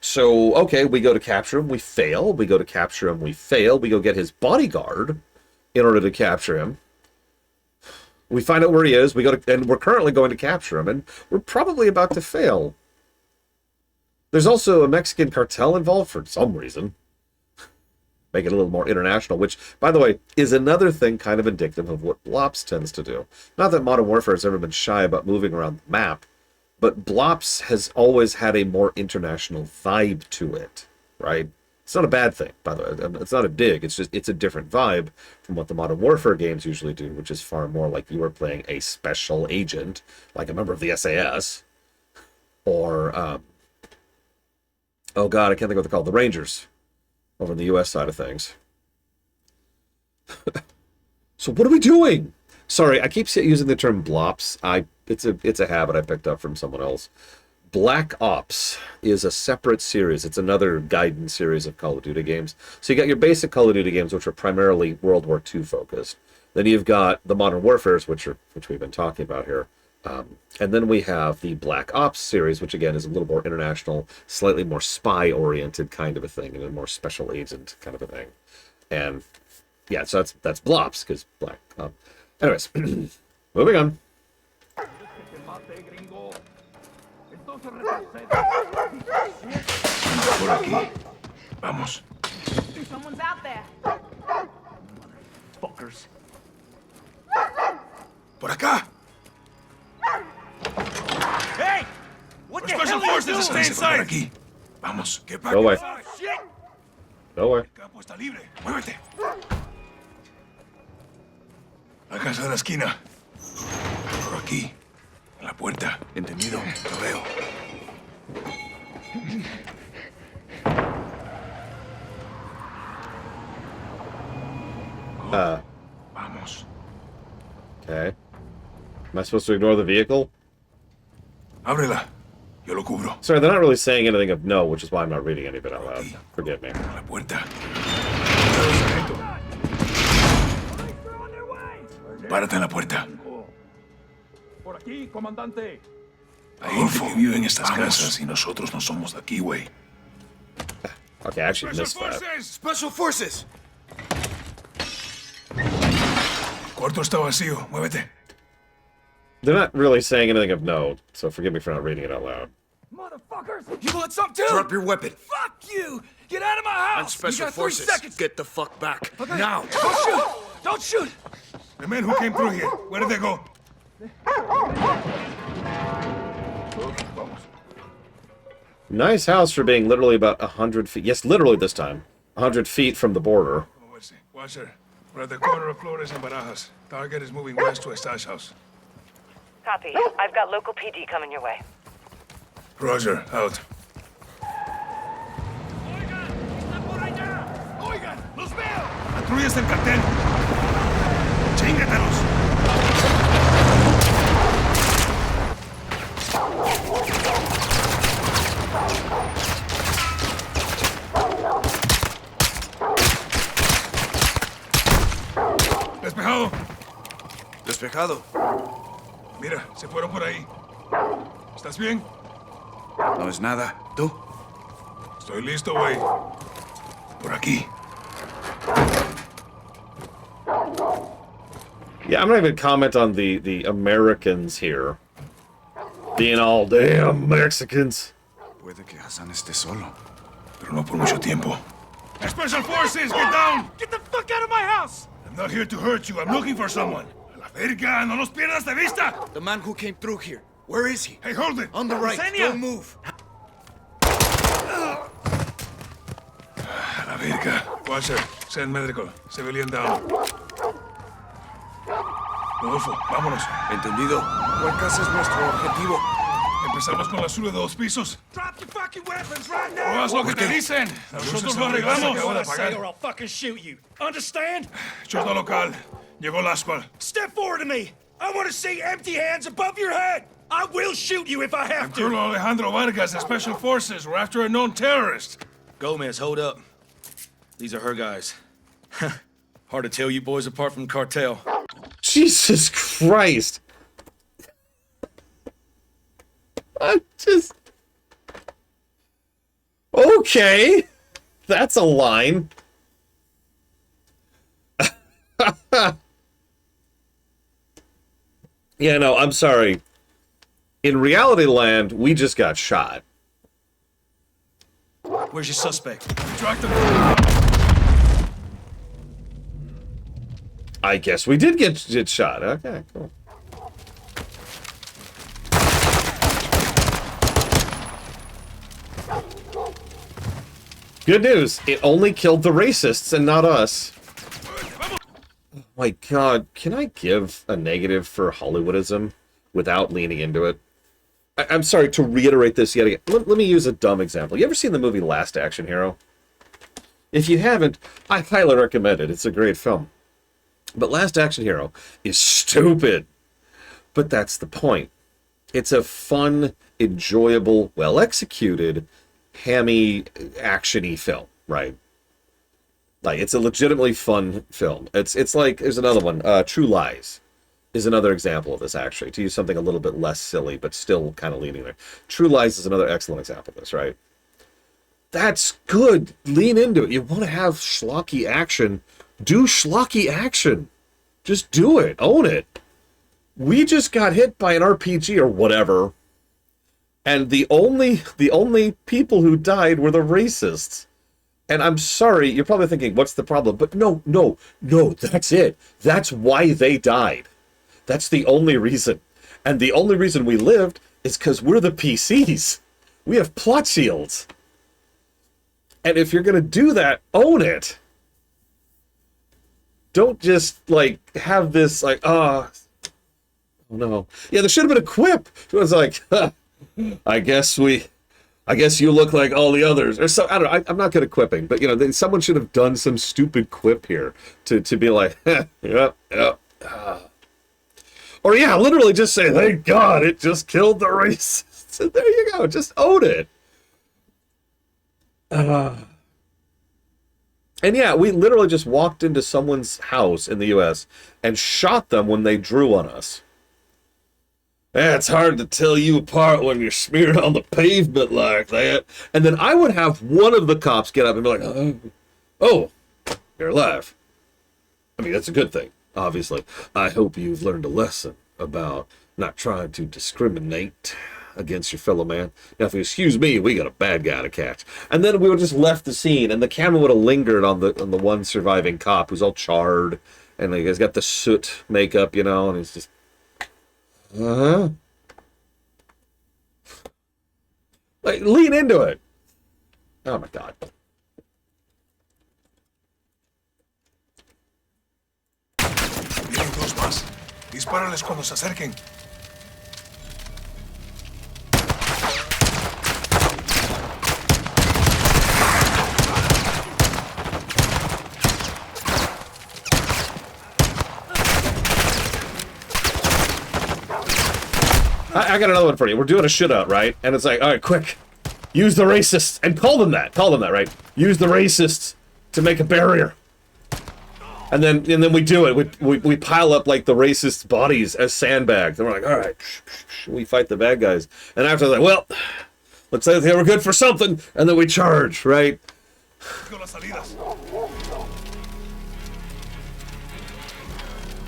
So, okay, we go to capture him, we fail. We go to capture him, we fail. We go get his bodyguard in order to capture him. We find out where he is. And we're currently going to capture him, and we're probably about to fail. There's also a Mexican cartel involved for some reason. Make it a little more international, which, by the way, is another thing kind of indicative of what Blops tends to do. Not that Modern Warfare has ever been shy about moving around the map, but Blops has always had a more international vibe to it, right? It's not a bad thing, by the way. It's not a dig. It's a different vibe from what the Modern Warfare games usually do, which is far more like you are playing a special agent, like a member of the SAS, or, oh god, I can't think of what they're called, the Rangers, over on the US side of things. So what are we doing? Sorry, I keep using the term blops. It's a habit I picked up from someone else. Black Ops is a separate series. It's another guidance series of Call of Duty games. So you got your basic Call of Duty games, which are primarily World War II focused. Then you've got the Modern Warfares, which we've been talking about here. And then we have the Black Ops series, which again is a little more international, slightly more spy-oriented kind of a thing, and a more special agent kind of a thing. And yeah, so that's Blops, because Black Ops. Anyways, moving on. Por aquí. Vamos. Someone's out there. Fuckers. Por acá. Hey! What the hell are you doing? Stay inside. Por aquí. Vamos. Get back. Go away. Shit! Go away. El campo está libre. Muévete. La casa de la esquina. Por aquí. En la puerta. Entendido. Lo veo. Vamos. Okay. Am I supposed to ignore the vehicle? Ábrela. Yo lo cubro. Sorry, they're not really saying anything of no, which is why I'm not reading any of it out loud. Forgive me. La puerta. Párate en la puerta. Por aquí, comandante. Hay gente que vive en estas casas y nosotros no somos de aquí, güey. Okay, I actually missed that. Special Forces! El cuarto está vacío. Muévete. They're not really saying anything of no, so forgive me for not reading it out loud. Motherfuckers! You want some too? Drop your weapon. Fuck you! Get out of my house! And Special you got Forces, 3 seconds. get the fuck back. Okay. Now! Don't shoot! Don't shoot! The men who came through here, where did they go? Nice house for being literally about 100 feet. Yes, literally this time. 100 feet from the border. Watcher, we're at the corner of Flores and Barajas. Target is moving west to a stash house. Copy. I've got local PD coming your way. Roger, out. Oigan, los veo! Patrullas del cartel. Chíngatelos. Despejado. Despejado. Mira, se fueron por ahí. ¿Estás bien? No es nada. ¿Tú? Estoy listo, güey. Por aquí. Yeah, I'm not even comment on the Americans here. Being all damn Mexicans. Puede que Hassan esté solo. Pero no por mucho tiempo. Special Forces, get down! Get the fuck out of my house! I'm not here to hurt you. I'm looking for someone. A la verga, no nos pierdas de vista! The man who came through here, where is he? Hey, hold it! On the right, Yesenia! don't move. A la verga. Watcher, send medical. Civilian down. Rodolfo, vámonos. Entendido. ¿Cuál casa es nuestro objetivo? Empezamos con la suya de 2 pisos. Drop your fucking weapons right No now! haz lo que te dicen. Nosotros lo arreglamos. What I say or I'll fucking shoot you. Understand? Chordo local. Llegó el ascual. Step forward to me. I want to see empty hands above your head. I will shoot you if I have to. Colonel Alejandro Vargas, the Special Forces. We're after a known terrorist. Gomez, hold up. These are her guys. Hard to tell you boys apart from cartel. Jesus Christ. I just... Oh, Okay, that's a line. Yeah, no, I'm sorry. In reality land, we just got shot. Where's your suspect? Track them. I guess we did get shot. Okay, cool. Good news. It only killed the racists and not us. Oh my god, can I give a negative for Hollywoodism without leaning into it? I'm sorry to reiterate this yet again. Let me use a dumb example. You ever seen the movie Last Action Hero? If you haven't, I highly recommend it. It's a great film. But Last Action Hero is stupid. But that's the point. It's a fun, enjoyable, well-executed, hammy, action-y film, right? Like, it's a legitimately fun film. It's like, there's another one, True Lies is another example of this, actually, to use something a little bit less silly, but still kind of leaning there. True Lies is another excellent example of this, right? That's good. Lean into it. You want to have schlocky action, do schlocky action. Just do it. Own it. We just got hit by an RPG or whatever, and the only people who died were the racists. And I'm sorry, you're probably thinking, what's the problem? But no, that's it. That's why they died. That's the only reason. And the only reason we lived is because we're the PCs. We have plot shields. And if you're going to do that, own it. Don't just, like, have this, like, oh no. Yeah, there should have been a quip. It was like, I guess you look like all the others. Or so, I don't know, I'm not good at quipping, but, you know, someone should have done some stupid quip here to be like, yep. Or, yeah, literally just say, thank God, it just killed the racists. And there you go, just own it. And yeah, we literally just walked into someone's house in the U.S. and shot them when they drew on us. It's hard to tell you apart when you're smeared on the pavement like that. And then I would have one of the cops get up and be like, oh, you're alive. I mean, that's a good thing, obviously. I hope you've learned a lesson about not trying to discriminate against your fellow man. Now, if you excuse me, we got a bad guy to catch. And then we would just left the scene, and the camera would have lingered on the one surviving cop who's all charred, and he's got the soot makeup, you know, and he's just, like, lean into it. Oh my God. Vienen dos más. Dispárales cuando se acerquen. I got another one for you. We're doing a shootout, right? And it's like, all right, quick. Use the racists. And call them that, right? Use the racists to make a barrier. And then we do it. We pile up, like, the racist bodies as sandbags. And we're like, all right. We fight the bad guys. And after that, well, looks like they were good for something. And then we charge, right?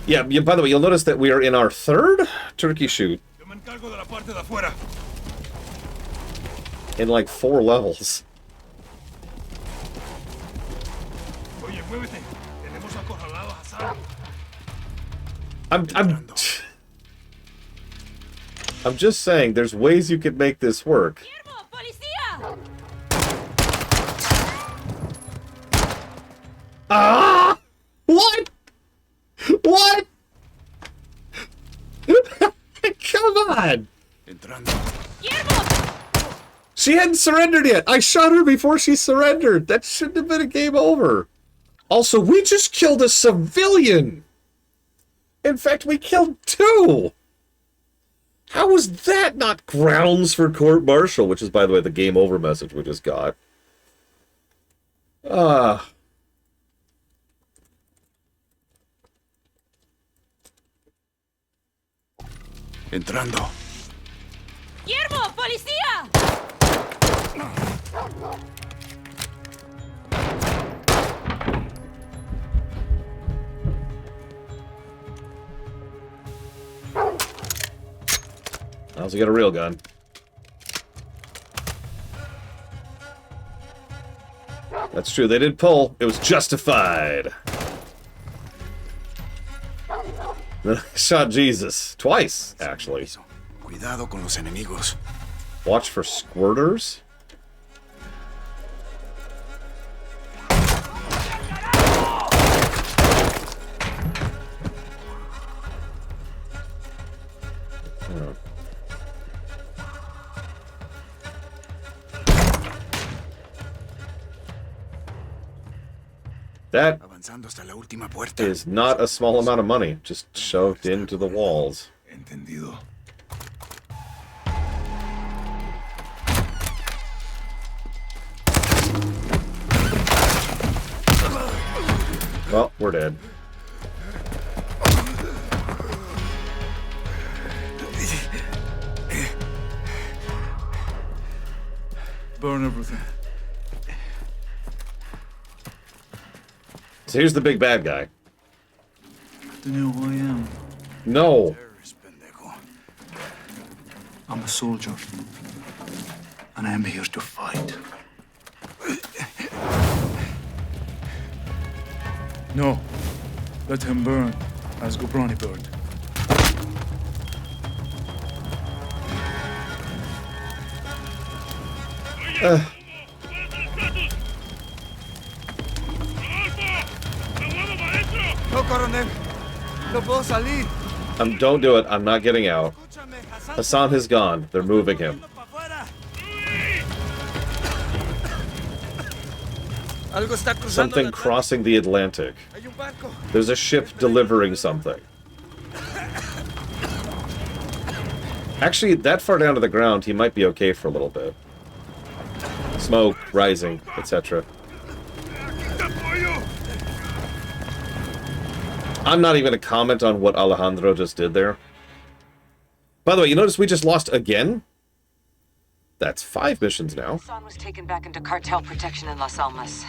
Yeah, by the way, you'll notice that we are in our third turkey shoot. In like 4 levels. I'm just saying, there's ways you could make this work. Ah! What? What? Come on! She hadn't surrendered yet. I shot her before she surrendered. That shouldn't have been a game over. Also, we just killed a civilian. In fact, we killed 2. How was that not grounds for court-martial? Which is, by the way, the game over message we just got. Entrando. ¡Yermo! ¡Policía! I also get a real gun. That's true, they did pull. It was justified. Shot Jesus. Twice, actually. Cuidado con los enemigos. Watch for squirters. That is not a small amount of money, just shoved into the walls. Entendido. Well, we're dead. Burn everything. So here's the big bad guy. Do you know who I am? No. I'm a soldier. And I am here to fight. No. Let him burn, as Gobrani burned. No, coronel. No puedo salir. Don't do it. I'm not getting out. Hassan has gone. They're moving him. Algo está cruzando. Something crossing the Atlantic. There's a ship delivering something. Actually, that far down to the ground, he might be okay for a little bit. Smoke, rising, etc. I'm not even going to comment on what Alejandro just did there. By the way, you notice we just lost again? That's 5 missions now. Hassan was taken back into cartel protection in Las Almas.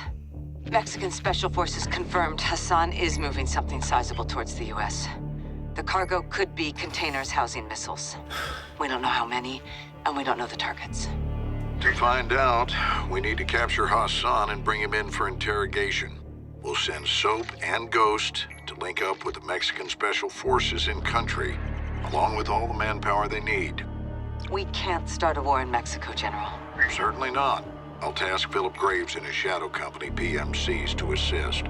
Mexican Special Forces confirmed Hassan is moving something sizable towards the U.S. The cargo could be containers housing missiles. We don't know how many, and we don't know the targets. To find out, we need to capture Hassan and bring him in for interrogation. We'll send Soap and Ghost to link up with the Mexican Special Forces in country, along with all the manpower they need. We can't start a war in Mexico, General. Certainly not. I'll task Philip Graves and his shadow company, PMCs, to assist.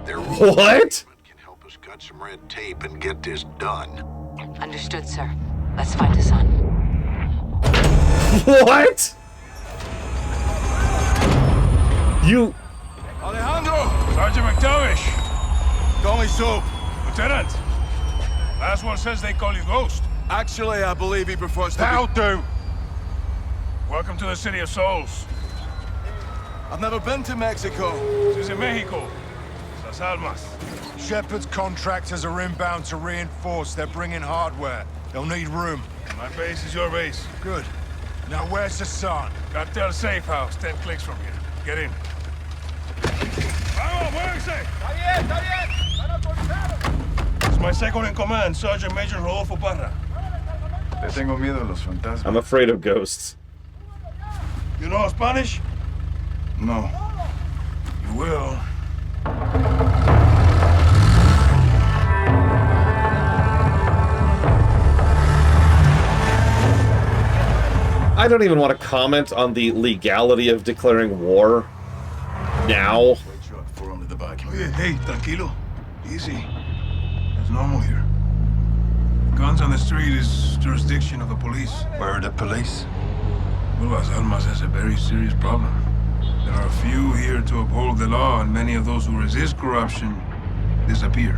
Their what? Can help us cut some red tape and get this done. Understood, sir. Let's find Hassan. What? You... Alejandro! Sergeant McTavish! Call me Soap. Lieutenant! Last one says they call you Ghost. Actually, I believe he prefers to That'll do! Welcome to the City of Souls. I've never been to Mexico. This is in Mexico. Las Almas. Shepard's contractors are inbound to reinforce. They're bringing hardware. They'll need room. My base is your base. Good. Now where's Hassan? Cartel safe house, 10 clicks from here. Get in. Vamos, muévense! Está bien, está bien. Están autorizados. It's my second in command, Sergeant Major Rodolfo Parra. Le tengo miedo a los fantasmas. I'm afraid of ghosts. You know Spanish? No. You will. I don't even want to comment on the legality of declaring war now. Four under the back. Hey, tranquilo. Easy. It's normal here. Guns on the street is jurisdiction of the police. Where are the police? Well, Las Almas has a very serious problem. There are few here to uphold the law, and many of those who resist corruption disappear.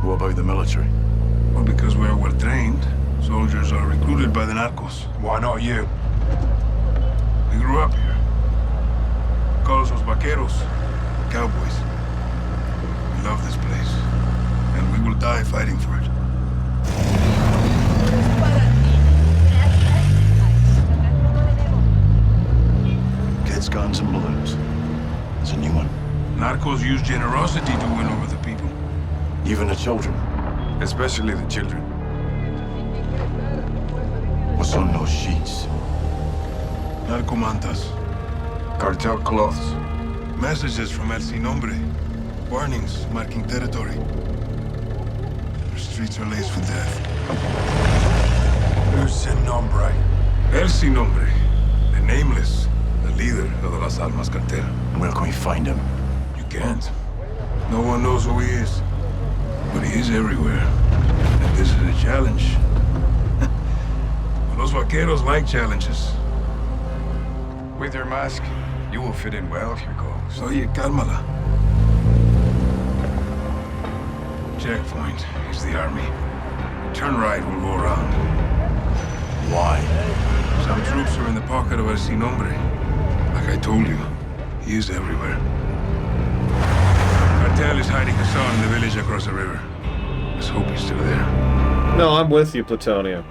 What about the military? Well, because we're well trained, soldiers are recruited by the narcos. Why not you? We grew up here. Call us los vaqueros, cowboys. We love this place, and we will die fighting for it. Kids, guns, and balloons. There's a new one. Narcos use generosity to win over the people. Even the children. Especially the children. What's son no sheets? Narcomantas. Cartel cloths. Messages from El Sin Nombre. Warnings marking territory. Our streets are laced with death. Who's Sin Nombre? El Sin Nombre. The nameless. The leader of the Las Almas cartel. Where can we find him? You can't. No one knows who he is. But he is everywhere. And this is a challenge. Los vaqueros like challenges. With your mask, you will fit in well, Hugo. Oye, cálmala. Checkpoint is the army. Turn right, we'll go around. Why? Some troops are in the pocket of El Sin Nombre. Like I told you, he is everywhere. Cartel is hiding Hassan in the village across the river. Let's hope he's still there. No, I'm with you, Plutonia.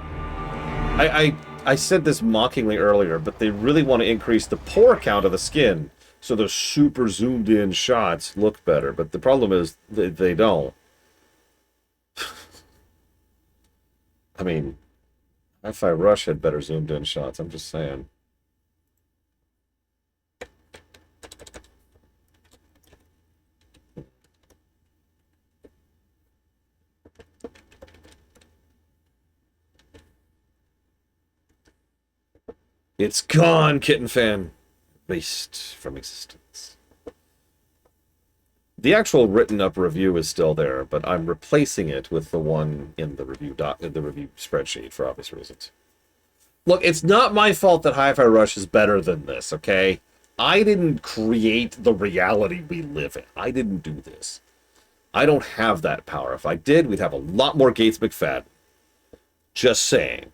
I said this mockingly earlier, but they really want to increase the pore count of the skin so those super zoomed in shots look better. But the problem is they don't. I mean, Hi-Fi Rush had better zoomed in shots, I'm just saying. It's gone, Kitten Fan. Erased from existence. The actual written-up review is still there, but I'm replacing it with the one in the review spreadsheet for obvious reasons. Look, it's not my fault that Hi-Fi Rush is better than this, okay? I didn't create the reality we live in. I didn't do this. I don't have that power. If I did, we'd have a lot more Gates McFadden. Just saying.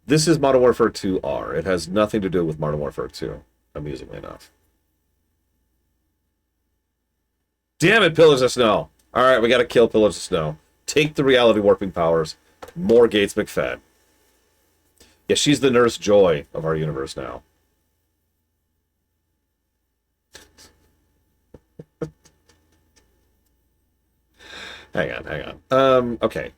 This is Modern Warfare 2 R. It has nothing to do with Modern Warfare 2, amusingly enough. Damn it, Pillars of Snow! Alright, we gotta kill Pillars of Snow. Take the reality warping powers. More Gates McFadden. Yeah, she's the Nurse Joy of our universe now. hang on. Okay.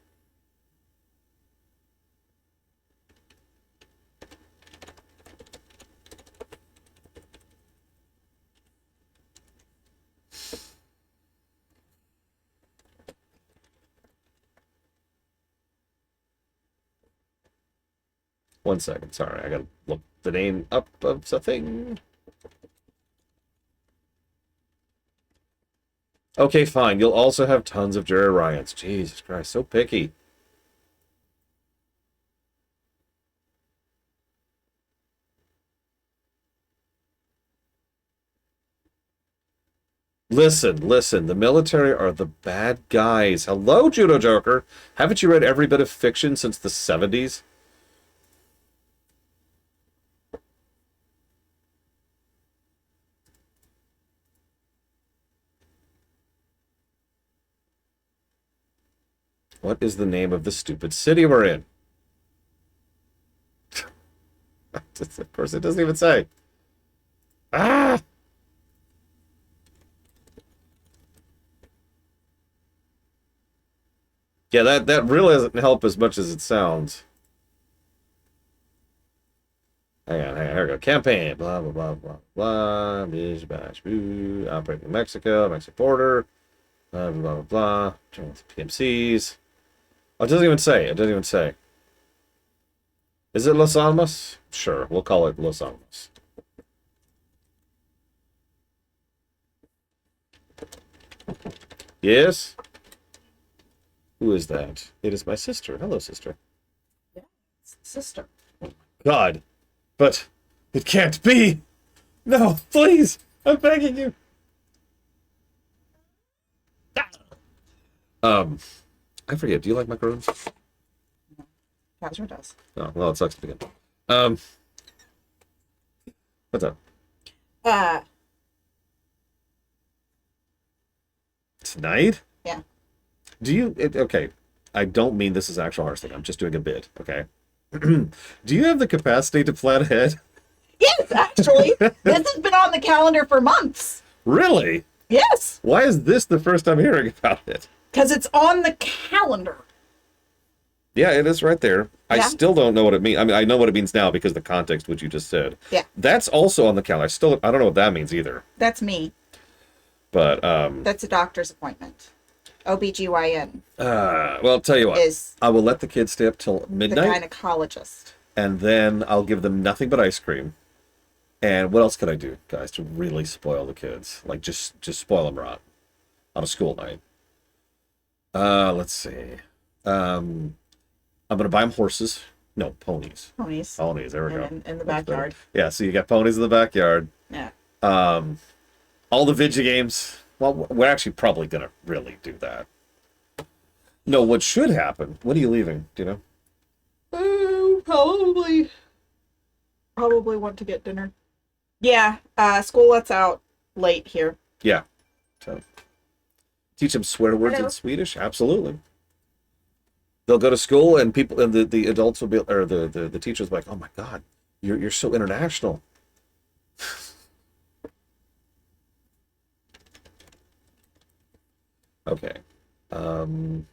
One second, sorry, I gotta look the name up of something. Okay, fine. You'll also have tons of Jerry Ryans. Jesus Christ, so picky. Listen, the military are the bad guys. Hello, Judo Joker. Haven't you read every bit of fiction since the 70s? What is the name of the stupid city we're in? Of course, it doesn't even say. Ah! Yeah, that really doesn't help as much as it sounds. Hang on, here we go. Campaign, blah, blah, blah, blah, blah, bish, bash, boo, operating in Mexico, Mexican border, blah, blah, blah, blah, turn with PMCs. Oh, it doesn't even say. It doesn't even say. Is it Los Alamos? Sure, we'll call it Los Alamos. Yes? Who is that? It is my sister. Hello, sister. Yeah, it's sister. God. But it can't be. No, please. I'm begging you. I forget. Do you like macaroons? No. Kaiser does. Oh, well, it sucks to begin. What's up? Tonight? Yeah. Do you... okay. I don't mean this is actual harsh thing. I'm just doing a bit, okay? Do you have the capacity to plan ahead? Yes, actually. This has been on the calendar for months. Really? Yes. Why is this the first I'm hearing about it? Because it's on the calendar. Yeah, it is right there. I Yeah. still don't know what it means. I mean, I know what it means now because of the context which you just said. Yeah. That's also on the calendar. I don't know what that means either. That's me. But That's a doctor's appointment. OBGYN. well, I'll tell you what. Is I will let the kids stay up till the midnight, gynecologist. and then I'll give them nothing but ice cream. And what else could I do, guys, to really spoil the kids? Like, just spoil them rotten on a school night. Let's see. I'm gonna buy them horses. No, ponies. Ponies. Ponies. There we go. In the That's better. backyard. Yeah. So you got ponies in the backyard. Yeah. All the video games. Well, we're actually probably gonna really do that. No, what should happen? When are you leaving? Do you know? Probably want to get dinner. Yeah. School lets out late here. Yeah. So teach them swear words Hello. in Swedish. Absolutely. They'll go to school and people and the adults will be, or the teachers will be like, oh my God, you're so international. Okay. Solo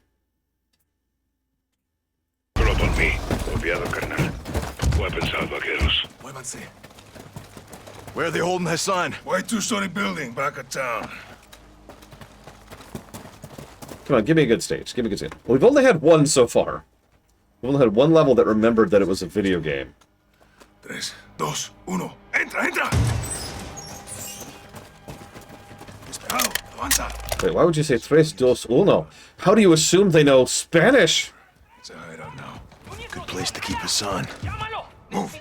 por mí. Copiado, carnal. Weapons out, vaqueros. Muévanse. Where are they holding Hassan? White two-story building back of town. Come on, give me a good stage. Give me a good stage. Well, we've only had one so far. We've only had one level that remembered that it was a video game. 3, 2, 1. Entra, entra! Despejado, avanza. Wait, why would you say tres, dos, uno? How do you assume they know Spanish? It's a hideout now. Good place to keep Hassan. Move.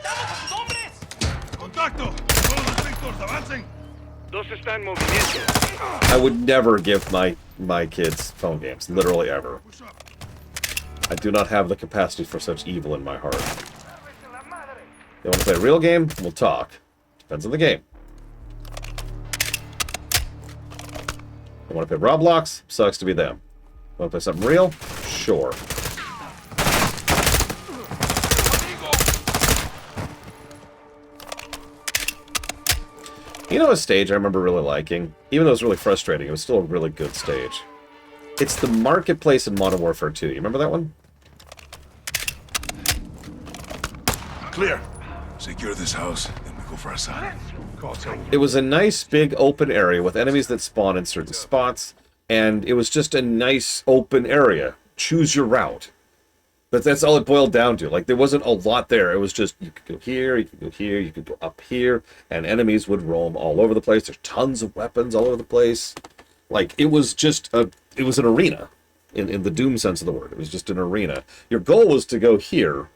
Contacto. Todos los sectores, avancen. Dos están en movimiento. I would never give my kids phone games, literally ever. I do not have the capacity for such evil in my heart. They want to play a real game? We'll talk. Depends on the game. They want to play Roblox? Sucks to be them. Want to play something real? Sure. You know a stage I remember really liking? Even though it was really frustrating, it was still a really good stage. It's the marketplace in Modern Warfare 2. You remember that one? Clear. Secure this house, then we go for Hassan. It was a nice big open area with enemies that spawn in certain spots, and it was just a nice open area. Choose your route. That's all it boiled down to. Like, there wasn't a lot there. It was just, you could go here, you could go here, you could go up here, and enemies would roam all over the place. There's tons of weapons all over the place. Like, it was just it was an arena, in the Doom sense of the word. It was just an arena. Your goal was to go here,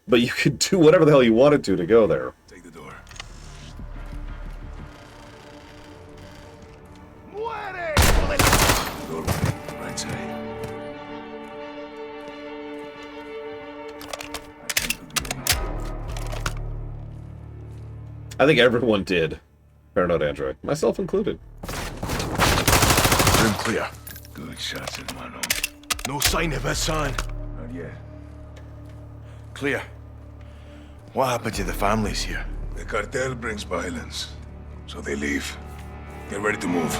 but you could do whatever the hell you wanted to go there. Take the door. Doorway, right side. I think everyone did. Paranoid Android. Myself included. Room clear. Good shots, hermano. No sign of Hassan. Not yet. Clear. What happened to the families here? The cartel brings violence, so they leave. Get ready to move.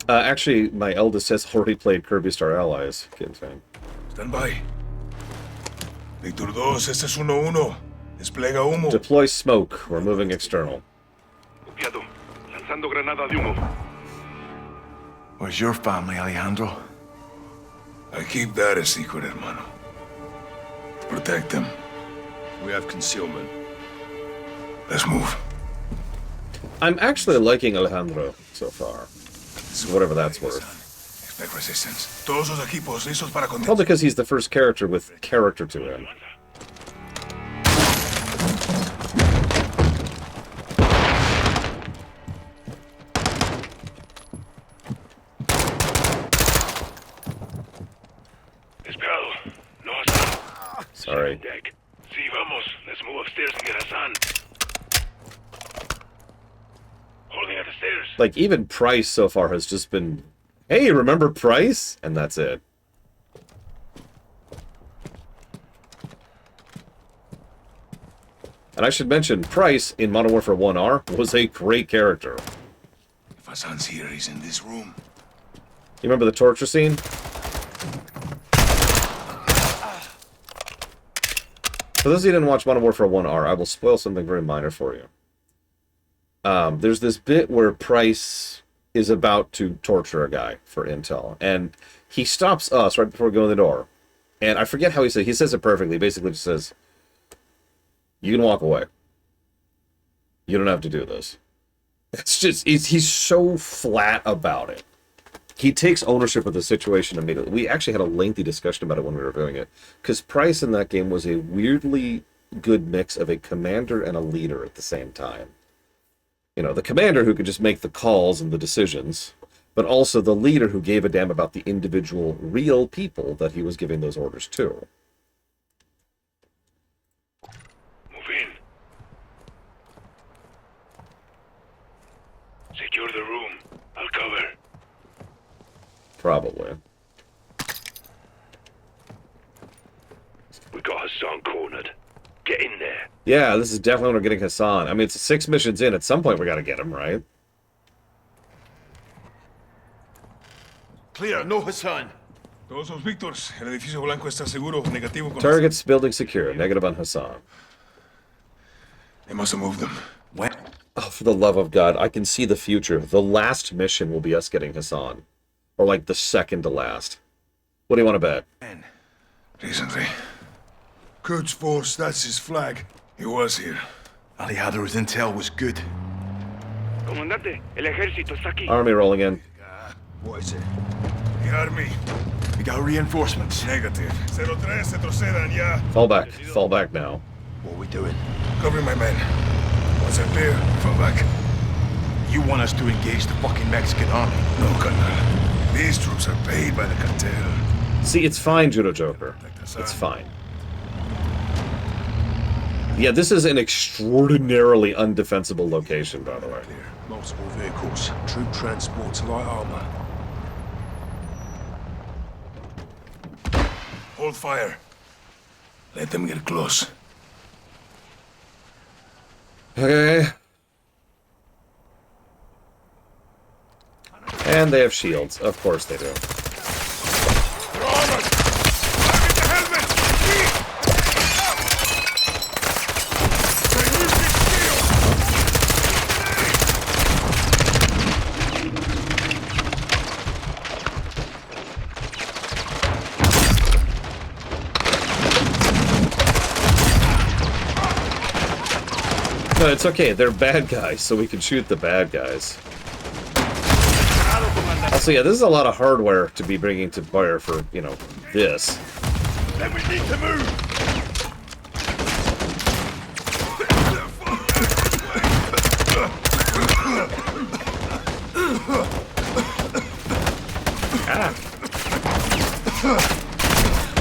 Actually, my eldest has already played Kirby Star Allies. Kid fan. Stand by. Victor 2, este es 1-1. Desplega humo. Deploy smoke. We're moving external. Copiado. Lanzando granada de humo. Where's your family, Alejandro? I keep that a secret, hermano. Protect them. We have concealment. Let's move. I'm actually liking Alejandro so far. Whatever that's worth. Expect resistance. Todos los equipos listos para Probably because he's the first character with character to him. Esperado. No Hassan. Sorry. Deck. Sí, vamos. Let's move upstairs and get Hassan. Holding at the stairs. Like, even Price so far has just been, hey, remember Price? And that's it. And I should mention, Price in Modern Warfare 1R was a great character. If Hassan's here, he's in this room. You remember the torture scene? For those of you who didn't watch Modern Warfare 1R, I will spoil something very minor for you. There's this bit where Price is about to torture a guy for intel, and he stops us right before we go in the door. And I forget how he says it perfectly. He basically just says, you can walk away. You don't have to do this. It's just, he's so flat about it. He takes ownership of the situation immediately. We actually had a lengthy discussion about it when we were reviewing it, because Price in that game was a weirdly good mix of a commander and a leader at the same time. You know, the commander who could just make the calls and the decisions, but also the leader who gave a damn about the individual real people that he was giving those orders to. Move in. Secure the room. I'll cover. Probably. We got Hassan cornered. Get in there. Yeah, this is definitely when we're getting Hassan. I mean, it's 6 missions in. At some point, we got to get him, right? Clear, no Hassan. Todos los Víctors. El edificio blanco está seguro. Negativo con Targets building secure. Negative on Hassan. They must have moved them. When? Oh, for the love of God, I can see the future. The last mission will be us getting Hassan. Or like the second to last. What do you want to bet? Recently. Quds Force, that's his flag. He was here. Alijado's intel was good. Comandante, el ejército está aquí. Army rolling in. What is it? The army. We got reinforcements. Negative. 03, retrocedan ya. Fall back. Fall back now. What are we doing? Covering my men. Once I'm there, fall back. You want us to engage the fucking Mexican army? No, carnal. These troops are paid by the cartel. See, it's fine, Judo Joker. It's fine. Yeah, this is an extraordinarily undefensible location, by the way. Multiple vehicles, troop transports, light armor. Hold fire. Let them get close. Okay. And they have shields. Of course they do. No, it's okay. They're bad guys, so we can shoot the bad guys. Also, yeah, this is a lot of hardware to be bringing to bear for, you know, this. Then we need to move.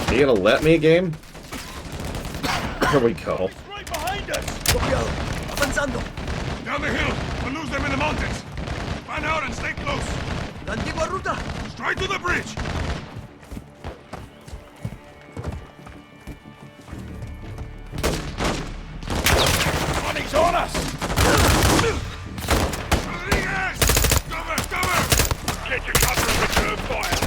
Are you gonna let me, game? Here we go. Right behind us. Avanzando. Down the hill. We'll lose them in the mountains. Find out and stay close. La antigua ruta. Straight to the bridge. Money's on us. Rodriguez! Cover! Get your cover and return fire.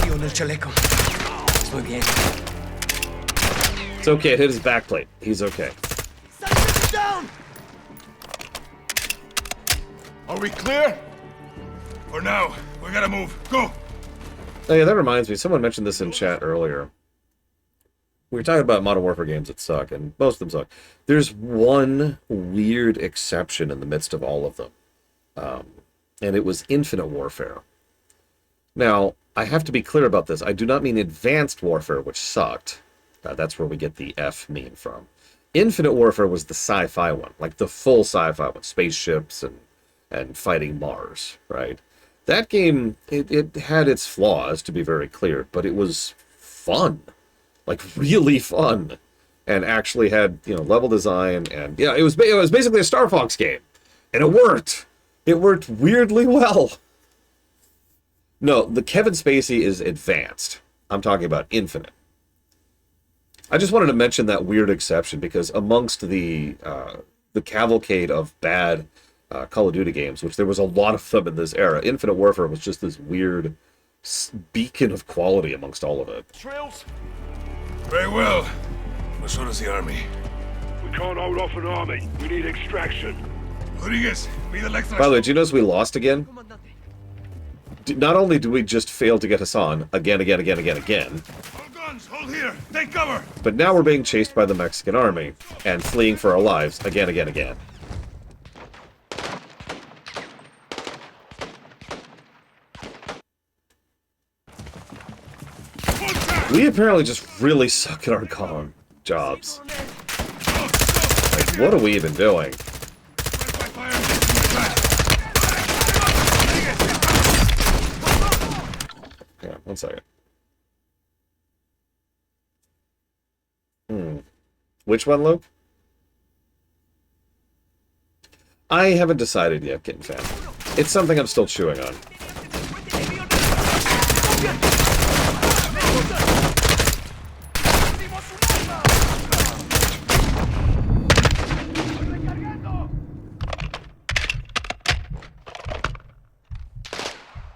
Tío en el chaleco. Estoy bien. It's okay. It hit his backplate. He's okay. Down! Are we clear? For now, we gotta move. Go! Oh yeah, that reminds me. Someone mentioned this in chat earlier. We were talking about Modern Warfare games that suck, and most of them suck. There's one weird exception in the midst of all of them. And it was Infinite Warfare. Now, I have to be clear about this. I do not mean Advanced Warfare, which sucked. That's where we get the F meme from. Infinite Warfare was the sci-fi one, like the full sci-fi one, spaceships and fighting Mars, right? That game, it had its flaws, to be very clear, but it was fun, like really fun, and actually had, you know, level design, and yeah, it was basically a Star Fox game, and it worked. It worked weirdly well. No, the Kevin Spacey is Advanced. I'm talking about Infinite. I just wanted to mention that weird exception because amongst the cavalcade of bad Call of Duty games, which there was a lot of them in this era, Infinite Warfare was just this weird beacon of quality amongst all of it. Drills? Very well. But so does the army. We can't hold off an army. We need extraction. Rodriguez, be the next. By the way, do you notice we lost again? Not only do we just fail to get Hassan again, All guns, hold here. Take cover. but now we're being chased by the Mexican army and fleeing for our lives again. We apparently just really suck at our comm jobs. Like, what are we even doing? Yeah, 1 second. Which one, Luke? I haven't decided yet, Kitten Fan. It's something I'm still chewing on.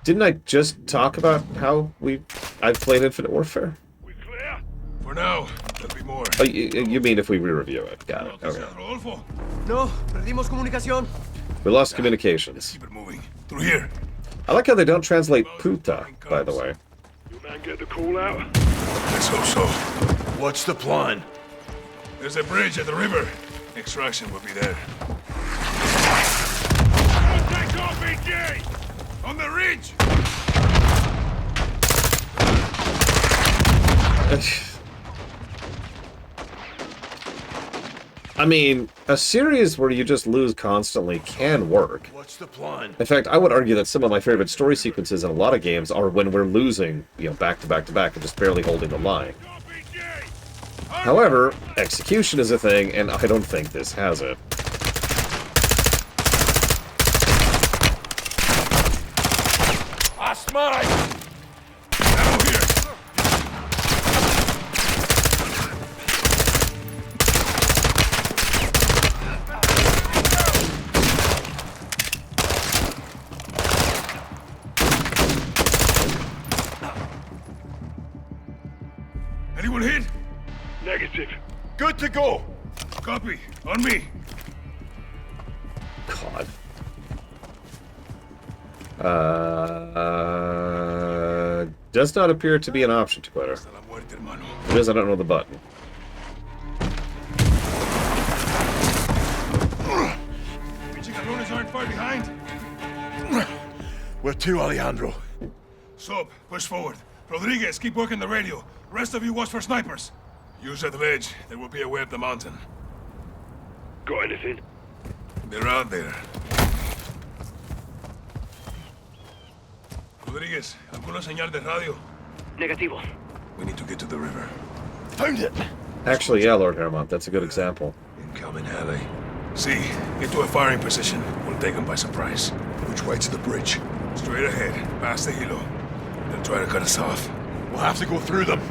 Didn't I just talk about how I've played Infinite Warfare? For now, there'll be more. Oh, you mean if we re-review it? Got it. Okay. No, perdimos comunicación. We lost communications. Keep it moving. Through here. I like how they don't translate puta, by the way. Your man get the call out? Let's hope so. What's the plan? There's a bridge at the river. Extraction will be there. Contact RPG! On the ridge! I mean, a series where you just lose constantly can work. What's the plan? In fact, I would argue that some of my favorite story sequences in a lot of games are when we're losing, back to back to back and just barely holding the line. However, execution is a thing, and I don't think this has it. That's mine! Ammo here! Anyone hit? Negative. Good to go. Copy. On me. God. Does not appear to be an option, Twitter. It is, I don't know the button. Cicalones aren't far behind. Where to, Alejandro? Soap, push forward. Rodriguez, keep working the radio. Rest of you watch for snipers. Use that ledge. There will be a way up the mountain. Got anything? They're out there. Rodriguez, ¿alguna señal de radio? Negativo. We need to get to the river. Found it! Actually, yeah, Lord Hermont, that's a good example. Incoming alley. See, get to a firing position. We'll take them by surprise. Which way to the bridge? Straight ahead, past the hilo. They'll try to cut us off. We'll have to go through them.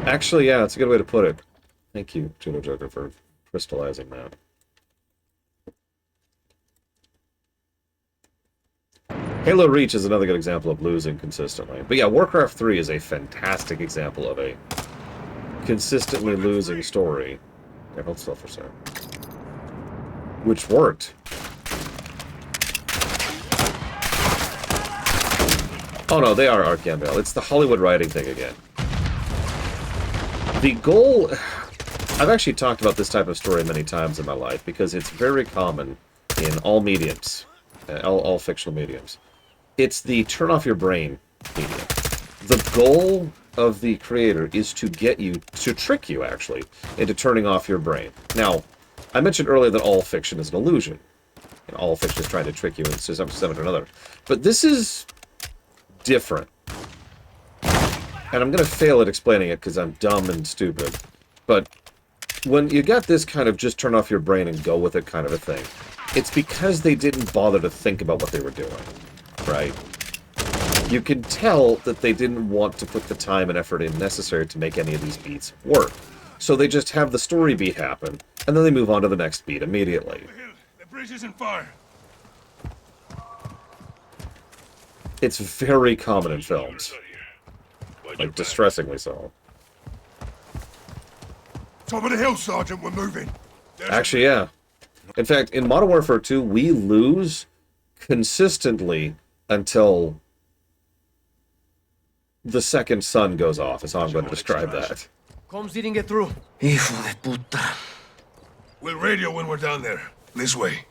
Actually, yeah, that's a good way to put it. Thank you, Juno Joker, for crystallizing that. Halo Reach is another good example of losing consistently. But yeah, Warcraft 3 is a fantastic example of a consistently losing story. Yeah, hold still for a second. Which worked. Oh no, they are Archangel. It's the Hollywood writing thing again. The goal... I've actually talked about this type of story many times in my life because it's very common in all mediums, all fictional mediums. It's the turn off your brain medium. The goal of the creator is to get you, to trick you actually, into turning off your brain. Now, I mentioned earlier that all fiction is an illusion. And all fiction is trying to trick you into something or another. But this is different. And I'm going to fail at explaining it because I'm dumb and stupid. But when you got this kind of just turn off your brain and go with it kind of a thing, it's because they didn't bother to think about what they were doing, right? you can tell that they didn't want to put the time and effort in necessary to make any of these beats work. So they just have the story beat happen, and then they move on to the next beat immediately. The bridge is on fire. It's very common in films. Like, distressingly so. Top of the hill, Sergeant, we're moving. Actually, yeah. In fact, in Modern Warfare 2, we lose consistently until the second sun goes off, is how I'm going to describe that. Comms didn't get through. Hijo de puta. We'll radio when we're down there. This way.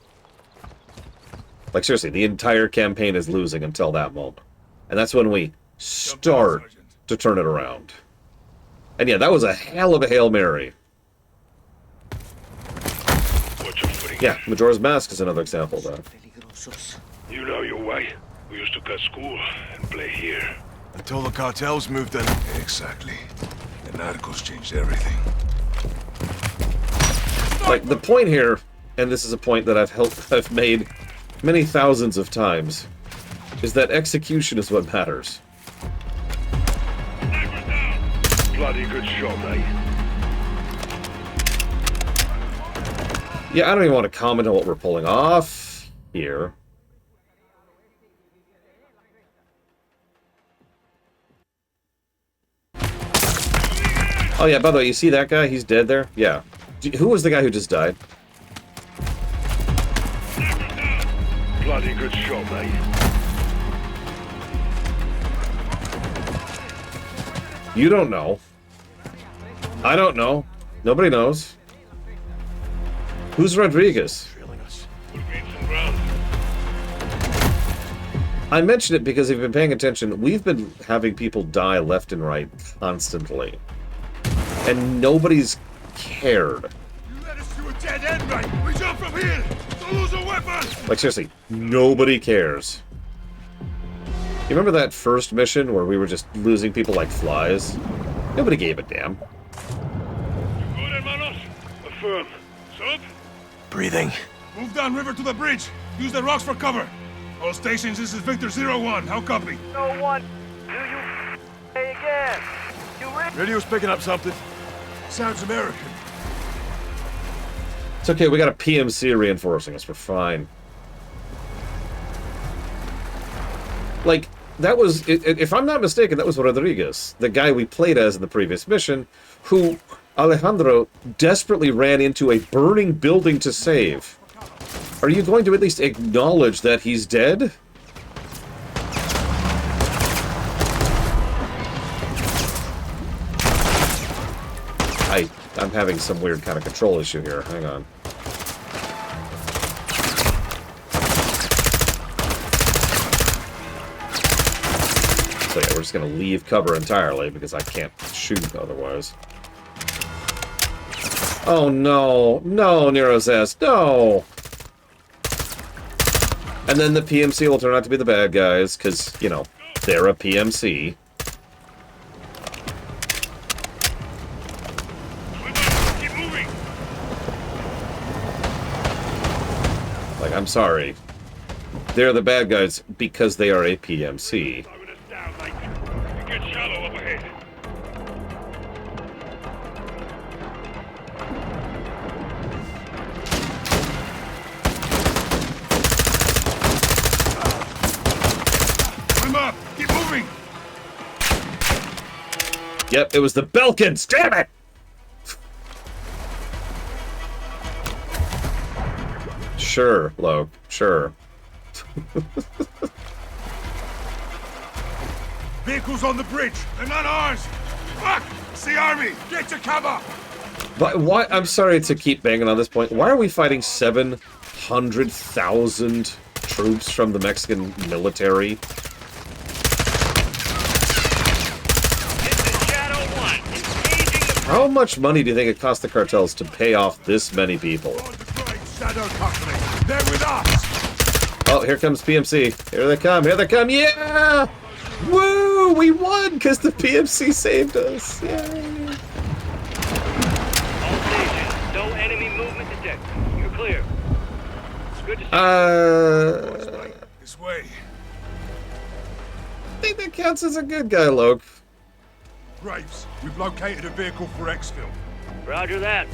Like, seriously, the entire campaign is losing until that moment. And that's when we start to turn it around. And yeah, that was a hell of a Hail Mary. Yeah, Majora's Mask is another example of that. You know your way. We used to cut school and play here. Until the cartels moved in. Exactly. The narcos changed everything. Like, the point here, and this is a point that I've made many thousands of times, is that execution is what matters. Bloody good shot, mate. Yeah, I don't even want to comment on what we're pulling off here. Oh yeah, by the way, you see that guy? He's dead there? Yeah. Who was the guy who just died? Bloody good shot, mate. You don't know. I don't know. Nobody knows. Who's Rodriguez? I mention it because if you've been paying attention, we've been having people die left and right constantly. And nobody's cared. You led us to a dead end, mate. We jump from here. Don't lose a weapon. Like, seriously, nobody cares. You remember that first mission where we were just losing people like flies? Nobody gave a damn. You good, hermanos? Affirm. Sub? Breathing. Move downriver to the bridge. Use the rocks for cover. All stations, this is Victor 01. How copy? No one. Do you say again? You ready? Radio's picking up something. Sounds American. It's okay, we got a PMC reinforcing us. We're fine. Like, that was, if I'm not mistaken, that was Rodriguez, the guy we played as in the previous mission, who Alejandro desperately ran into a burning building to save. Are you going to at least acknowledge that he's dead? I'm having some weird kind of control issue here. Hang on. So yeah, we're just going to leave cover entirely because I can't shoot otherwise. Oh no! No, Nero's ass! No! And then the PMC will turn out to be the bad guys, because, you know, they're a PMC. Keep moving. Like, I'm sorry. They're the bad guys because they are a PMC. Get shallow up ahead. I'm up. Keep moving. Yep, it was the Belkins! Damn it! Sure, Loke. Sure. Vehicles on the bridge. They're not ours. Fuck! It's the army. Get to cover. But why? I'm sorry to keep banging on this point. Why are we fighting 700,000 troops from the Mexican military? How much money do you think it cost the cartels to pay off this many people? Shadow Company. They're with us. Oh, here comes PMC. Here they come. Here they come. Yeah! Woo! We won because the PMC saved us. Yay! All stations, no enemy movement detected. You're clear. It's good to see This way. right, that counts as a good guy, Loke. Graves, we've located a vehicle for exfil. Roger that.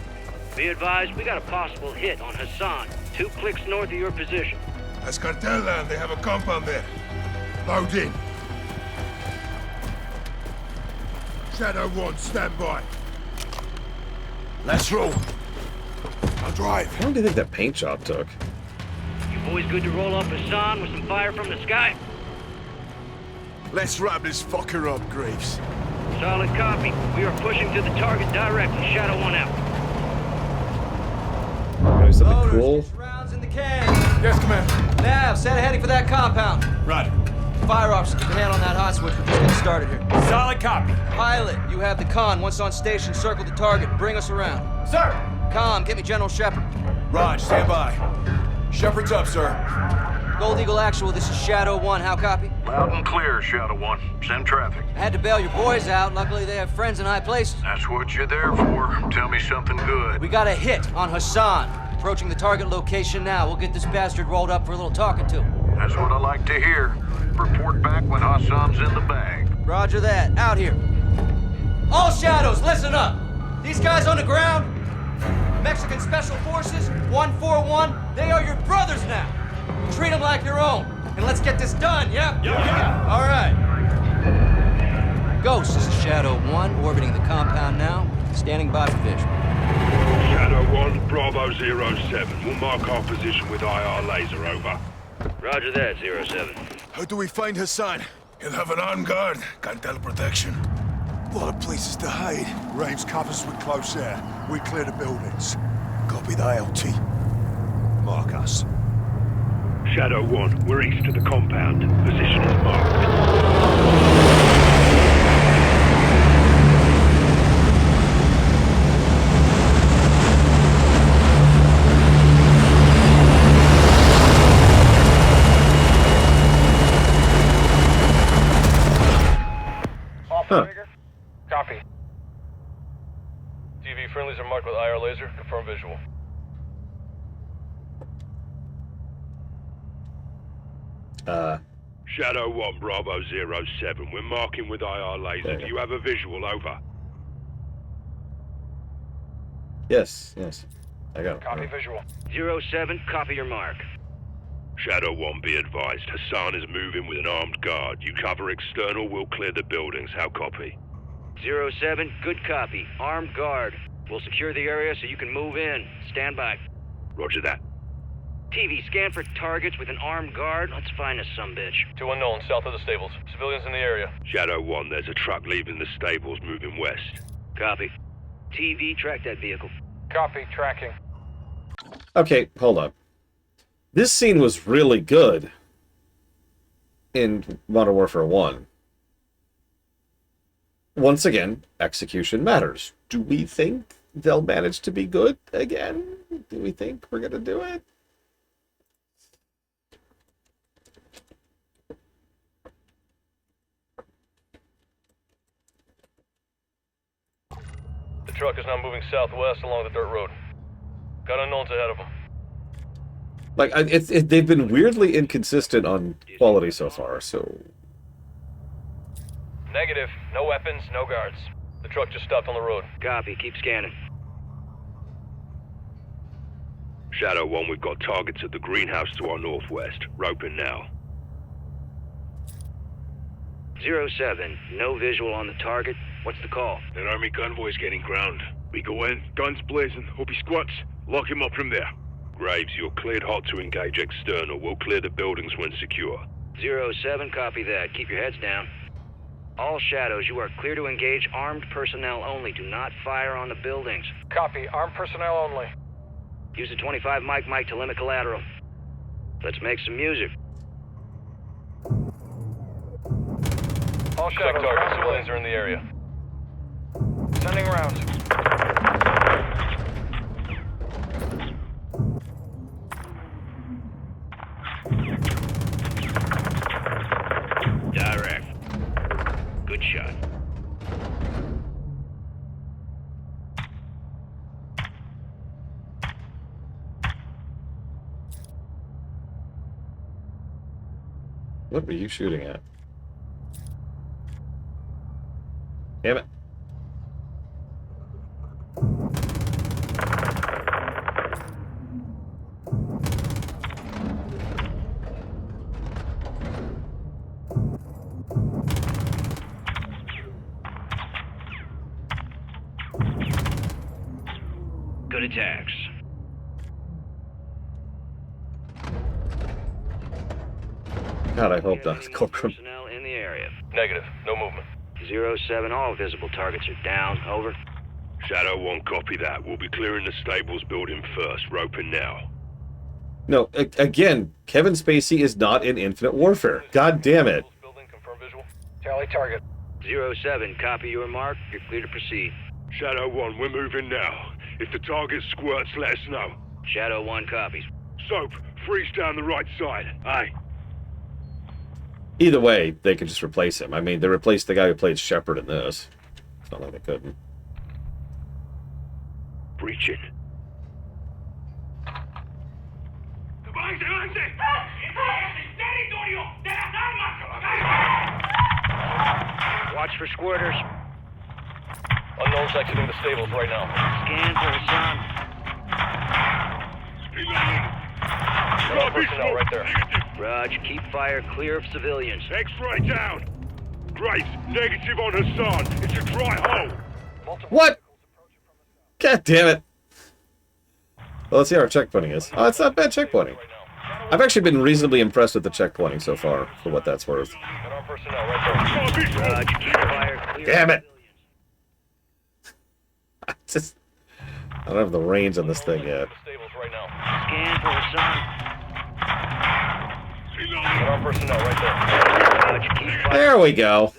Be advised, we got a possible hit on Hassan, 2 clicks north of your position. That's cartel land. They have a compound there. Load in. Shadow 1, stand by. Let's roll. I'll drive. How long do you think that paint job took? You boys good to roll up Hassan with some fire from the sky? Let's wrap this fucker up, Graves. Solid copy. We are pushing to the target directly. Shadow 1 out. Maybe something cool? Rounds in the can. Yes, Commander. Nav, set heading for that compound. Right. Fire officer, keep a hand on that hot switch. We're just getting started here. Solid copy. Pilot, you have the con. Once on station, circle the target. Bring us around. Sir! Com, get me General Shepard. Raj, stand by. Shepard's up, sir. Gold Eagle Actual, this is Shadow 1. How copy? Loud and clear, Shadow 1. Send traffic. I had to bail your boys out. Luckily, they have friends in high places. That's what you're there for. Tell me something good. We got a hit on Hassan. Approaching the target location now. We'll get this bastard rolled up for a little talking to. That's what I like to hear. Report back when Hassan's in the bag. Roger that. Out here. All Shadows, listen up. These guys on the ground, Mexican Special Forces, 141, they are your brothers now. Treat them like your own. And let's get this done, yeah? Yeah. All right. Ghost, this is Shadow 1, orbiting the compound now. Standing by for visual. Shadow 1, Bravo 07. We'll mark our position with IR laser, over. Roger that, 07. How do we find Hassan? He'll have an armed guard. Cartel protection. A lot of places to hide. Graves covers with close air. We clear the buildings. Copy the ILT. Mark us. Shadow 1, we're east of the compound. Position is marked. Huh. Copy. TV friendlies are marked with IR laser. Confirm visual. Shadow 1, Bravo 07. We're marking with IR laser. Do you have a visual, over? Yes. I got it. Copy visual. 07, copy your mark. Shadow 1, be advised. Hassan is moving with an armed guard. You cover external, we'll clear the buildings. How copy? 07, good copy. Armed guard. We'll secure the area so you can move in. Stand by. Roger that. TV, scan for targets with an armed guard. Let's find us some bitch. 2 unknown south of the stables. Civilians in the area. Shadow 1, there's a truck leaving the stables moving west. Copy. TV, track that vehicle. Copy, tracking. Okay, hold up. This scene was really good in Modern Warfare 1. Once again, execution matters. Do we think they'll manage to be good again? Do we think we're going to do it? The truck is now moving southwest along the dirt road. Got unknowns ahead of them. Like, they've been weirdly inconsistent on quality so far, so... Negative. No weapons, no guards. The truck just stopped on the road. Copy. Keep scanning. Shadow 1, we've got targets at the greenhouse to our northwest. Roping now. 07, no visual on the target. What's the call? An army convoy's getting ground. We go in, guns blazing. Hope he squats. Lock him up from there. Graves, you're cleared hot to engage external. We'll clear the buildings when secure. 07, copy that. Keep your heads down. All Shadows, you are clear to engage armed personnel only. Do not fire on the buildings. Copy. Armed personnel only. Use the 25 mic to limit collateral. Let's make some music. All Shadows, civilians are in the area. Sending rounds. Direct. Good shot. What were you shooting at? Damn it. Good attacks. God, I hope not. Personnel in the area. Negative. No movement. 07, all visible targets are down. Over. Shadow 1, copy that. We'll be clearing the stables building first. Roping now. No, again, Kevin Spacey is not in Infinite Warfare. God damn it. Tally target. 07, copy your mark. You're clear to proceed. Shadow 1, we're moving now. If the target squirts, let us know. Shadow 1 copies. Soap, freeze down the right side. Aye. Either way, they could just replace him. I mean, they replaced the guy who played Shepard in this. It's not like they couldn't. Breaching. Watch for squirters. Unknown's exiting the stables right now. Scan for Hassan. Got personnel right there. Raj, keep fire clear of civilians. X-ray down. Great. Negative on Hassan. It's a dry hole. What? God damn it. Well, let's see how our checkpointing is. Oh, it's not bad checkpointing. I've actually been reasonably impressed with the checkpointing so far, for what that's worth. Raj, keep fire clear. Damn it! I don't have the range on this thing yet. Scan for Hassan. Got our personnel right there. Raj, keep fire. There we go.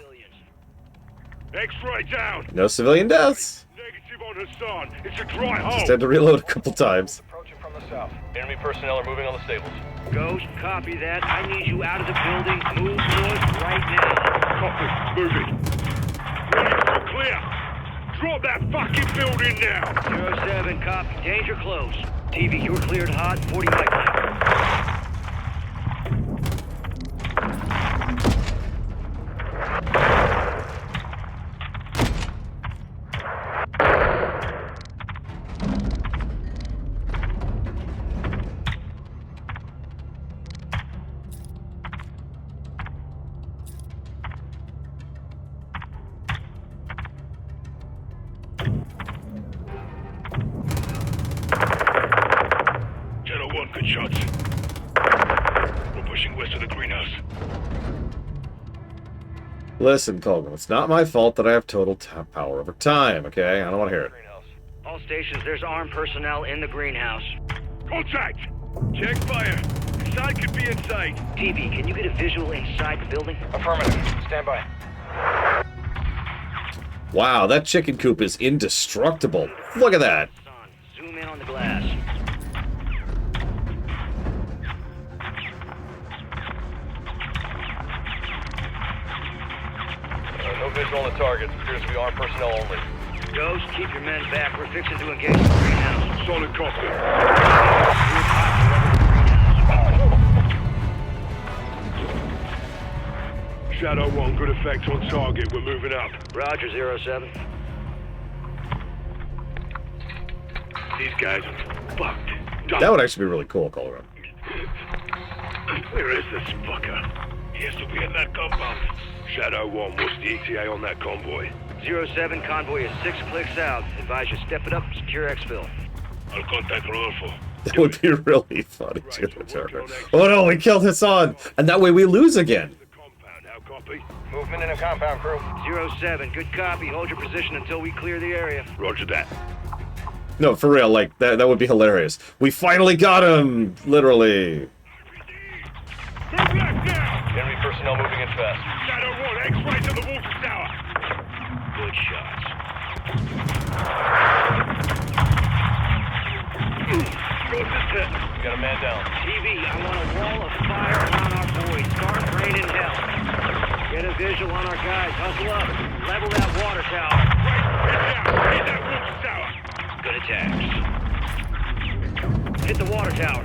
X-ray down. No civilian deaths. Negative on Hassan. It's a dry hole. Just had to reload a couple times. Approaching from the south. Enemy personnel are moving on the stables. Ghost, copy that. I need you out of the building. Move north right now. Copy. Moving. We're clear. Drop that fucking building now. 07, copy. Danger close. TV, you're cleared hot. 40 mic length. Good shots. We're pushing west of the greenhouse. Listen, Colgan, it's not my fault that I have total power over time, okay? I don't want to hear it. All stations, there's armed personnel in the greenhouse. Contact! Check fire. Inside could be inside. TV, can you get a visual inside the building? Affirmative. Stand by. Wow, that chicken coop is indestructible. Look at that. Zoom in on the glass. No visual on the target. Appears to be armed personnel only. Ghost, keep your men back. We're fixing to engage the greenhouse. Solid copy. Shadow 1, good effect on target. We're moving up. Roger, 07. These guys are fucked. That would actually be really cool, Colgan. Where is this fucker? He has to be in that compound. Shadow 1, what's the ETA on that convoy? 07, convoy is 6 clicks out. Advise you step it up, secure exfil. I'll contact Rodolfo. That would be really funny, too. Oh no, we killed Hassan! And that way we lose again. Movement in a compound, crew. 07, good copy. Hold your position until we clear the area. Roger that. No, for real, like, that would be hilarious. We finally got him! Literally. Enemy personnel moving in fast. Shadow 1, X-ray to the water tower. Good shots. You got a man down. TV, I want a wall of fire around our boys. Start raining hell. Get a visual on our guys. Hustle up. Level that water tower. Hit that water tower. Good attacks. Hit the water tower.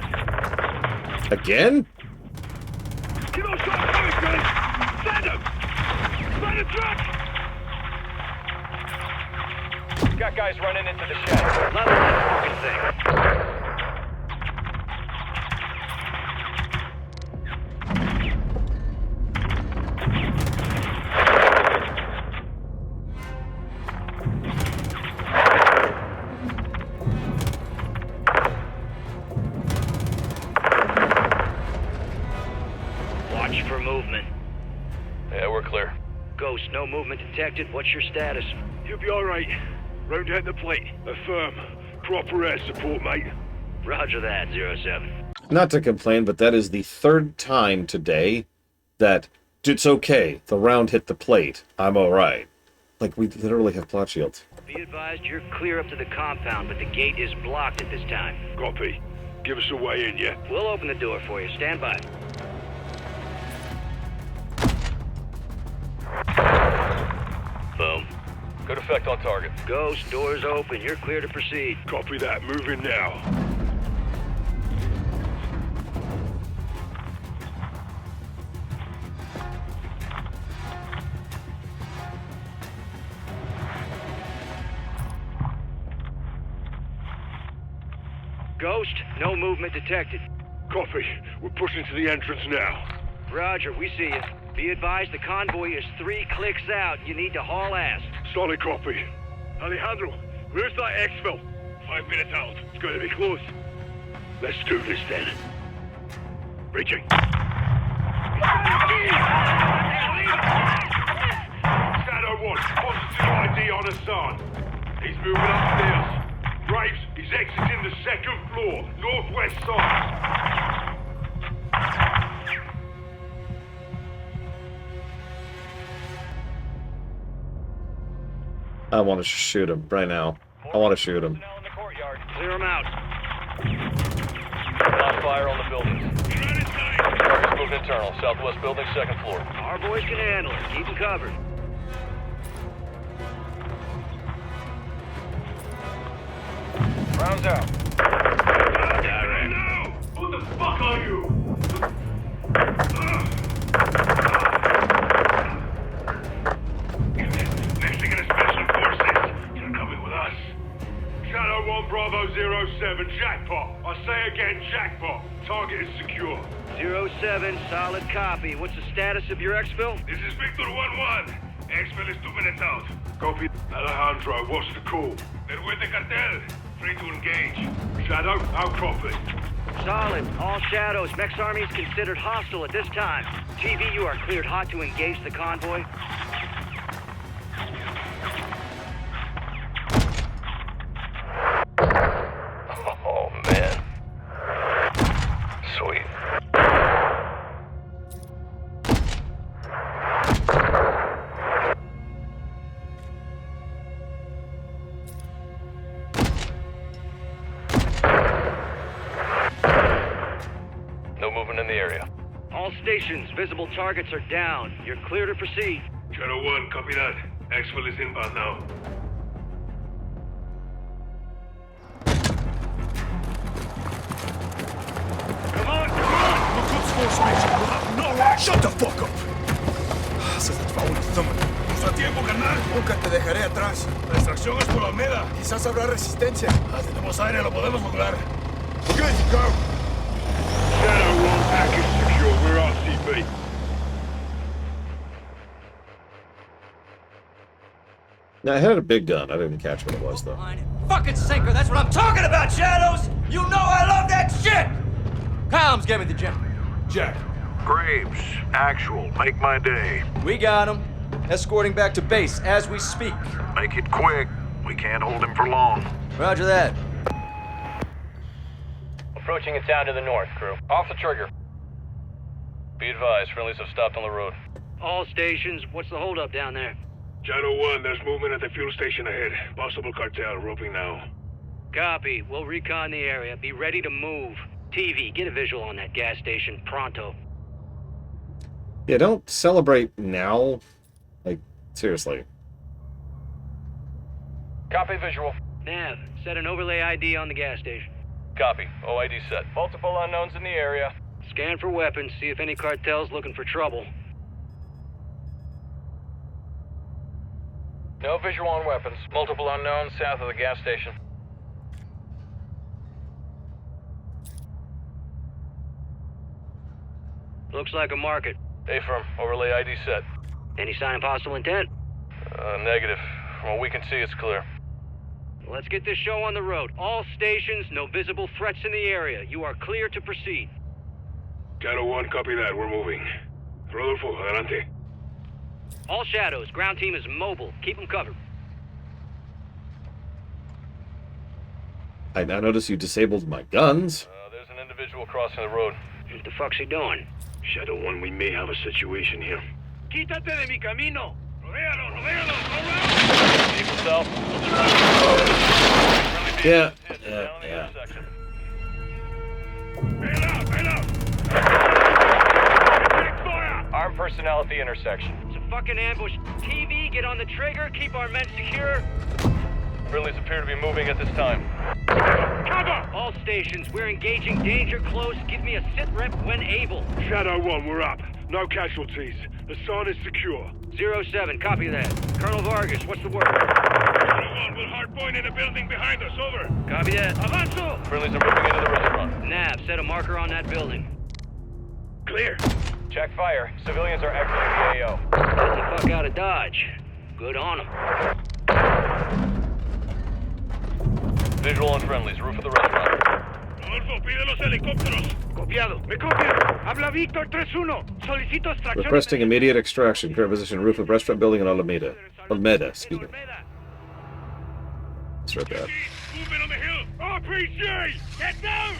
Again? Get on shot, coming, Stand him! Find a truck! Got guys running into the shed. Level that fucking thing. Watch for movement. Yeah, we're clear. Ghost, no movement detected. What's your status? You'll be all right. Round out the plate. Affirm. Proper air support, mate. Roger that, 07. Not to complain, but that is the third time today that it's okay. The round hit the plate. I'm all right. Like, we literally have plot shields. Be advised, you're clear up to the compound, but the gate is blocked at this time. Copy. Give us a way in, yeah? We'll open the door for you. Stand by. Boom. Good effect on target. Ghost, doors open. You're clear to proceed. Copy that. Moving now. Ghost, no movement detected. Copy. We're pushing to the entrance now. Roger, we see you. Be advised, the convoy is 3 clicks out. You need to haul ass. Solid copy. Alejandro, where's that exfil? 5 minutes out. It's going to be close. Let's do this then. Reaching. Shadow 1, positive ID on Hassan. He's moving upstairs. Graves, he's exiting the 2nd floor, northwest side. I want to shoot him right now. I want to shoot him. Clear him out. Not fire on the buildings. Target's moved internal. Southwest building, 2nd floor. Our boys can handle it. Keep them covered. Rounds out. No! Who the fuck are you? Mexican Special Forces. You're coming with us. Shadow 1 Bravo 07. Jackpot. I say again, jackpot. Target is secure. 07, solid copy. What's the status of your exfil? This is Victor 1-1. Exfil is 2 minutes out. Copy. Alejandro, what's the call? They're with the cartel. Free to engage. Shadow, I'll copy. Solid. All shadows. Mex Army is considered hostile at this time. TV, you are cleared hot to engage the convoy. Oh, man. Sweet. No movement in the area. All stations, visible targets are down. You're clear to proceed. Shadow 1, copy that. Exfil is inbound now. Come on! The Quds Force Major will have no action! Shut the fuck up! Se traba un estómago. ¡Usa tiempo, carnal! Nunca te dejaré atrás. La extracción es por la Almeda. Quizás habrá resistencia. Tenemos aire, lo podemos lograr. Good, go! Shadow 1, package secure. We're RCB. Now, I had a big gun. I didn't catch what it was, though. Fucking sinker, that's what I'm talking about, Shadows! You know I love that shit! Comms, give me the gem. Jack. Graves, actual, make my day. We got him. Escorting back to base as we speak. Make it quick. We can't hold him for long. Roger that. Approaching a town to the north, crew. Off the trigger. Be advised, friendlies have stopped on the road. All stations, what's the holdup down there? Shadow 1, there's movement at the fuel station ahead. Possible cartel, roping now. Copy. We'll recon the area. Be ready to move. TV, get a visual on that gas station, pronto. Yeah, don't celebrate now. Like, seriously. Copy visual. Nav, set an overlay ID on the gas station. Copy. OID set. Multiple unknowns in the area. Scan for weapons, see if any cartel's looking for trouble. No visual on weapons. Multiple unknowns south of the gas station. Looks like a market. A-firm, overlay ID set. Any sign of hostile intent? Negative. From what we can see, it's clear. Let's get this show on the road. All stations, no visible threats in the area. You are clear to proceed. Shadow 1, copy that. We're moving. Rodolfo, adelante. All Shadows, ground team is mobile. Keep them covered. I now notice you disabled my guns. There's an individual crossing the road. What the fuck's he doing? Shadow 1, we may have a situation here. Quítate de mi camino. Rodéalo, rodéalo, around. People south. Yeah. Bail out, bail out! Armed personnel at the intersection. It's a fucking ambush. TV, get on the trigger, keep our men secure. Friendlies appear to be moving at this time. Cover! All stations, we're engaging danger close. Give me a sit rep when able. Shadow 1, we're up. No casualties. The sign is secure. 07, copy that. Colonel Vargas, what's the word? Shadow 1, we'll hardpoint in a building behind us. Over. Copy that. Avanzo! Friendlies are moving into the restaurant. Nav, set a marker on that building. Clear. Check fire. Civilians are exiting the AO. Get the fuck out of Dodge. Good on them. Visual on friendlies. Roof of the restaurant. Rodolfo, pide los helicópteros. Copiado. Me copian. Habla Víctor 3-1. Solicito extracción. Requesting immediate extraction. Current position, roof of restaurant building in Alameda. Olmeda, excuse me. Let's read that. Movement on the hill. RPG! Get down!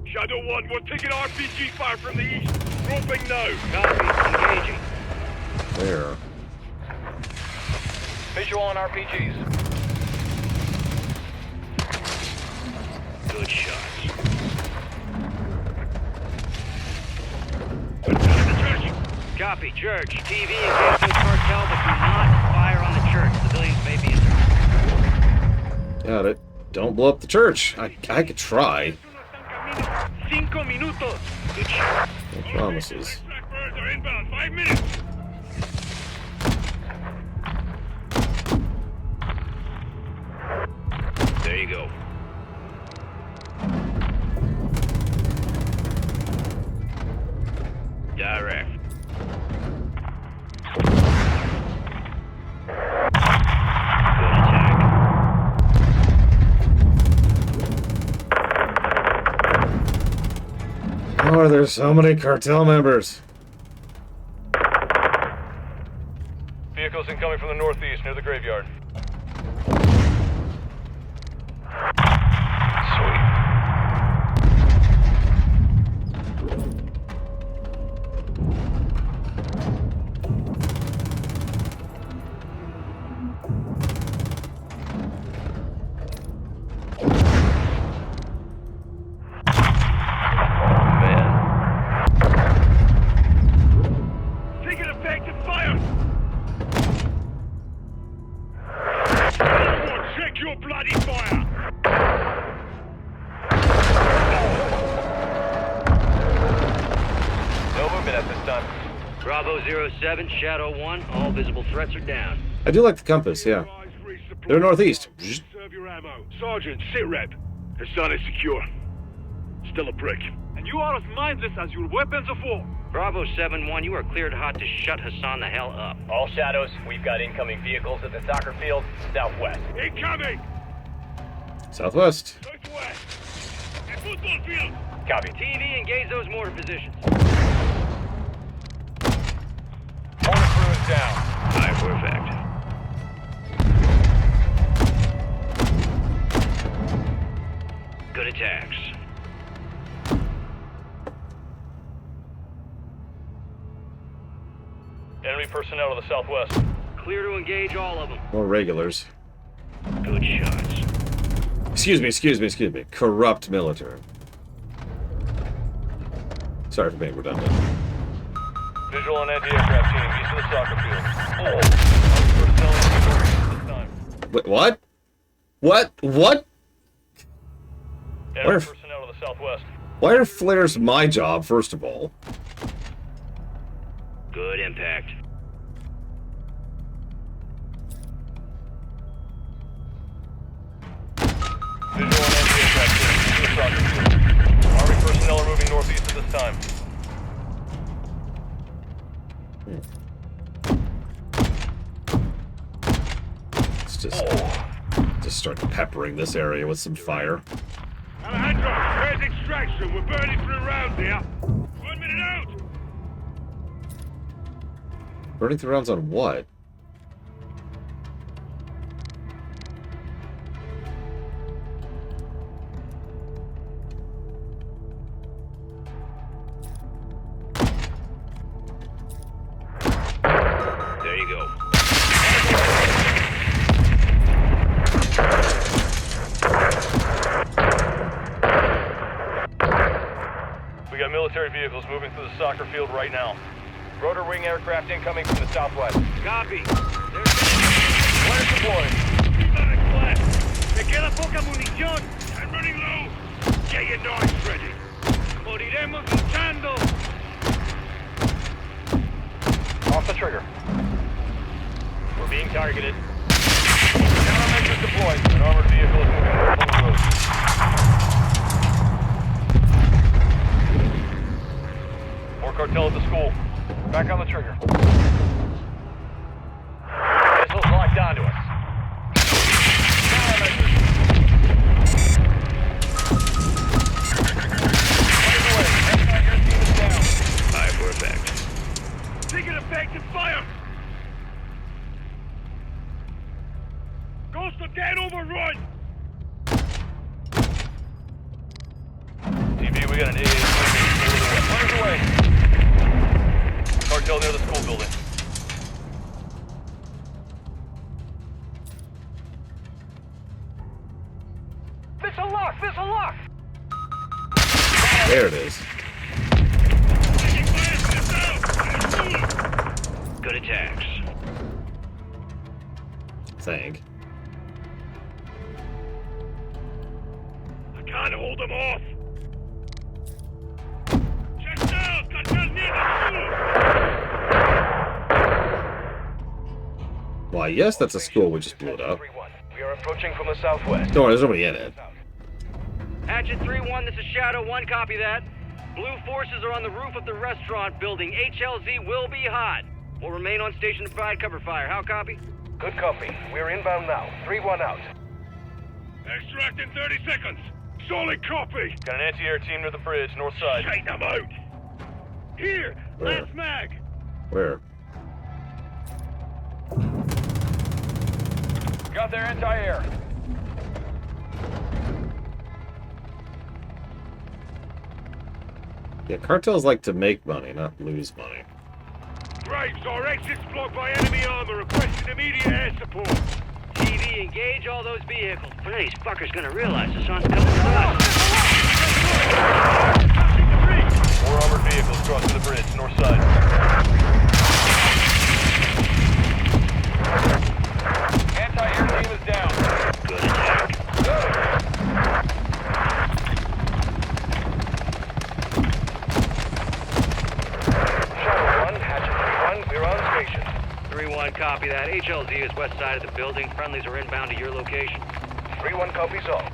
Shadow 1, we're taking RPG fire from the east. Roping now. Copy. Engaging. There. Visual on RPGs. Good shots. Copy. Church. TV, engage the cartel, but do not fire on the church. Civilians may be injured. Got it. Don't blow up the church. I could try. 5 minutos. Good shot. No promises. Blackbirds are inbound. 5 minutes. There you go. Direct. Good attack. How are there so many cartel members? Vehicles incoming from the northeast near the graveyard. Take an effective fire. Check your bloody fire. No movement at this time. Bravo 07, Shadow 1. All visible threats are down. I do like the compass, yeah. They're northeast. Serve your ammo. Sergeant, sit rep. Hassan is secure. Still a brick. And you are as mindless as your weapons of war. Bravo 7-1, you are cleared hot to shut Hassan the hell up. All Shadows, we've got incoming vehicles at the soccer field, southwest. Incoming! Southwest. Southwest. At football field. Copy. TV, engage those mortar positions. Mortar crew is down. Aye, perfect. Good attacks. Enemy personnel to the southwest. Clear to engage all of them. More regulars. Good shots. Excuse me. Corrupt military. Sorry for being redundant. Visual on anti-aircraft team east of the soccer field. Personnel in this time. Wait, what? What? Enemy personnel to the southwest. Why are flares my job, first of all? Good impact. moving northeast at this time. Let's just start peppering this area with some fire. Alejandro, where's extraction? We're burning through rounds here. 1 minute out! Burning through rounds on what? There you go. We got military vehicles moving through the soccer field right now. Rotor wing aircraft incoming from the southwest. Copy. Flares deployed. Me queda poca munición. I'm running low. Get your knives ready. Moriremos luchando. Off the trigger. We're being targeted. Countermeasures deployed. An armored vehicle is moving north on the road. More cartel at the school. Back on the trigger. Missiles locked onto us. Aye, for effect. Taking effective fire. Ghost of dead overrun. TV, we got an AA. Fires away. Cartel near the school building. Missile lock! Missile lock! There it is. Good attacks. Think. I can't hold them off. Check down! Cartel near the school! Why, yes, that's a school. We just blew it up. We are approaching from the southwest. Don't worry, there's nobody in it. Hatchet 3-1, this is Shadow 1, copy that. Blue forces are on the roof of the restaurant building. HLZ will be hot. We'll remain on station to provide cover fire. How copy? Good copy. We're inbound now. 3-1 out. Extract in 30 seconds. Solid copy. Got an anti-air team near the bridge, north side. Take them out. Here, Where? last mag. Where? Got their anti-air. Yeah, cartels like to make money, not lose money. Graves, our exit's blocked by enemy armor. Requesting immediate air support. TV, engage all those vehicles. When are these fuckers gonna realize the sun's coming to us? More armored vehicles crossing the bridge, north side. Anti-air team is down. Good attack. Shadow 1, Hatchet 3-1, we're on station. 3-1, copy that. HLZ is west side of the building. Friendlies are inbound to your location. 3-1 copies all.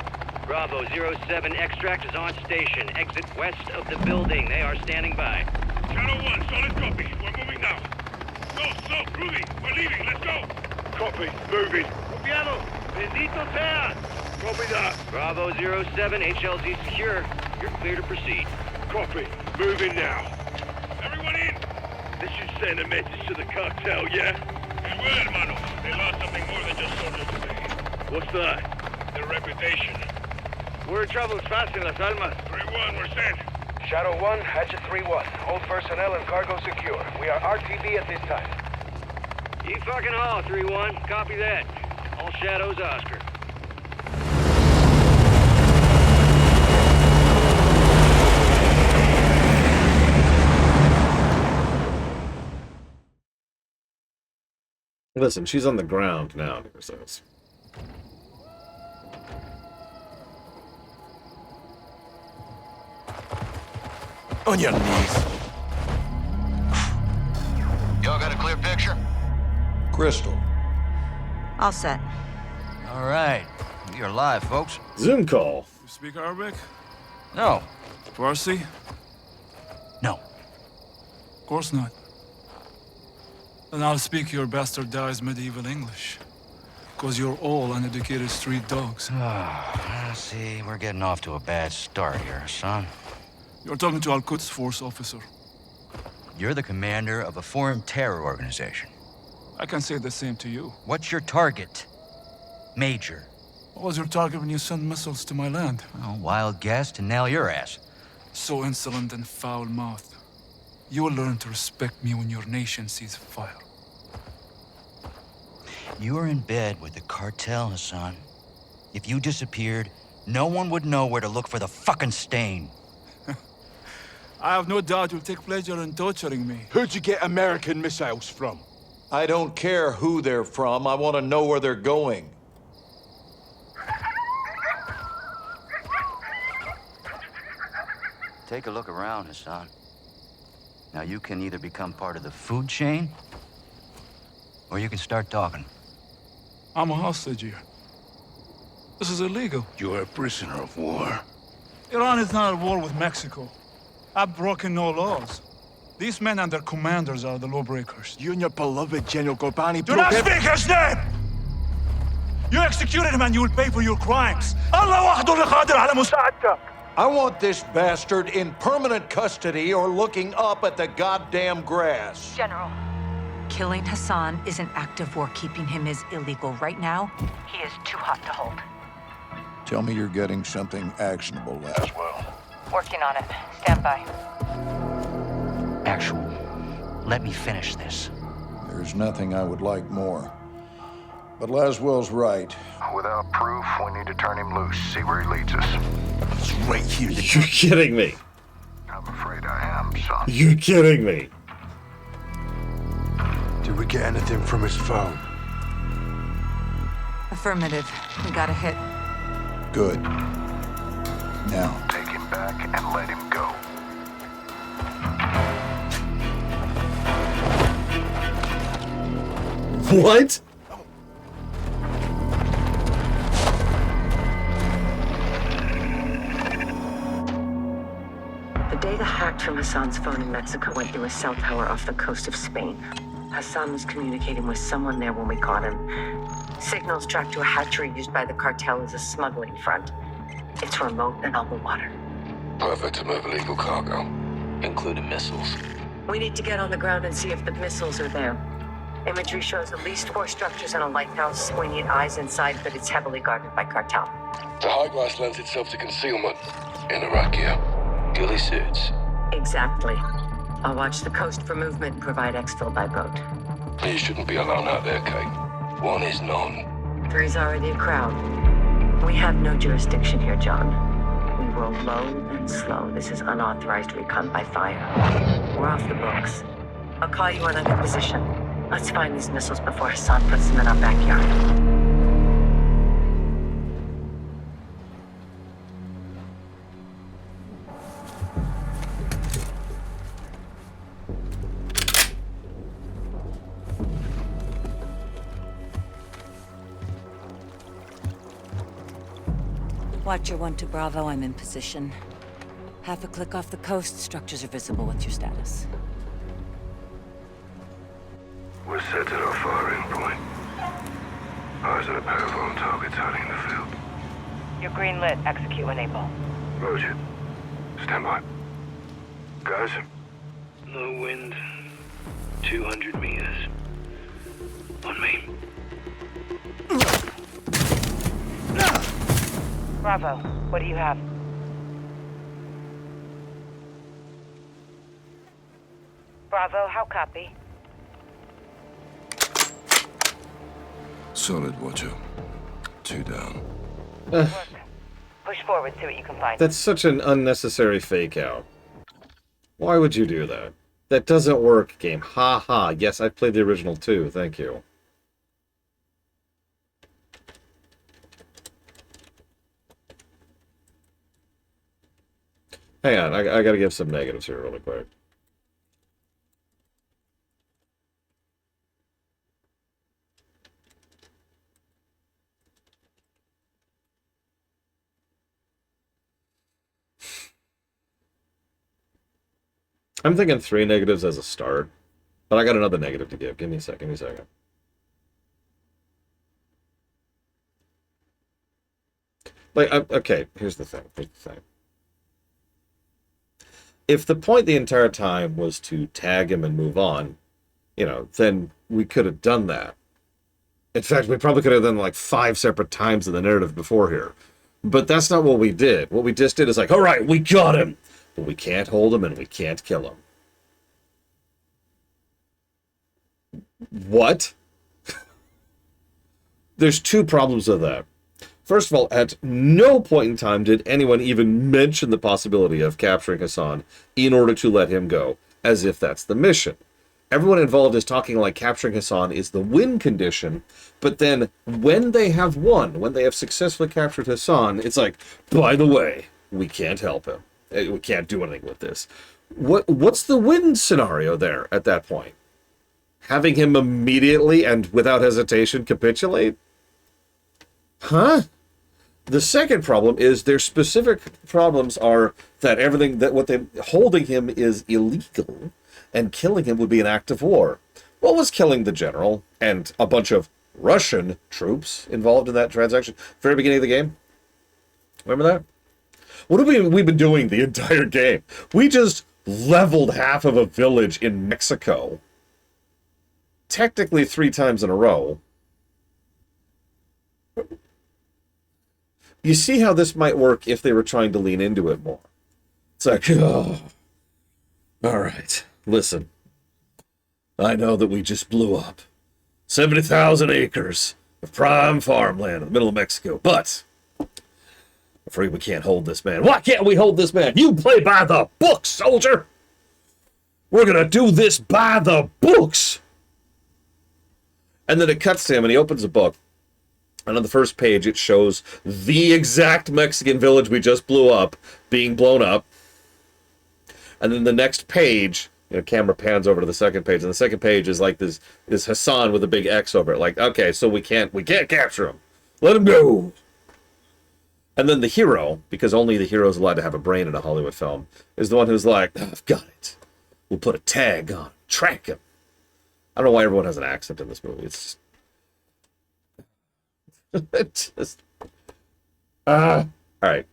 Bravo 07, extract is on station. Exit west of the building. They are standing by. Shadow 1, solid copy. We're moving now. Go, Ruby, we're leaving. Let's go. Copy, moving. Copiado. Bendito sea. Copy that. Bravo 07, HLZ secure. You're clear to proceed. Copy, moving now. Everyone in. This should send a message to the cartel, yeah? It will, hermano. They lost something more than just soldiers today. What's that? Their reputation. We're in trouble fast in Las Almas. 3-1, we're sent. Shadow 1, Hatchet 3-1. Hold personnel and cargo secure. We are RTB at this time. You fucking haul, 3-1. Copy that. All shadows, Oscar. Listen, she's on the ground now, it says. On your knees. Y'all got a clear picture? Crystal. All set. All right. You're live, folks. Zoom call. You speak Arabic? No. Farsi? Of course not. Then I'll speak your bastardized medieval English. Because you're all uneducated street dogs. See, we're getting off to a bad start here, son. You're talking to Al-Quds Force officer. You're the commander of a foreign terror organization. I can say the same to you. What's your target, Major? What was your target when you sent missiles to my land? Oh, wild guess to nail your ass. So insolent and foul-mouthed. You will learn to respect me when your nation sees fire. You are in bed with the cartel, Hassan. If you disappeared, no one would know where to look for the fucking stain. I have no doubt you'll take pleasure in torturing me. Who'd you get American missiles from? I don't care who they're from. I want to know where they're going. Take a look around, Hassan. Now you can either become part of the food chain, or you can start talking. I'm a hostage here. This is illegal. You're a prisoner of war. Iran is not at war with Mexico. I've broken no laws. These men and their commanders are the lawbreakers. You and your beloved General Ghorbrani Do not speak his name! You executed him and you will pay for your crimes. Allah wahdu qadir ala musa'adak. I want this bastard in permanent custody or looking up at the goddamn grass. General, killing Hassan is an act of war. Keeping him is illegal. Right now, he is too hot to hold. Tell me you're getting something actionable, Laswell. Working on it. Stand by. Actual, let me finish this. There's nothing I would like more. But Laswell's right. Without proof, we need to turn him loose, see where he leads us. It's right here. You're kidding me. I'm afraid I am, son. You're kidding me. Did we get anything from his phone? Affirmative. We got a hit. Good. Now, take him back and let him go. What? The data hacked from Hassan's phone in Mexico went through a cell tower off the coast of Spain. Hassan was communicating with someone there when we caught him. Signals tracked to a hatchery used by the cartel as a smuggling front. It's remote and on the water. Perfect to move illegal cargo, including missiles. We need to get on the ground and see if the missiles are there. Imagery shows at least 4 structures and a lighthouse. We need eyes inside, but it's heavily guarded by cartel. The high grass lends itself to concealment. In Iraqia, ghillie suits. Exactly. I'll watch the coast for movement and provide exfil by boat. You shouldn't be alone out there, Kate. 1 is none. 3's already a crowd. We have no jurisdiction here, John. We roll low and slow. This is unauthorized recon by fire. We're off the books. I'll call you when I'm in position. Let's find these missiles before Hassan puts them in our backyard. Watcher 1 to Bravo, I'm in position. Half a click off the coast, structures are visible. What's your status? We're set at our firing point. Eyes on a pair of armed targets hiding in the field. You're green lit. Execute when able. Roger. Stand by. Guys? Low wind. 200 meters. On me. Bravo, what do you have? Bravo, how copy? Solid, Watcher. 2 down. Push forward, see what you can find. That's such an unnecessary fake out. Why would you do that? That doesn't work, game. Ha ha. Yes, I played the original too. Thank you. Hang on, I gotta give some negatives here really quick. I'm thinking 3 negatives as a start, but I got another negative to give. Give me a second. Give me a second. Like, okay, here's the thing. Here's the thing. If the point the entire time was to tag him and move on, you know, then we could have done that. In fact, we probably could have done like 5 separate times in the narrative before here. But that's not what we did. What we just did is like, all right, we got him, but we can't hold him and we can't kill him. What? There's 2 problems with that. First of all, at no point in time did anyone even mention the possibility of capturing Hassan in order to let him go, as if that's the mission. Everyone involved is talking like capturing Hassan is the win condition, but then when they have won, when they have successfully captured Hassan, it's like, by the way, we can't help him. We can't do anything with this. What's the win scenario there at that point? Having him immediately and without hesitation capitulate? Huh? The second problem is their specific problems are that everything that what they holding him is illegal, and killing him would be an act of war. What was killing the general and a bunch of Russian troops involved in that transaction? Very beginning of the game. Remember that? What have we been doing the entire game? We just leveled half of a village in Mexico. Technically 3 times in a row. You see how this might work if they were trying to lean into it more. It's like, oh, all right, listen. I know that we just blew up 70,000 acres of prime farmland in the middle of Mexico, but I'm afraid we can't hold this man. Why can't we hold this man? You play by the books, soldier. We're going to do this by the books. And then it cuts to him and he opens a book. And on the first page, it shows the exact Mexican village we just blew up being blown up. And then the next page, you know, camera pans over to the second page, and the second page is like this Hassan with a big X over it. Like, okay, so we can't capture him. Let him go. And then the hero, because only the hero is allowed to have a brain in a Hollywood film, is the one who's like, oh, I've got it. We'll put a tag on him, track him. I don't know why everyone has an accent in this movie. It's just... it just... all right.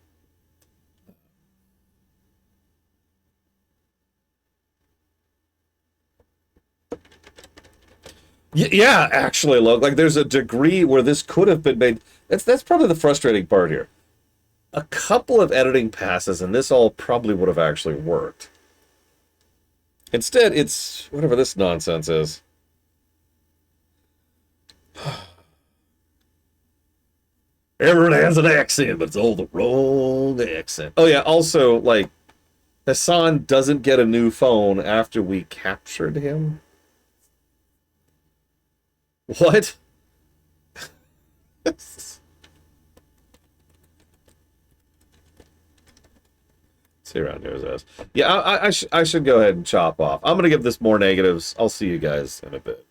Yeah, actually, look, like there's a degree where this could have been made. That's probably the frustrating part here. A couple of editing passes, and this all probably would have actually worked. Instead, it's whatever this nonsense is. Everyone has an accent, but it's all the wrong accent. Oh yeah, also, like, Hassan doesn't get a new phone after we captured him. What? See around here is us. Yeah, I should go ahead and chop off. I'm gonna give this more negatives. I'll see you guys in a bit.